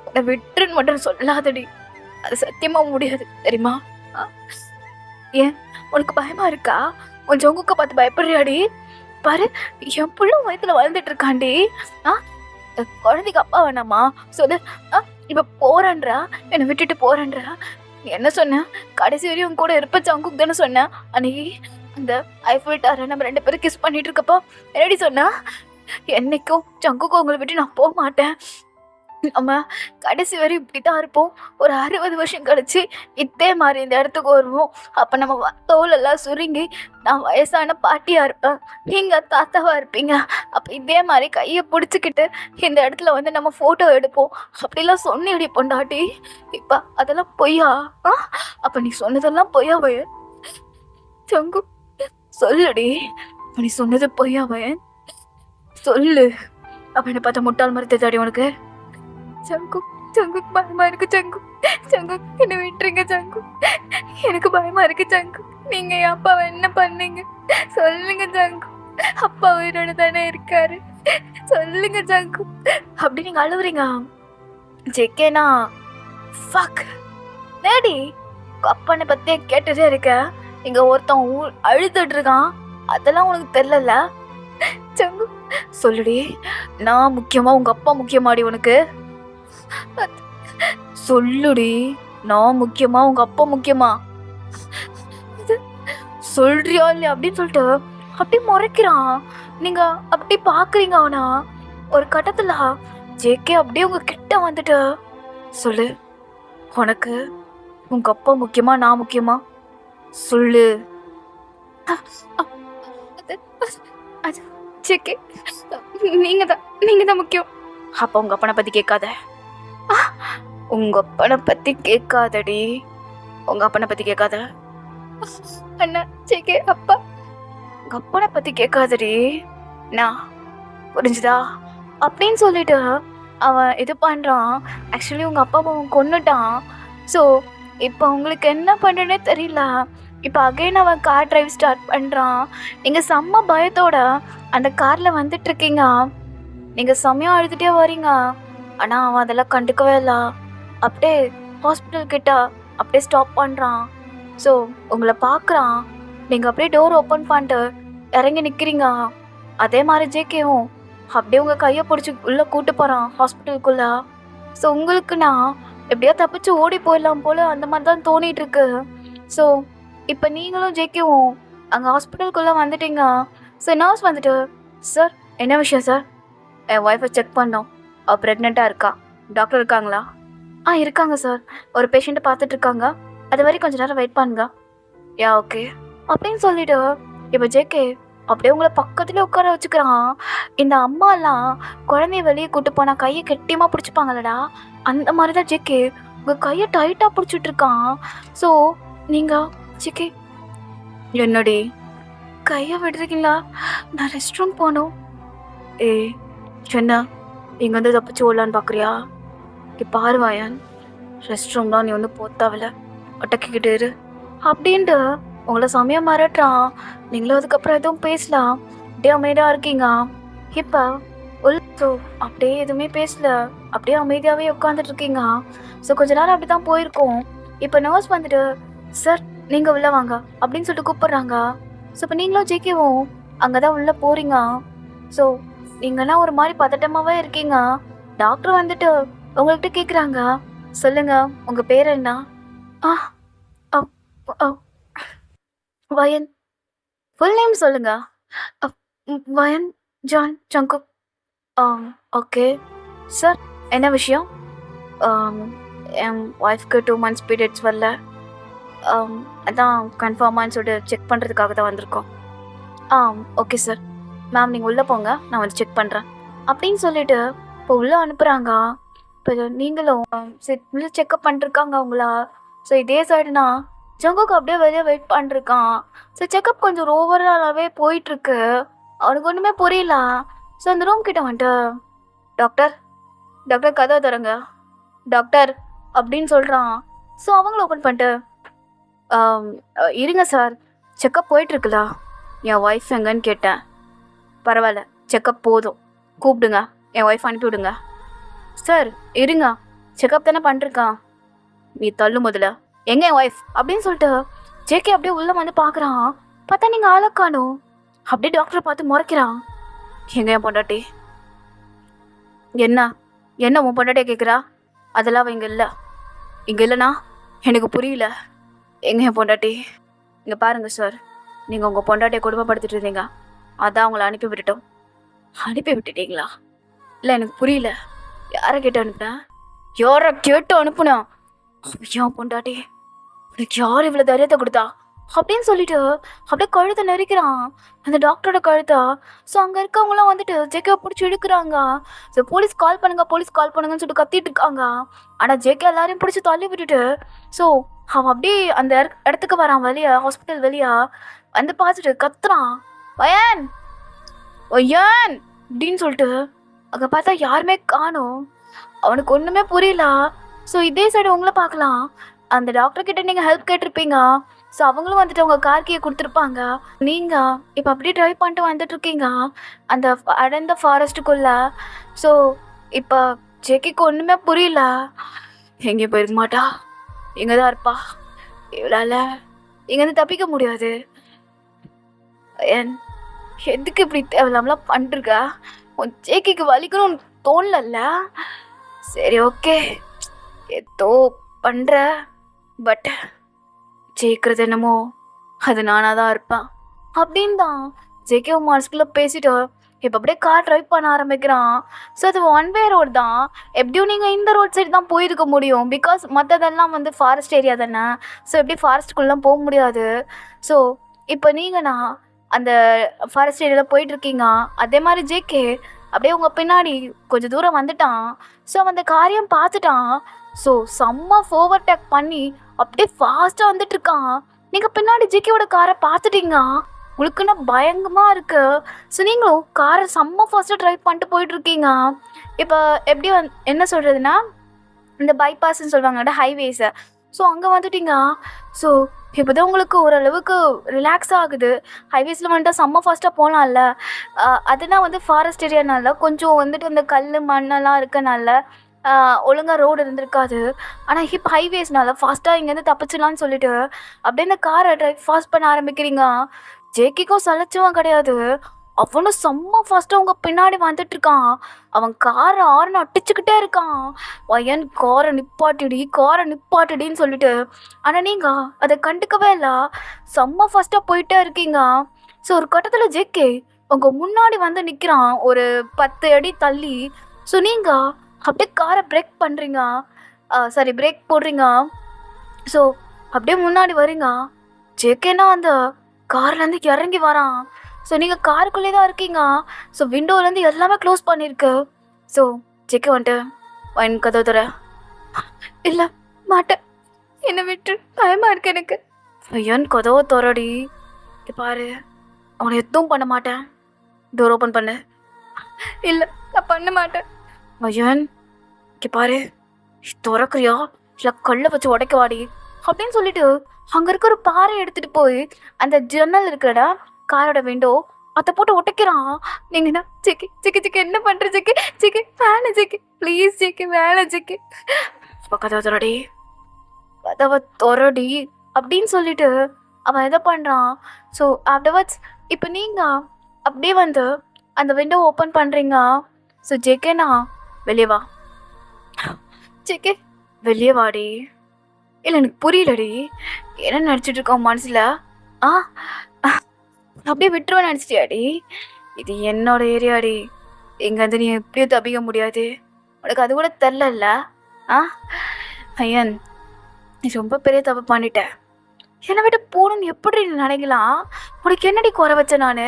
உன்னை விட்டுருன்னு மட்டும் சொல்லாதடி, அது சத்தியமாக முடியாது தெரியுமா? ஏன் உனக்கு பயமா இருக்கா? உன் ஜங்குக்க பார்த்து பயப்படுறியாடி? பாரு, என் புள்ள வயத்துல வளர்ந்துட்டு இருக்காண்டி. குழந்தைக்கு அப்பா வேணாமா சொல்லு? இப்ப போறன்றா, என்னை விட்டுட்டு போறன்றா. நீ என்ன சொன்ன? கடைசி வரையும் உன் கூட இருப்ப ஜங்குக்கு தானே சொன்ன. அன்னைக்கு அந்த ஐஃபில் டவரை நம்ம 2 பேரும் கிஸ் பண்ணிட்டு இருக்கப்போ என்னடி சொன்னா? என்னைக்கும் ஜங்குக்கு உங்களை விட்டு நான் போக மாட்டேன், நம்ம கடைசி வரை இப்படி தான் இருப்போம், ஒரு 60 வருஷம் கழிச்சு இதே மாதிரி இந்த இடத்துக்கு வருவோம், அப்போ நம்ம தோலெல்லாம் சுருங்கி நான் வயசான பாட்டியாக இருப்பேன், நீங்கள் தாத்தாவாக இருப்பீங்க, அப்போ இதே மாதிரி கையை பிடிச்சிக்கிட்டு இந்த இடத்துல வந்து நம்ம ஃபோட்டோ எடுப்போம் அப்படிலாம் சொன்னியடி பொண்டாட்டி. இப்போ அதெல்லாம் பொய்யா? அப்போ நீ சொன்னதெல்லாம் பொய்யா வயன்? சங்கு சொல்லுடி, அப்போ நீ சொன்னது பொய்யா வயன்? சொல்லு. அப்போ என்னை பார்த்தா முட்டாள் மாதிரி தெரியாடி உனக்கு? ஜங்கு ஜங்குக்கு பயமா இருக்கு ஜங்கு, ஜங்கு என்னை விட்டுருங்க ஜங்கு, எனக்கு பயமா இருக்கு ஜங்கு, நீங்க என் அப்பாவை என்ன பண்ணீங்க சொல்லுங்க ஜங்கு, அப்பா உயிரோட தானே இருக்காரு சொல்லுங்க ஜங்கு அப்படி நீங்க அழுவுறீங்க. ஜெக்கேனா ஃபக் டேடி, அப்பனை பத்தியே கேட்டுட்டே இருக்க, இங்க ஒருத்தன் அழுதுட்டு இருக்கான், அதெல்லாம் உனக்கு தெரியல ஜங்கு? சொல்லுடி, நான் முக்கியமா உங்க அப்பா முக்கியமாடி உனக்கு? சொல்லுடி, நான் முக்கியமா உங்க அப்பா முக்கியமா? சொல்றியா இல்லையா அப்படின்னு சொல்லிட்டு அப்படி முறைக்கிறான். நீங்க அப்படி பாக்குறீங்க. அவனா ஒரு கட்டத்துல ஜேகே அப்படியே உங்க கிட்ட வந்துட்டு, சொல்லு, உனக்கு உங்க அப்பா முக்கியமா நான் முக்கியமா? சொல்லு. ஜேகே, நீங்க தான் முக்கியம். அப்ப உங்க அப்பனை பத்தி கேட்காத, உங்க அப்பனை பத்தி கேட்காதடி, உங்க அப்பனை பத்தி கேட்காத அண்ணா. ஜேகே அப்பா, உங்க அப்பனை பத்தி கேட்காதடி, நான் புரிஞ்சுதா அப்படின்னு சொல்லிட்டு அவன் இது பண்றான். ஆக்சுவலி உங்க அப்பா அவன் கொன்னுட்டான். ஸோ இப்போ உங்களுக்கு என்ன பண்ணுறேன்னே தெரியல. இப்போ அகைன் அவன் கார் டிரைவ் ஸ்டார்ட் பண்ணுறான். நீங்கள் செம்ம பயத்தோட அந்த காரில் வந்துட்டுருக்கீங்க. நீங்கள் செம்மையாக அழுதுகிட்டே வரீங்க. ஆனால் அவன் அதெல்லாம் கண்டுக்கவே இல்லை. அப்படியே ஹாஸ்பிட்டல் கிட்ட அப்படியே ஸ்டாப் பண்ணுறான். ஸோ உங்களை பார்க்குறான். நீங்கள் அப்படியே டோர் ஓப்பன் பண்ணிட்டு இறங்கி நிற்கிறீங்க. அதே மாதிரி ஜேகேவும் அப்படியே உங்கள் கையை பிடிச்சி உள்ளே கூட்டு போகிறான் ஹாஸ்பிட்டலுக்குள்ளே. ஸோ உங்களுக்கு நான் எப்படியா தப்பிச்சு ஓடி போயிடலாம் போல் அந்த மாதிரி தான் தோணிகிட்டு இருக்கு. ஸோ இப்போ நீங்களும் ஜேகேவும் அங்கே ஹாஸ்பிட்டலுக்குள்ளே வந்துட்டீங்க. ஸோ நர்ஸ் வந்துட்டு, சார் என்ன விஷயம் சார்? என் ஒய்ஃபை செக் பண்ணோம். அவள் ப்ரெக்னெண்ட்டாக இருக்கா. டாக்டர் இருக்காங்களா? இருக்காங்க சார். ஒரு பேஷண்ட்டை பார்த்துட்டு இருக்காங்க. அது வரைக்கும் கொஞ்ச நேரம் வெயிட் பண்ணுங்க. ஓகே அப்படின்னு சொல்லிட்டு இப்போ ஜேகே அப்படியே உங்களை பக்கத்துலேயே உட்கார வச்சுக்கிறான். இந்த அம்மாலாம் குழந்தைய வெளியே கூட்டு போனால் கையை கெட்டியமாக பிடிச்சிப்பாங்களடா, அந்த மாதிரி தான் ஜேகே உங்கள் கையை டைட்டாக பிடிச்சிட்டு இருக்கான். ஸோ நீங்கள் ஜேகே என்னடி கையை விடுறீங்களா? நான் ரெஸ்ட் ரூம் போகணும். என்ன இங்கே வந்து தப்பிச்சு ஓடலான்னு பார்க்குறியா? பாருவாயன், ரெஸ்ட் ரூம் தான், நீ வந்து போத்தாவில அட்டக்கிக்கிட்டு இரு அப்படின்ட்டு உங்களை சமயம் மிரட்டுறான். நீங்களும் அதுக்கப்புறம் எதுவும் பேசலாம், அப்படியே அமைதியாக இருக்கீங்க. இப்போ ஸோ அப்படியே எதுவுமே பேசல, அப்படியே அமைதியாகவே உட்காந்துட்டு இருக்கீங்க. ஸோ கொஞ்ச நேரம் அப்படி தான் போயிருக்கோம். இப்போ நர்ஸ் வந்துட்டு சார் நீங்கள் உள்ளே வாங்க அப்படின்னு சொல்லிட்டு கூப்பிட்றாங்க. ஸோ இப்போ நீங்களும் ஜேகேவும் அங்கே தான் உள்ளே போகிறீங்க. ஸோ நீங்கன்னா ஒரு மாதிரி பதட்டமாகவே இருக்கீங்க. டாக்டர் வந்துட்டு உங்கள்கிட்ட கேட்குறாங்க, சொல்லுங்க உங்கள் பேர் என்ன? வயன். ஃபுல் நேம் சொல்லுங்க. வயன் ஜான் சங்குக். ஓகே சார், என்ன விஷயம்? என் ஒய்ஃப்க்கு 2 months பீரியட்ஸ் வரல. அதான் கன்ஃபார்மான்னு சொல்லிட்டு செக் பண்ணுறதுக்காக தான் வந்திருக்கோம். Okay sir. மேம் நீங்கள் உள்ளே போங்க, நான் வந்து செக் பண்ணுறேன் அப்படின்னு சொல்லிட்டு இப்போ உள்ளே அனுப்புகிறாங்க. இப்போ நீங்களும் உள்ள செக்அப் பண்ணிருக்காங்க அவங்களா? ஸோ இதே சைடுனா ஜங்குக்கு அப்படியே வெளியே வெயிட் பண்ணிருக்கான். ஸோ செக்அப் கொஞ்சம் ஓவராலாகவே போயிட்டுருக்கு. அவனுக்கு ஒன்றுமே புரியல. ஸோ அந்த ரூம் கிட்ட வந்துட்டு டாக்டர் டாக்டர் கதை தரங்க டாக்டர் அப்படின்னு சொல்கிறான். ஸோ அவங்கள ஓப்பன் பண்ணிட்டு இருங்க சார், செக்கப் போயிட்டுருக்குல்ல, என் ஒய்ஃப் எங்கன்னு கேட்டேன். பரவாயில்ல, செக்கப் போதும், கூப்பிடுங்க, என் ஒய்ஃப் அனுப்பிவிடுங்க. சார் இருங்க, செக்கப் தானே பண்ணிருக்கான், நீ தள்ளு முதல்ல, எங்க என் ஒய்ஃப் அப்படின்னு சொல்லிட்டு ஜேகே அப்படியே உள்ள வந்து பார்க்குறான். பார்த்தா நீங்கள் ஆளக்கானும். அப்படியே டாக்டரை பார்த்து முறைக்கிறான். எங்க என் பொண்டாட்டி? என்ன என்ன உன் பொண்டாட்டியை கேட்குறா? அதெல்லாம் அவள் இங்கே இல்லை. இங்கே இல்லைண்ணா எனக்கு புரியல. எங்க என் பொண்டாட்டி? இங்கே பாருங்க சார், நீங்கள் உங்கள் பொண்டாட்டியை குடும்பப்படுத்திட்டு இருந்தீங்க, அதான் அவங்கள அனுப்பி விட்டுட்டோம். அனுப்பி விட்டுட்டீங்களா? இல்லை எனக்கு புரியல, யாரை கேட்டு அனுப்புனேன்? யாரை கேட்டு அனுப்புனா? ஏன் பொண்டாட்டி, உனக்கு யார் இவ்வளோ தைரியத்தை கொடுத்தா அப்படின்னு சொல்லிட்டு அப்படியே கழுத்தை நெரிக்கிறான், அந்த டாக்டரோட கழுத்தை. ஸோ அங்கே இருக்கவங்களாம் வந்துட்டு ஜேகே பிடிச்சி இழுக்கிறாங்க. ஸோ போலீஸ் கால் பண்ணுங்க, போலீஸ் கால் பண்ணுங்கன்னு சொல்லிட்டு கத்திட்டு இருக்காங்க. ஆனால் ஜேகே எல்லாரையும் பிடிச்சி தள்ளி விட்டுட்டு ஸோ அவன் அப்படியே அந்த இடத்துக்கு வரான், வெளியே ஹாஸ்பிட்டல் வெளியே வந்து பார்த்துட்டு கத்துறான், வயன் ஒய்யன் அப்படின்னு சொல்லிட்டு. அங்கே பார்த்தா யாருமே காணும். அவனுக்கு ஒன்றுமே புரியல. ஸோ இதே சைடு உங்களை பார்க்கலாம், அந்த டாக்டர் கிட்ட நீங்கள் ஹெல்ப் கேட்டிருப்பீங்க. ஸோ அவங்களும் வந்துட்டு உங்கள் கார் கீயை கொடுத்துருப்பாங்க. நீங்கள் இப்போ அப்படியே ட்ரைவ் பண்ணிட்டு வந்துட்டுருக்கீங்க அந்த அடர்ந்த ஃபாரஸ்ட்டுக்குள்ளே. ஸோ இப்போ ஜேகேக்கு ஒன்றுமே புரியல. எங்கேயும் போயிருக்க மாட்டா, இங்கே தான் இருப்பா. இவளால் இங்கேருந்து தப்பிக்க முடியாது. எதுக்கு இப்படி தேவையில்லாமலாம் பண்ணிருக்க? உன் ஜேகேக்கு வலிக்கணும்னு தோணலல்ல? சரி ஓகே, ஏதோ பண்ணுற, பட் ஜெயிக்கிறது என்னமோ அது நானாக தான் இருப்பேன் அப்படின்னு தான் ஜேகே மனசுக்குள்ளே பேசிட்டு இப்போ அப்படியே கார் ட்ரைவ் பண்ண ஆரம்பிக்கிறான். ஸோ அது 1 way ரோடு தான். எப்படியும் நீங்கள் இந்த ரோட் சைடு தான் போயிருக்க முடியும், பிகாஸ் மற்றதெல்லாம் வந்து ஃபாரஸ்ட் ஏரியா தானே. ஸோ எப்படி ஃபாரஸ்ட்டுக்குள்ளெலாம் போக முடியாது. ஸோ இப்போ நீங்கள்ண்ணா அந்த ஃபாரஸ்ட் ஏரியாவில் போயிட்டுருக்கீங்க, அதே மாதிரி ஜேகே அப்படியே உங்கள் பின்னாடி கொஞ்சம் தூரம் வந்துட்டான். ஸோ அவன் அந்த காரியம் பார்த்துட்டான். ஸோ செம்ம ஓவர் டேக் பண்ணி அப்படியே ஃபாஸ்ட்டாக வந்துட்டுருக்கான். நீங்கள் பின்னாடி ஜேகேவோட காரை பார்த்துட்டீங்க, உங்களுக்குன்னா பயங்கரமாக இருக்கு. ஸோ நீங்களும் காரை செம்ம ஃபாஸ்ட்டாக ட்ரைவ் பண்ணிட்டு போயிட்டுருக்கீங்க. இப்போ எப்படி என்ன சொல்கிறதுனா, இந்த பைபாஸ்ன்னு சொல்லுவாங்க ஹைவேஸை. ஸோ அங்கே வந்துட்டீங்க. ஸோ இப்போ தான் உங்களுக்கு ஓரளவுக்கு ரிலாக்ஸ் ஆகுது. ஹைவேஸில் வந்துட்டு செம்ம ஃபாஸ்ட்டாக போகலாம்ல. அதுதான் வந்து ஃபாரஸ்ட் ஏரியானால கொஞ்சம் வந்துட்டு அந்த கல் மண்ணெல்லாம் இருக்கனால ஒழுங்காக ரோடு இருந்திருக்காது. ஆனால் இப்போ ஹைவேஸ்னால ஃபாஸ்ட்டாக இங்கேருந்து தப்பிச்சிடலான்னு சொல்லிட்டு அப்படியே இந்த காரை ட்ரைவ் ஃபாஸ்ட் பண்ண ஆரம்பிக்கிறீங்க. ஜேகேக்கும் சலைச்சவன் கிடையாது, அவனும் செம்ம ஃபாஸ்ட்டாக உங்கள் பின்னாடி வந்துட்டுருக்கான். அவன் காரை ஆர்னு அடிச்சுக்கிட்டே இருக்கான், வயன் காரை நிப்பாட்டுடின்னு சொல்லிட்டு. ஆனால் நீங்கள் அதை கண்டுக்கவே இல்லை, செம்ம ஃபாஸ்ட்டாக போயிட்டே இருக்கீங்க. ஸோ ஒரு கட்டத்தில் ஜேகே உங்க முன்னாடி வந்து நிற்கிறான் ஒரு 10 அடி தள்ளி. ஸோ நீங்கள் அப்படியே காரை பிரேக் பண்ணுறீங்க, சாரி பிரேக் போடுறீங்க. ஸோ அப்படியே முன்னாடி வரீங்க. ஜேகேனா அந்த கார்லேருந்து இறங்கி வரான். ஸோ நீங்கள் காருக்குள்ளே தான் இருக்கீங்க. ஸோ விண்டோலேருந்து எல்லாமே க்ளோஸ் பண்ணியிருக்கு. ஸோ ஜேகே வந்துட்டு வைன் கதவு தர. இல்லை மாட்டேன், என்னை விட்டு, பயமாக இருக்கு எனக்கு. ஐயன் கதவை தரடி, பாரு அவனை எதுவும் பண்ண மாட்டேன், டோர் ஓப்பன் பண்ணு. இல்லை நான் பண்ண மாட்டேன். ஐயன் பாரு திறக்கிறியா இல்லை கல்லை வச்சு உடைக்க வாடி அப்படின்னு சொல்லிட்டு அங்கே இருக்கிற பாறை எடுத்துட்டு போய் அந்த ஜன்னல் இருக்கிறடா காரோட விண்டோ அதை போட்டு உடைக்கிறான். நீங்கண்ணா சிக்கி சிக்கி சிக்கி என்ன பண்ணுற சிக்கி சிக்கி வேணாம் சிக்கி ப்ளீஸ் சிக்கி வேணாம் சிக்கி கதவை துறடி கதவை துறடி அப்படின்னு சொல்லிட்டு அவன் எதை பண்ணுறான். ஸோ ஆஃப்டர்வர்ட்ஸ் இப்போ நீங்கள் அப்படியே வந்து அந்த விண்டோ ஓப்பன் பண்ணுறீங்க. ஸோ ஜேகேண்ணா வெளியே வா, ஜேகே வெளியே வாடி. இல்லை எனக்கு புரியலடி, என்ன நினச்சிட்டு இருக்கோம் மனசில்? அப்படியே விட்டுருவேன் நினச்சிட்டியாடி? இது என்னோட ஏரியாடி, எங்கேருந்து நீ எப்படியும் தப்பிக்க முடியாது. உனக்கு அது கூட தெரிலல்ல? ஐயன் நீ ரொம்ப பெரிய தப்பு பண்ணிட்ட. என்னை விட்டு போகணுன்னு எப்படி நீ நினைக்கலாம்? உனக்கு என்னடி குறை வச்ச நான்?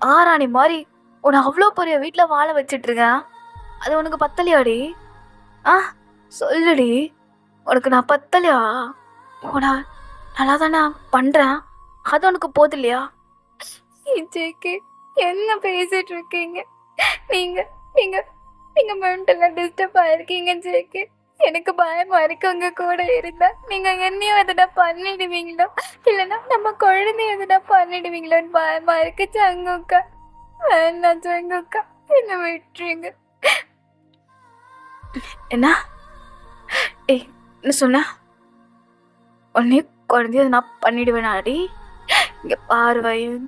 ஆராணி மாதிரி உன்னை அவ்வளோ பெரிய வீட்டில் வாழ வச்சிட்ருக்கேன், அது உனக்கு பத்தலையாடி? சொல்லுடி, உனக்கு நான் பத்தலையா? உன நல்லா தானே பண்ணுறேன், அது உனக்கு போது இல்லையா? ஜேகே என்ன பேசிட்டு இருக்கீங்க நீங்க? நீங்க நீங்க மென்டலாக டிஸ்டர்ப் ஆயிருக்கீங்க ஜேகே. எனக்கு பயமா இருக்கு உங்க கூட இருந்தா நீங்க என்னையும் எதுனா பண்ணிடுவீங்களோ, இல்லைன்னா நம்ம குழந்தைய எதுனா பண்ணிடுவீங்களோன்னு பயமா இருக்கு சங்குக்கா. வேணாம் சங்குக்கா, என்ன விட்டுருங்க. என்ன என்ன சொன்ன? உடனே குழந்தைய நான் பண்ணிடுவேனாடி? இங்கே பார்வையன்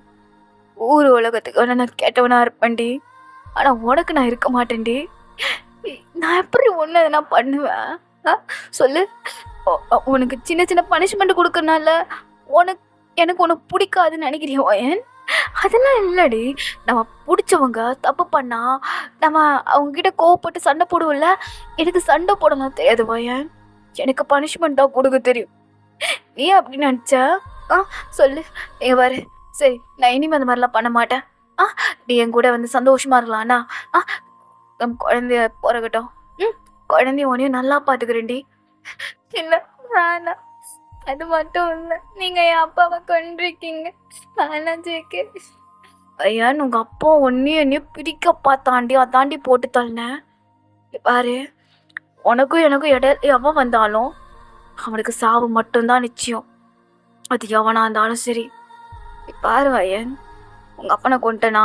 ஊர் உலகத்துக்கு நான் கேட்டவனா இருப்பேன்டி, ஆனால் உனக்கு நான் இருக்க மாட்டேன்டி. நான் எப்படி ஒன்று நான் பண்ணுவேன் சொல்லு? உனக்கு சின்ன சின்ன பனிஷ்மெண்ட் கொடுக்கறனால எனக்கு உனக்கு பிடிக்காதுன்னு நினைக்கிறியா ஓயன்? அதெல்லாம் இல்லடி, நம்ம பிடிச்சவங்க தப்பு பண்ணா நம்ம அவங்கக்கிட்ட கோவப்பட்டு சண்டை போடுவோம்ல, எனக்கு சண்டை போடலாம் தெரியாது ஓயன், எனக்கு பனிஷ்மெண்ட் தான் கொடுக்க தெரியும். நீ அப்படி நினச்ச? சொல்லு எங்க பாரு. சரி நான் இனிமேல் அந்த மாதிரிலாம் பண்ண மாட்டேன். நீ என் கூட வந்து சந்தோஷமா இருக்கலாம்னா நம்ம குழந்தைய பிறகட்டும். குழந்தைய உனையும் நல்லா பார்த்துக்கிறேன்டி. இல்லை வேணாம், அது மட்டும் இல்லை, நீங்கள் என் அப்பாவை கொண்டிருக்கீங்க. வேணாம் ஜேகே. ஐயா உங்கள் அப்பா என்னையும் பிரிக்க பார்த்தாண்டி, அதாண்டி போட்டு தள்ளினேன். பாரு உனக்கும் எனக்கும் எவன் வந்தாலும் அவனுக்கு சாவு மட்டும்தான் நிச்சயம், அது எவனா இருந்தாலும் சரி. பாரு ஐயன், உங்கள் அப்பனை கொண்டனா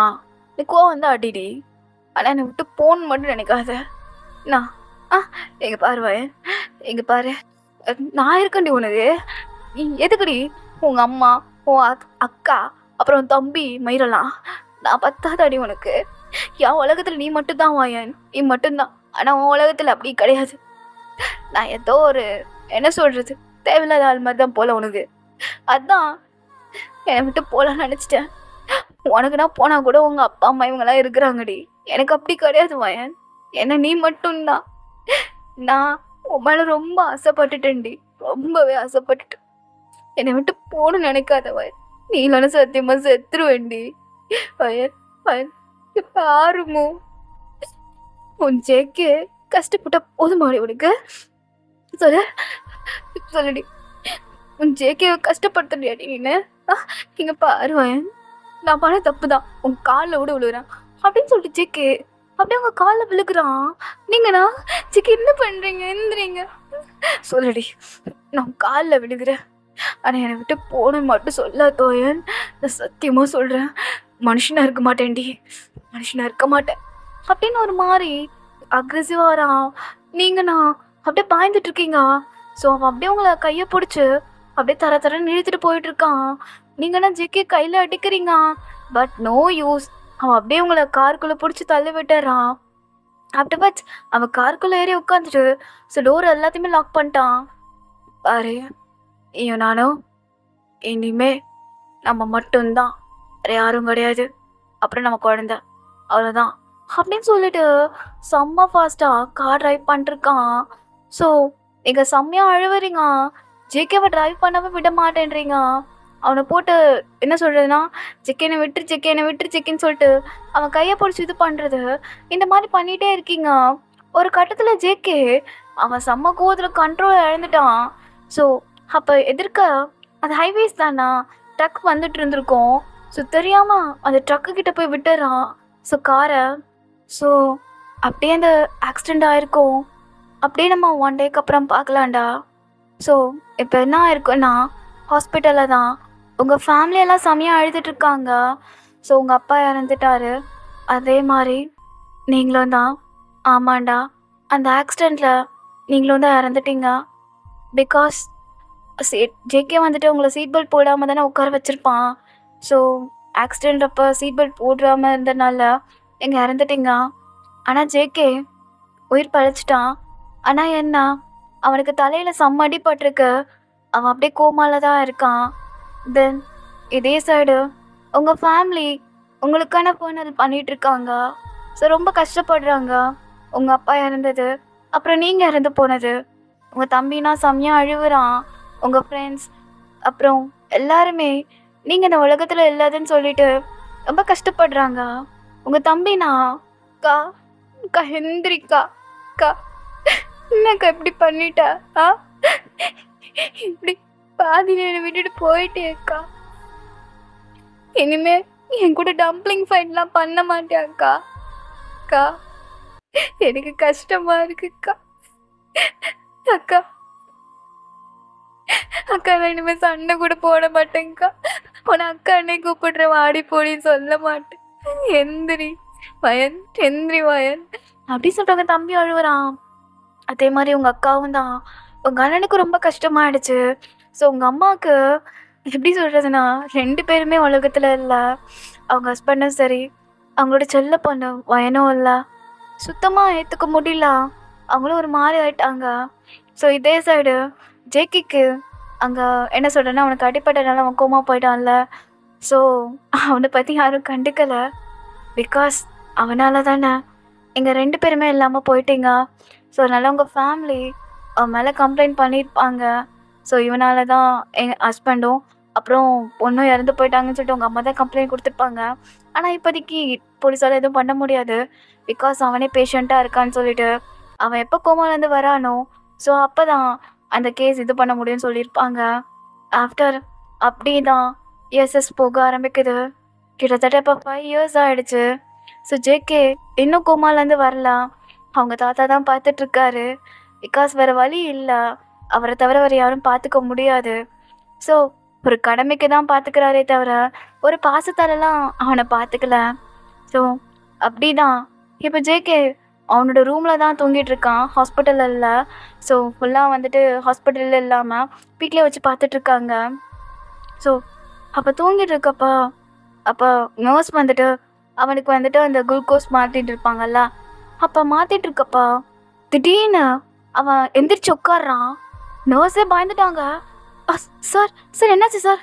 நீ கோவம் வந்து அடிடி, ஆனால் என்னை விட்டு போன்னு மட்டும் நினைக்காத. நான் எங்க பாரு வயன், எங்க பாரு நான் இருக்கண்டி உனக்கு. எதுக்குடி உங்கள் அம்மா உன் அக்கா அப்புறம் தம்பி மயிரெல்லாம் நான் பத்தாதாடி உனக்கு? என் உலகத்தில் நீ மட்டும்தான் வாயன், நீ மட்டும்தான். ஆனால் உன் உலகத்தில் அப்படி கிடையாது. நான் ஏதோ ஒரு என்ன சொல்கிறது தேவையில்லாத ஆள் மாதிரி தான் போல உனக்கு. அதான் என்னை விட்டு போகலான்னு நினச்சிட்டேன். உனக்கு நான் போனால் கூட உங்கள் அப்பா அம்மா இவங்கெல்லாம் இருக்கிறாங்கடி, எனக்கு அப்படி கிடையாது வாயன். ஏன்னா நீ மட்டும்தான். நான் உன் மேலே ரொம்ப ஆசைப்பட்டுட்டேன்டி, ரொம்பவே ஆசைப்பட்டுட்டேன். என்னை விட்டு போகணும்னு நினைக்காத வயன், நீ இல்லைன்னு சத்தியமாக செத்துருவேண்டி வயன். வயன் பாருமோ உன் ஜேக்கே கஷ்டப்பட்ட போதுமாடி உனக்கு? சொல்லுடி, உன் ஜேக்கே கஷ்டப்படுத்தலையாடி நீனு? இங்கே பாரு வயன், நான் பண்ண தப்பு தான், உன் காலில் விட விழுகிறேன் அப்படின்னு சொல்லிட்டு ஜேக்கே அப்படியே உங்கள் காலில் விழுக்கிறான். நீங்கண்ணா ஜேக்கே என்ன பண்ணுறீங்க? எந்திரிங்க. சொல்லுடி, நான் காலில் விழுகிறேன், ஆனால் என்னை விட்டு போகணுன்னு மட்டும் சொல்லாதோயன். நான் சத்தியமாக சொல்கிறேன், மனுஷனாக இருக்க மாட்டேன்டி, மனுஷனாக இருக்க மாட்டேன் அப்படின்னு ஒரு மாதிரி அக்ரெசிவாக வரான். நீங்கண்ணா அப்படியே பாய்ந்துட்டு இருக்கீங்க. ஸோ அவன் அப்படியே உங்களை கையை பிடிச்சி அப்படியே தரன்னு இழுத்துட்டு போயிட்டு இருக்கான். நீங்கன்னா ஜேக்கே கையில் அடிக்கிறீங்க, பட் நோ யூஸ். அவன் அப்படியே உங்களை காருக்குள்ளே பிடிச்சி தள்ளி விட்டுறான். ஆஃப்டர்வர்ட்ஸ் அவன் காருக்குள்ளே ஏறி உட்காந்துட்டு ஸோ டோர் எல்லாத்தையுமே லாக் பண்ணிட்டான். பாரு ஐயோ நானும் இனிமே நம்ம மட்டும்தான், வேறு யாரும் கிடையாது. அப்புறம் நம்ம குழந்த அவ்வளோதான் அப்படின்னு சொல்லிட்டு செம்ம ஃபாஸ்ட்டாக கார் ட்ரைவ் பண்ணிருக்கான். ஸோ நீங்கள் செம்மையாக அழுவுறீங்க. ஜேகேவை ட்ரைவ் பண்ணவே விட மாட்டேன்றீங்க. அவனை போட்டு என்ன சொல்கிறதுனா, ஜெக்கேனை விட்டுரு ஜெக்கேனை விட்டுரு ஜெக்கின்னு சொல்லிட்டு அவன் கையை பிடிச்சி இது பண்ணுறது, இந்த மாதிரி பண்ணிகிட்டே இருக்கீங்க. ஒரு கட்டத்தில் ஜேகே அவன் செம்ம கோவத்தில் கண்ட்ரோல் இழந்துட்டான். ஸோ அப்போ எதிர்க்க அது ஹைவேஸ் தானா, ட்ரக் வந்துட்டு இருந்திருக்கோம். ஸோ தெரியாமல் அந்த ட்ரக்கு கிட்ட போய் விட்டுறான் ஸோ காரை. ஸோ அப்படியே அந்த ஆக்சிடெண்ட் ஆகிருக்கும். அப்படியே நம்ம 1 டேக்கு அப்புறம் பார்க்கலாம்டா. ஸோ இப்போ என்ன ஆயிருக்குன்னா, ஹாஸ்பிட்டலில் தான் உங்கள் ஃபேமிலியெல்லாம் செம்மையாக அழுதுட்ருக்காங்க. ஸோ உங்கள் அப்பா இறந்துட்டாரு, அதே மாதிரி நீங்களும் தான். ஆமாண்டா, அந்த ஆக்சிடெண்ட்டில் நீங்களும் தான் இறந்துட்டீங்க. பிகாஸ் ஜேகே வந்துட்டு உங்களை சீட் பெல்ட் போடாமல் தானே உட்கார வச்சுருப்பான். ஸோ ஆக்சிடெண்ட் அப்போ சீட் பெல்ட் போடாமல் இருந்தனால நீங்கள் இறந்துட்டீங்க. ஆனால் ஜேகே உயிர் பழைச்சிட்டான். ஆனால் என்ன, அவனுக்கு தலையில் செம்ம அடிபட்டிருக்கு. அவன் அப்படியே கோமாவில் தான் இருக்கான். தென் இதே சைடு உங்கள் ஃபேமிலி உங்களுக்கான ஃபோனல் பண்ணிகிட்ருக்காங்க. ஸோ ரொம்ப கஷ்டப்படுறாங்க. உங்கள் அப்பா இறந்தது, அப்புறம் நீங்கள் இறந்து போனது. உங்கள் தம்பினா செம்மையாக அழுவுறான். உங்கள் ஃப்ரெண்ட்ஸ் அப்புறம் எல்லாருமே நீங்கள் இந்த உலகத்தில் இல்லாதுன்னு சொல்லிட்டு ரொம்ப கஷ்டப்படுறாங்க. உங்கள் தம்பினா கா கா ஹெந்திரிக்கா கா என்னக்கா இப்படி பண்ணிட்ட? இப்படி பாதியில் என்னை விட்டுட்டு போயிட்டேக்கா. இனிமே என் கூட டம்ப்ளிங் ஃபைட்லாம் பண்ண மாட்டேன்க்கா. அக்கா எனக்கு கஷ்டமா இருக்குக்கா. அக்கா அக்கா நான் இனிமேல் சண்டை கூட போட மாட்டேங்க்கா. உன அக்கா அண்ணே கூப்பிடுற வாடி போடின்னு சொல்ல மாட்டேன். எந்திரி வயன், எந்திரி வயன் அப்படி சொல்கிறாங்க. தம்பி அழுவுறான். அதே மாதிரி உங்கள் அக்காவும் தான். உங்கள் அண்ணனுக்கு ரொம்ப கஷ்டமாயிடுச்சு. ஸோ உங்கள் அம்மாவுக்கு எப்படி சொல்கிறதுனா, 2 பேருமே உலகத்தில் இல்லை. அவங்க ஹஸ்பண்டும் சரி, அவங்களோட செல்ல பொண்ணு வயனும் இல்லை. சுத்தமாக ஏற்றுக்க முடியல. அவங்களும் ஒரு மாதிரி ஆயிட்டாங்க. ஸோ இதே சைடு ஜேகேக்கு அங்கே என்ன சொல்கிறேன்னா, அவனுக்கு அடிப்பட்டனால அவன் கோமா போயிட்டான்ல. ஸோ அவனை பற்றி யாரும் கண்டுக்கலை. பிகாஸ் அவனால் தானே எங்கள் 2 பேருமே இல்லாமல் போயிட்டீங்க. ஸோ அதனால் உங்கள் ஃபேமிலி அவன் மேலே கம்ப்ளைண்ட் பண்ணியிருப்பாங்க. ஸோ இவனால தான் எங்கள் ஹஸ்பண்டும் அப்புறம் பொண்ணும் இறந்து போயிட்டாங்கன்னு சொல்லிட்டு உங்கள் அம்மா தான் கம்ப்ளைண்ட் கொடுத்துருப்பாங்க. ஆனால் இப்போதைக்கு போலீஸால் எதுவும் பண்ண முடியாது. பிகாஸ் அவனே பேஷண்ட்டாக இருக்கான்னு சொல்லிட்டு அவன் எப்போ கோமாலேருந்து வரானோ ஸோ அப்போ தான் அந்த கேஸ் இது பண்ண முடியும்னு சொல்லியிருப்பாங்க. ஆஃப்டர் அப்படி தான் எஸ்எஸ் போக ஆரம்பிக்குது. கிட்டத்தட்ட இப்போ 5 இயர்ஸ் ஆகிடுச்சு. ஸோ ஜேகே இன்னும் கோமாலேருந்து வரலாம். அவங்க தாத்தா தான் பார்த்துட்ருக்காரு. பிகாஸ் வேறு வழி இல்லை, அவரை தவிர வேறு யாரும் பார்த்துக்க முடியாது. ஸோ ஒரு கடமைக்கு தான் பார்த்துக்கிறாரே தவிர ஒரு பாசத்தாலெல்லாம் அவனை பார்த்துக்கல. ஸோ அப்படி தான் இப்போ ஜேகே அவனோட ரூமில் தான் தூங்கிட்டு இருக்கான், ஹாஸ்பிட்டலில் இல்லை. ஸோ ஃபுல்லாக வந்துட்டு ஹாஸ்பிட்டலில் இல்லாமல் வீட்டிலே வச்சு பார்த்துட்ருக்காங்க. ஸோ அப்போ தூங்கிட்டு இருக்கப்போ அப்போ நர்ஸ் வந்துட்டு அவனுக்கு வந்துட்டு அந்த குளுக்கோஸ் மாற்றிட்டு இருப்பாங்கல்ல, அப்போ மாற்றிட்டு இருக்கப்போ திடீர்னு அவன் எந்திரிச்சு உட்காடுறான். நர்ஸே பயந்துட்டாங்க. சார் சார் என்னாச்சு சார்?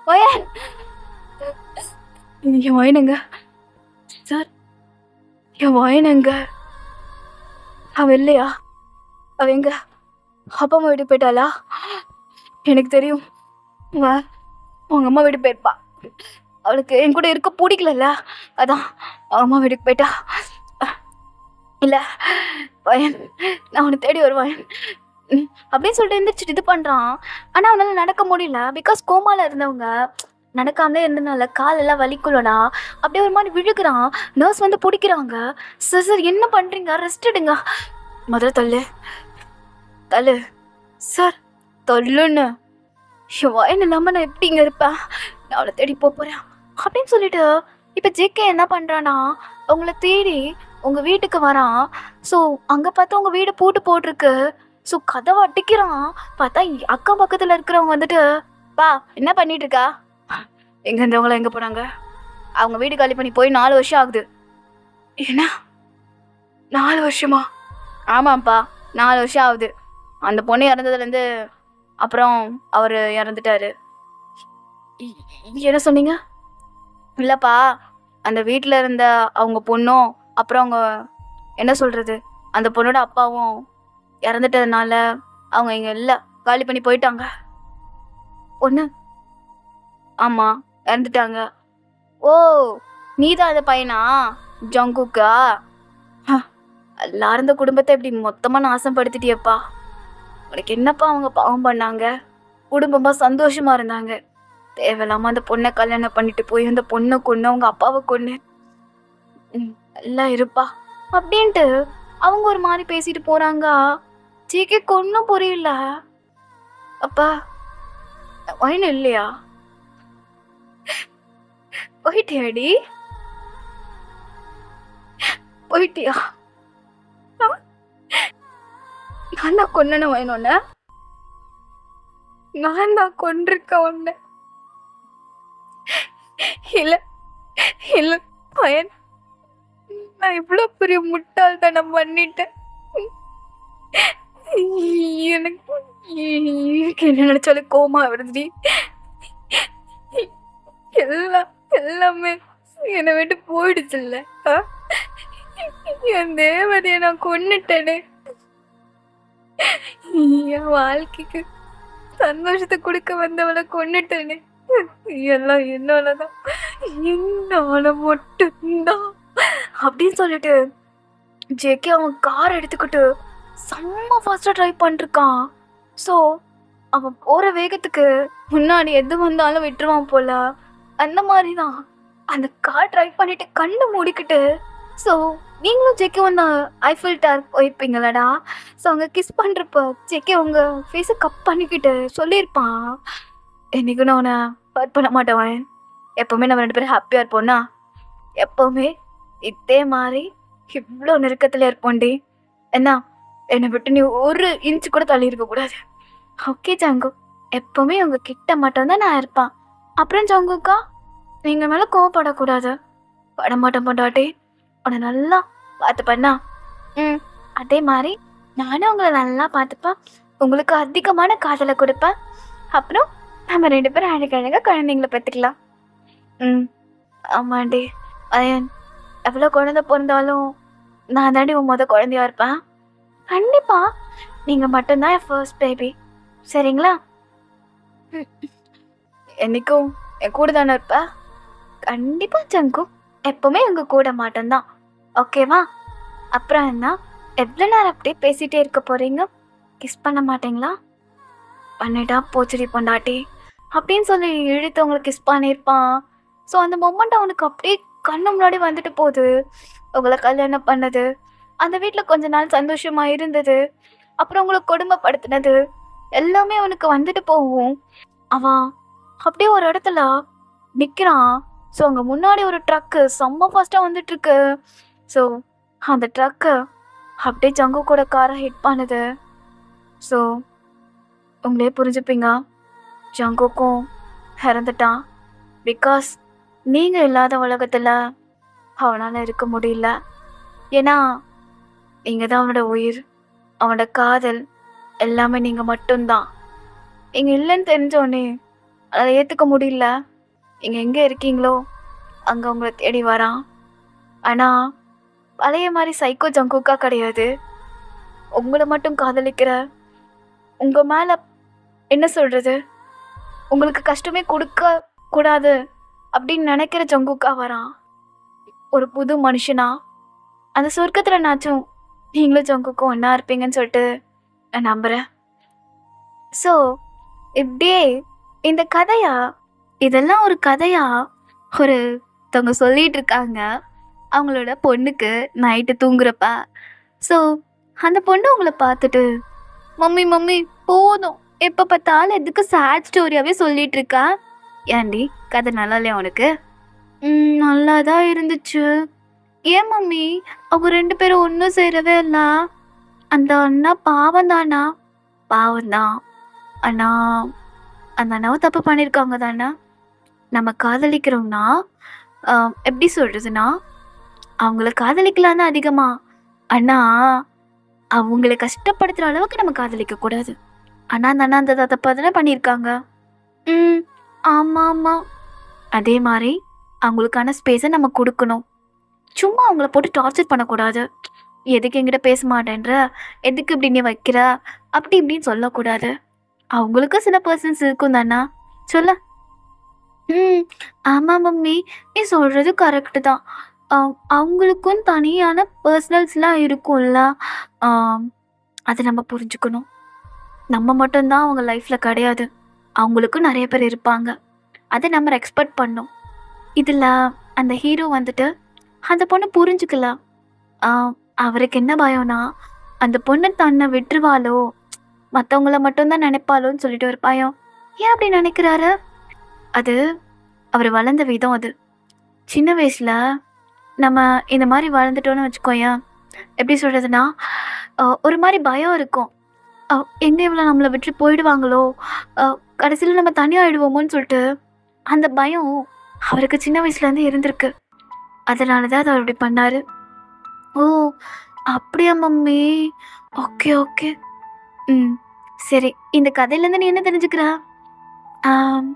வயன் என் வயனுங்க சார், என் வயனுங்க. அவன் இல்லையா? அவ எங்க? அப்பா அம்மா வீட்டுக்கு போயிட்டாளா? எனக்கு தெரியும், உங்கள் அம்மா வீட்டுக்கு போயிருப்பா. அவளுக்கு என் கூட இருக்க பிடிக்கலல்ல, அதான் அவங்க அம்மா வீட்டுக்கு போயிட்டா. இல்லை வயன், நான் அவனை தேடி வருவேன் அப்படின்னு சொல்லிட்டு எந்திரிச்சிட்டு இது பண்ணுறான். ஆனால் அவனால் நடக்க முடியல. பிகாஸ் கோமாவில் இருந்தவங்க நடக்காமலே இருந்தனால காலெல்லாம் வலிக்குள்ளடா. அப்படியே ஒரு மாதிரி விழுகிறான். நர்ஸ் வந்து பிடிக்கிறாங்க. சார் சார் என்ன பண்ணுறீங்க? ரெஸ்ட் எடுங்க. முதல்ல தள்ளு தள்ளு சார், தள்ளுன்னு. வயன் இல்லாமல் நான் எப்படி இங்கே இருப்பேன்? நான் அவளை தேடி போகிறேன் அப்படின்னு சொல்லிட்டு இப்போ ஜேகே என்ன பண்ணுறான்னா, உங்களை தேடி உங்கள் வீட்டுக்கு வரான். ஸோ அங்கே பார்த்தா உங்கள் வீடு பூட்டு போட்டிருக்கு. ஸோ கதவை அடிக்கிறான். பார்த்தா அக்கம் பக்கத்தில் இருக்கிறவங்க வந்துட்டு, பா என்ன பண்ணிட்டு இருக்கா? எங்கே இருந்தவங்களாம் எங்கே போனாங்க? அவங்க வீடு காலி பண்ணி போய் 4 வருஷம் ஆகுது. என்ன 4 வருஷமா? ஆமாம்ப்பா 4 வருஷம் ஆகுது. அந்த பொண்ணு இறந்ததுலேருந்து அப்புறம் அவர் இறந்துட்டாரு. என்ன சொன்னீங்க? இல்லைப்பா, அந்த வீட்டில் இருந்த அவங்க பொண்ணும் அப்புறம் அவங்க என்ன சொல்கிறது அந்த பொண்ணோட அப்பாவும் இறந்துட்டதுனால அவங்க இங்கே இல்லை, காலி பண்ணி போயிட்டாங்க. பொண்ணு? ஆமாம், இறந்துட்டாங்க. ஓ, நீதான் அந்த பையனா? ஜங்குக்கா? எல்லாரும் இந்த குடும்பத்தை இப்படி மொத்தமாக நாசம் படுத்திட்டியப்பா. உனக்கு என்னப்பா அவங்க பாவம் பண்ணாங்க? குடும்பமாக சந்தோஷமா இருந்தாங்க. தேவையில்லாம அந்த பொண்ணை கல்யாணம் பண்ணிட்டு போய் அந்த பொண்ணை கொண்டு அவங்க அப்பாவை கொண்டு எல்லாம் இருப்பா அப்படின்ட்டு அவங்க ஒரு மாதிரி பேசிட்டு போறாங்க. ஜேகே ஒன்றும் புரியல. அப்பா வயன் இல்லையா? போயிட்டியாடி? போயிட்டியா? நான் தான் கொன்னன வயனொன்ன. நான் தான் கொண்டிருக்க உன்ன. இல்ல இல்ல வயன், நான் இவ்வளவு பெரிய முட்டாள்தனம் பண்ணிட்டேன். எனக்கு என்ன நினைச்சாலும் கோமா வருதுடி. எல்லாமே என்னை விட்டு போயிடுச்சுல்ல. என் தேவதைய நான் கொன்னுட்டேனே. என் வாழ்க்கைக்கு சந்தோஷத்தை கொடுக்க வந்தவளை கொன்னுட்டேனே. எல்லாம் என்னாலதான், என்னால மட்டும்தான் அப்படின்னு சொல்லிட்டு ஜேகே அவன் கார் எடுத்துக்கிட்டு செம்ம ஃபாஸ்டா டிரைவ் பண்ணிருக்கான். ஸோ அவன் போற வேகத்துக்கு முன்னாடி எது வந்தாலும் விட்டுருவான் போல. அந்த மாதிரி தான் அந்த கார் டிரைவ் பண்ணிட்டு கண்ணை மூடிக்கிட்டு. ஸோ நீங்களும் ஜேகே வந்த ஐஃபில் டவர் போயிருப்பீங்களடா. ஸோ அவங்க கிஸ் பண்ணுறப்ப ஜேகே உங்க ஃபேஸை கப் பண்ணிக்கிட்டு சொல்லியிருப்பான், என்னைக்கு நான் உன்னை ஹர்ட் பண்ண மாட்டேன், எப்போவுமே நம்ம 2 பேரும் ஹாப்பியாக இருப்போம்னா, எப்போவுமே இதே மாதிரி இவ்வளோ நெருக்கத்தில் இருப்போண்டி. என்ன என்னை விட்டு நீ ஒரு இன்ச்சு கூட தள்ளி இருக்கக்கூடாது. ஓகே ஜங்கு, எப்போவுமே உங்கள் கிட்ட மட்டும்தான் நான் இருப்பேன். அப்புறம் ஜங்குக்கா, நீங்கள் மேலே கோவப்படக்கூடாது. படமாட்டேன் பொண்டாட்டி, உன்னை நல்லா பார்த்துப்பண்ணா. அதே மாதிரி நானும் உங்களை நல்லா பார்த்துப்பேன், உங்களுக்கு அதிகமான காதலை கொடுப்பேன். அப்புறம் நம்ம 2 பேரும் அழகழகாக குழந்தைங்களை பெற்றுக்கலாம். ஆமாண்டி அயன், எவ்வளோ குழந்தை பிறந்தாலும் நான் தாண்டி உன் குழந்தையா இருப்பேன். கண்டிப்பா நீங்கள் மட்டும்தான் என் ஃபர்ஸ்ட் பேபி, சரிங்களா? என்னைக்கும் என் கூட தானே இருப்ப? கண்டிப்பா ஜங்கு, எப்பவுமே உங்க கூட மாட்டேன்தான், ஓகேவா? அப்புறம் என்ன, எவ்வளோ நேரம் அப்படியே பேசிட்டே இருக்க போறீங்க? கிஸ் பண்ண மாட்டீங்களா? பண்ணிட்டா போச்சுடி பொண்டாட்டி அப்படின்னு சொல்லி இழுத்து உங்களுக்கு கிஸ் பண்ணியிருப்பான். ஸோ அந்த மொமெண்ட் அவனுக்கு அப்படியே கண்ணு முன்னாடி வந்துட்டு போகுது. உங்களை கல்யாணம் பண்ணது, அந்த வீட்டில் கொஞ்ச நாள் சந்தோஷமா இருந்தது, அப்புறம் உங்களை கொடுமைப்படுத்தினது எல்லாமே அவனுக்கு வந்துட்டு போகும். அவன் அப்படியே ஒரு இடத்துல நிற்கிறான். ஸோ அங்கே முன்னாடி ஒரு ட்ரக்கு செம்ம ஃபாஸ்ட்டாக வந்துட்டு இருக்கு. ஸோ அந்த ட்ரக்கு அப்படியே ஜங்கு கூட காரை ஹிட் பண்ணுது. ஸோ உங்களே புரிஞ்சுப்பீங்க, ஜங்குக்கும் இறந்துட்டான். பிகாஸ் நீங்கள் இல்லாத உலகத்தில் அவனால் இருக்க முடியல. ஏன்னா நீங்கள் தான் அவனோட உயிர், அவனோட காதல் எல்லாமே நீங்கள் மட்டும்தான். இங்கே இல்லைன்னு தெரிஞ்சோடனே அதை ஏற்றுக்க முடியல. நீங்கள் எங்கே இருக்கீங்களோ அங்கே உங்களை தேடி வரான். ஆனால் பழைய மாதிரி சைக்கோ ஜங்குக்கா கிடையாது. உங்களை மட்டும் காதலிக்கிற, உங்கள் மேலே என்ன சொல்கிறது, உங்களுக்கு கஷ்டமே கொடுக்க கூடாது அப்படின்னு நினைக்கிற ஜங்குக்கா வரான். ஒரு புது மனுஷனா அந்த சொர்க்கத்தில் நாச்சும் நீங்களும் ஜங்குக்கும் ஒன்றா இருப்பீங்கன்னு சொல்லிட்டு நான் நம்புகிறேன். ஸோ இப்படியே இந்த கதையா, இதெல்லாம் ஒரு கதையா ஒருத்தவங்க சொல்லிட்டு இருக்காங்க அவங்களோட பொண்ணுக்கு நைட்டு தூங்குறப்ப. ஸோ அந்த பொண்ணு உங்களை பார்த்துட்டு, மம்மி மம்மி போதும், எப்போ பார்த்தாலும் எதுக்கு சேட் ஸ்டோரியாகவே சொல்லிட்டு இருக்கா, ஏன்டி கதை நல்லா இல்லையா உனக்கு? நல்லா தான் இருந்துச்சு. ஏன் மம்மி அவங்க 2 பேரும் ஒன்றும் சேரவே இல்லை? அந்த அண்ணா பாவம் தானா? பாவம்தான். அண்ணா அந்த அண்ணாவும் தப்பு பண்ணியிருக்காங்க தானே. நம்ம காதலிக்கிறோம்னா எப்படி சொல்கிறதுனா, அவங்கள காதலிக்கலான்னு அதிகமாக, ஆனால் அவங்கள கஷ்டப்படுத்துகிற அளவுக்கு நம்ம காதலிக்கக்கூடாது. ஆனால் அந்த அண்ணா அந்த தப்பை தானே பண்ணியிருக்காங்க. ஆமாம் ஆமாம். அதே மாதிரி அவங்களுக்கான ஸ்பேஸை நம்ம கொடுக்கணும். சும்மா அவங்கள போட்டு டார்ச்சர் பண்ணக்கூடாது. எதுக்கு என்கிட்ட பேச மாட்டேன்ற, எதுக்கு இப்படி நீ வைக்கிற, அப்படி இப்படின்னு சொல்லக்கூடாது. அவங்களுக்கும் சில பர்சன்ஸ் இருக்கும் தானா, சொல்ல. ம். ஆமா மம்மி. நீ சொல்றது கரெக்ட்டு தான். அவங்களுக்கும் தனியான பர்சனல்ஸ்லாம் இருக்கும்ல. ஆம். அத நம்ம புரிஞ்சுக்கணும். நம்ம மட்டும் தான் அவங்க லைஃப்ல கிடையாது. அவங்களுக்கும் நெறைய பேர் இருப்பாங்க. அத நம்ம ரெஸ்பெக்ட் பண்ணணும். இதுல அந்த ஹீரோ வந்துட்டு அந்த பொண்ண புரிஞ்சுக்கல. ஆ அவருக்கு என்ன பயம்னா, அந்த பொண்ணு தன்னை விட்டுருவாளோ, மத்தவங்கள மட்டும் தான் நினைப்பாளோன்னு சொல்லிட்டு ஒரு பயம். ஏன் அப்படி நினைக்கிறாரு? அது அவர் வளர்ந்த விதம் அது. சின்ன வயசுல நம்ம இந்த மாரி வளர்ந்துட்டோம்னு வச்சுக்கோயேன், எப்படி சொல்றதுன்னா, ஒரு மாரி பயம் இருக்கும். அ எங்க இவள நம்மள விட்டு போயிடுவாங்களோ, அ கடைசியில நம்ம தனியா ஆயிடுவோமோன்னு சொல்லிட்டு, அந்த பயம் அவருக்கு சின்ன வயசுலேருந்து இருந்திருக்கு. அதனால தான் அத அப்படி பண்ணாரு. ஓ! அப்படியா மம்மி? Okay, okay. ம். சரி. இந்த கதையிலேருந்து நீ என்ன தெரிஞ்சுக்கிற? ஆம்.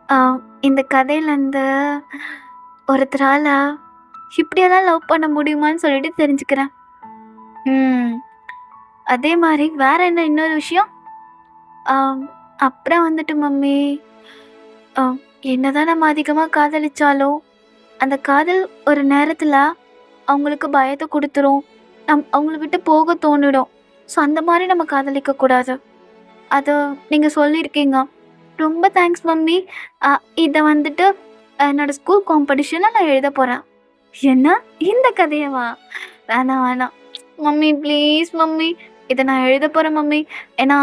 ஆ இந்த கதையிலேருந்து ஒருத்தரால இப்படியெல்லாம் லவ் பண்ண முடியுமான்னு சொல்லிட்டு தெரிஞ்சுக்கிறேன். ம். அதே மாரி வேற என்ன இன்னொரு விஷயம்? ஆம். அப்புறம் வந்துட்டு மம்மி, அ என்னதான் நம்ம அதிகமா காதலிச்சாலும், அந்த காதல் ஒரு நேரத்துல அவங்களுக்கு பயத்த குடுத்துரும். அவங்கள விட்டு போக தோணிடும். ஸோ அந்த மாரி நம்ம காதலிக்கக்கூடாது. அது நீங்க சொல்லியிருக்கீங்க. ரொம்ப தேங்க்ஸ் மம்மி. அ இத வந்துட்டு என்னோட ஸ்கூல் காம்படிஷன்ல நான் எழுதப் போறேன். என்ன? இந்த கதையவா? வேணாம், வேணாம். Mummy please mummy. இத நான் எழுதப் போறேன் மம்மி. ஏன்னா,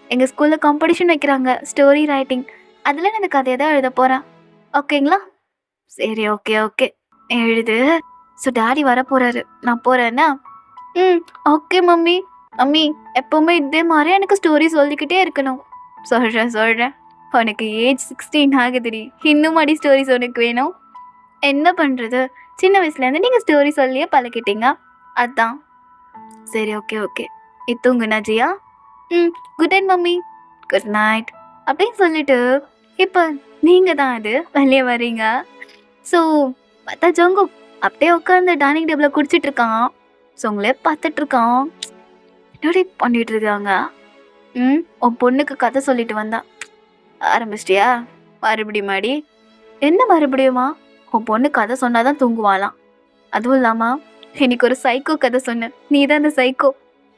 எங்க ஸ்கூல்ல காம்படிஷன் வைக்கிறாங்க. Story writing. அதுல நான் இந்த கதைய தான் எழுதப் போறேன். ஓகேங்களா? சரி. Okay, okay. எழுது. ஸோ டாடி வரப்போறாரு. நான் போறேன்னா? ம். Okay mummy. மம்மி எப்பவுமே இதே மாரி எனக்கு ஸ்டோரி சொல்லிக்கிட்டே இருக்கணும். சொல்றேன், சொல்றேன். உனக்கு ஏஜ் 16 ஆகுதுடி. இன்னுமாடி ஸ்டோரிஸ் உனக்கு வேணும்? என்ன பண்றது? சின்ன வயசுலேருந்து நீங்க ஸ்டோரி சொல்லியே பழகிட்டீங்க. அதான். சரி. Okay, okay. தூங்குனா ஜியா? ம். Good night mummy. Good night. அப்படின்னு சொல்லிட்டு, இப்ப நீங்க தான் அது வெளிய வர்றீங்க. ஸோ பார்த்தா ஜங்குக் அப்படியே உட்காந்து டைனிங் டேபிள்ல குடிச்சிட்டு இருக்கான். ஸோ உங்களே பார்த்துட்டு இருக்கான். என்னடி பண்ணிட்டு இருக்காங்க? உன் பொண்ணுக்கு கதை சொல்லிட்டு வந்தா. ஆரம்பிச்சிட்டியா? மறுபடியுமாடி? என்ன மறுபடியுமா? உன் பொண்ணு கதை சொன்னா தான் தூங்குவாளாம். அதுவும் இல்லாம இன்னைக்கு ஒரு சைக்கோ கதை சொன்ன. நீ தான் அந்த சைக்கோ.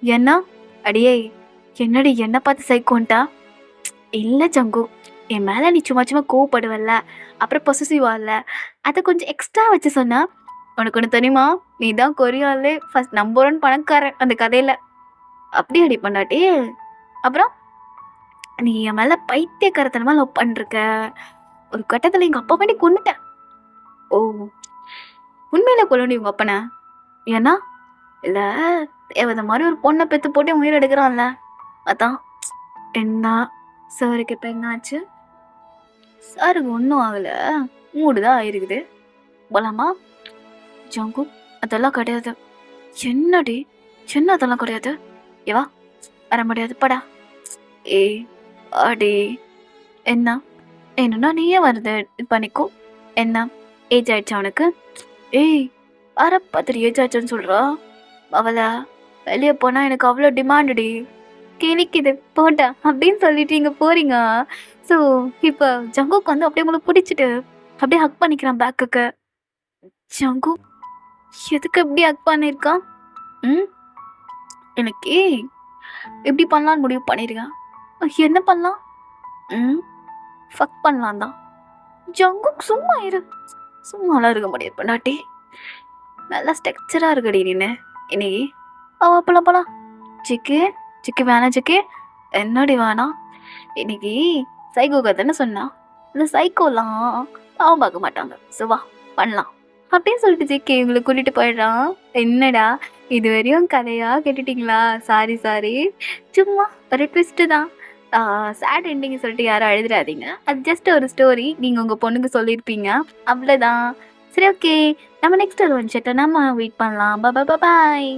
என்ன? அடியே என்னடி என்ன பார்த்து சைக்கோன்ட்டா? இல்ல ஜங்கு. என் மேல நீ சும்மா சும்மா கோவப்படுவல்ல, அப்புறம் பொசசிவால்ல, அத கொஞ்சம் எக்ஸ்ட்ரா வச்சு சொன்னா. உனக்கு ஒண்ணு தெரியுமா? நீ தான் கொரியாலே ஃபர்ஸ்ட் நம்பர் 1 பணக்காரன் அந்த கதையில. அப்படியாடி பொண்டாட்டி? அப்புறம் நீ என் மேல பைத்தியக்காரத்தனமா லவ் பண்ணிருக்க. ஒரு கட்டத்துல எங்க அப்பா வேண்டி கொன்னுட்டேன். ஓ! உண்மையில கொல்லணும் உங்க அப்பன? ஏன்னா? இல்ல தேவதை மாரி ஒரு பொண்ண பெத்து போட்டு உயிர் எடுக்குறான்ல. அதான். என்ன? சாருக்கு இப்ப என்ன ஆச்சு? சாருக்கு ஒண்ணும் ஆகல. மூடு தான் ஆயிருக்குது. போலாமா? ஜங்குக் அதெல்லாம் கிடையாது. என்னடி? என்ன அதெல்லாம் கிடையாது? ஏ வா. வர முடியாது போடா. ஏய் வாடி. என்ன? என்னன்னா நீயே வந்து இது பண்ணிக்கோ. என்ன? ஏஜ் ஆயிடுச்சா உனக்கு? ஏய் வர பார்த்துட்டு ஏஜ் ஆச்சுன்னு சொல்றா. அவள வெளிய போனா எனக்கு அவ்வளோ டிமாண்டுடி. கிழிக்குது போட்டா அப்படின்னு சொல்லிட்டு நீங்க போறீங்க. ஸோ இப்போ ஜங்குக் வந்து அப்படியே உங்களை பிடிச்சிட்டு அப்படியே ஹக் பண்ணிக்கிறான் பேக்குக்கு. ஜங்குக் எதுக்கு எப்படி ஹக் பண்ணியிருக்கான்? ம் எனக்கு எப்படி பண்ணலான்னு முடிவு பண்ணிருக்கேன். என்ன பண்ணலாம்? ம் ஃபக் பண்ணலாம் தான். ஜங்குக் சும்மா இரு. சும்மாலாம் இருக்க முடியாது பொண்டாட்டி. நல்லா ஸ்ட்ரக்சரா இருக்கடி நீனு. இன்னைக்கு போலாம் போலாம். சிக்கு சிக்கு வேணாம் சிக்கு. என்னடி வேணாம்? இன்னைக்கு சைக்கோ கதைன்னு சொன்னா இந்த சைக்கோலாம் பாவம் பார்க்க மாட்டாங்க. ஸோ வா பண்ணலாம் அப்படின்னு சொல்லிட்டு ஜிக்கி இவங்களை கூட்டிட்டு போயிடுறான். என்னடா இது வரையும் கதையா கேட்டுட்டீங்களா? Sorry sorry. சும்மா ஒரு ட்விஸ்ட்டு தான். சேட் எண்டிங் சொல்லிட்டு யாரும் எழுதுறாதீங்க. அது ஜஸ்ட் ஒரு ஸ்டோரி. நீங்கள் உங்கள் பொண்ணுக்கு சொல்லியிருப்பீங்க. அவ்வளோதான். சரி ஓகே. நம்ம நெக்ஸ்ட் ஒரு ஒன் ஷெட்டை நம்ம வெயிட் பண்ணலாம். பாய்.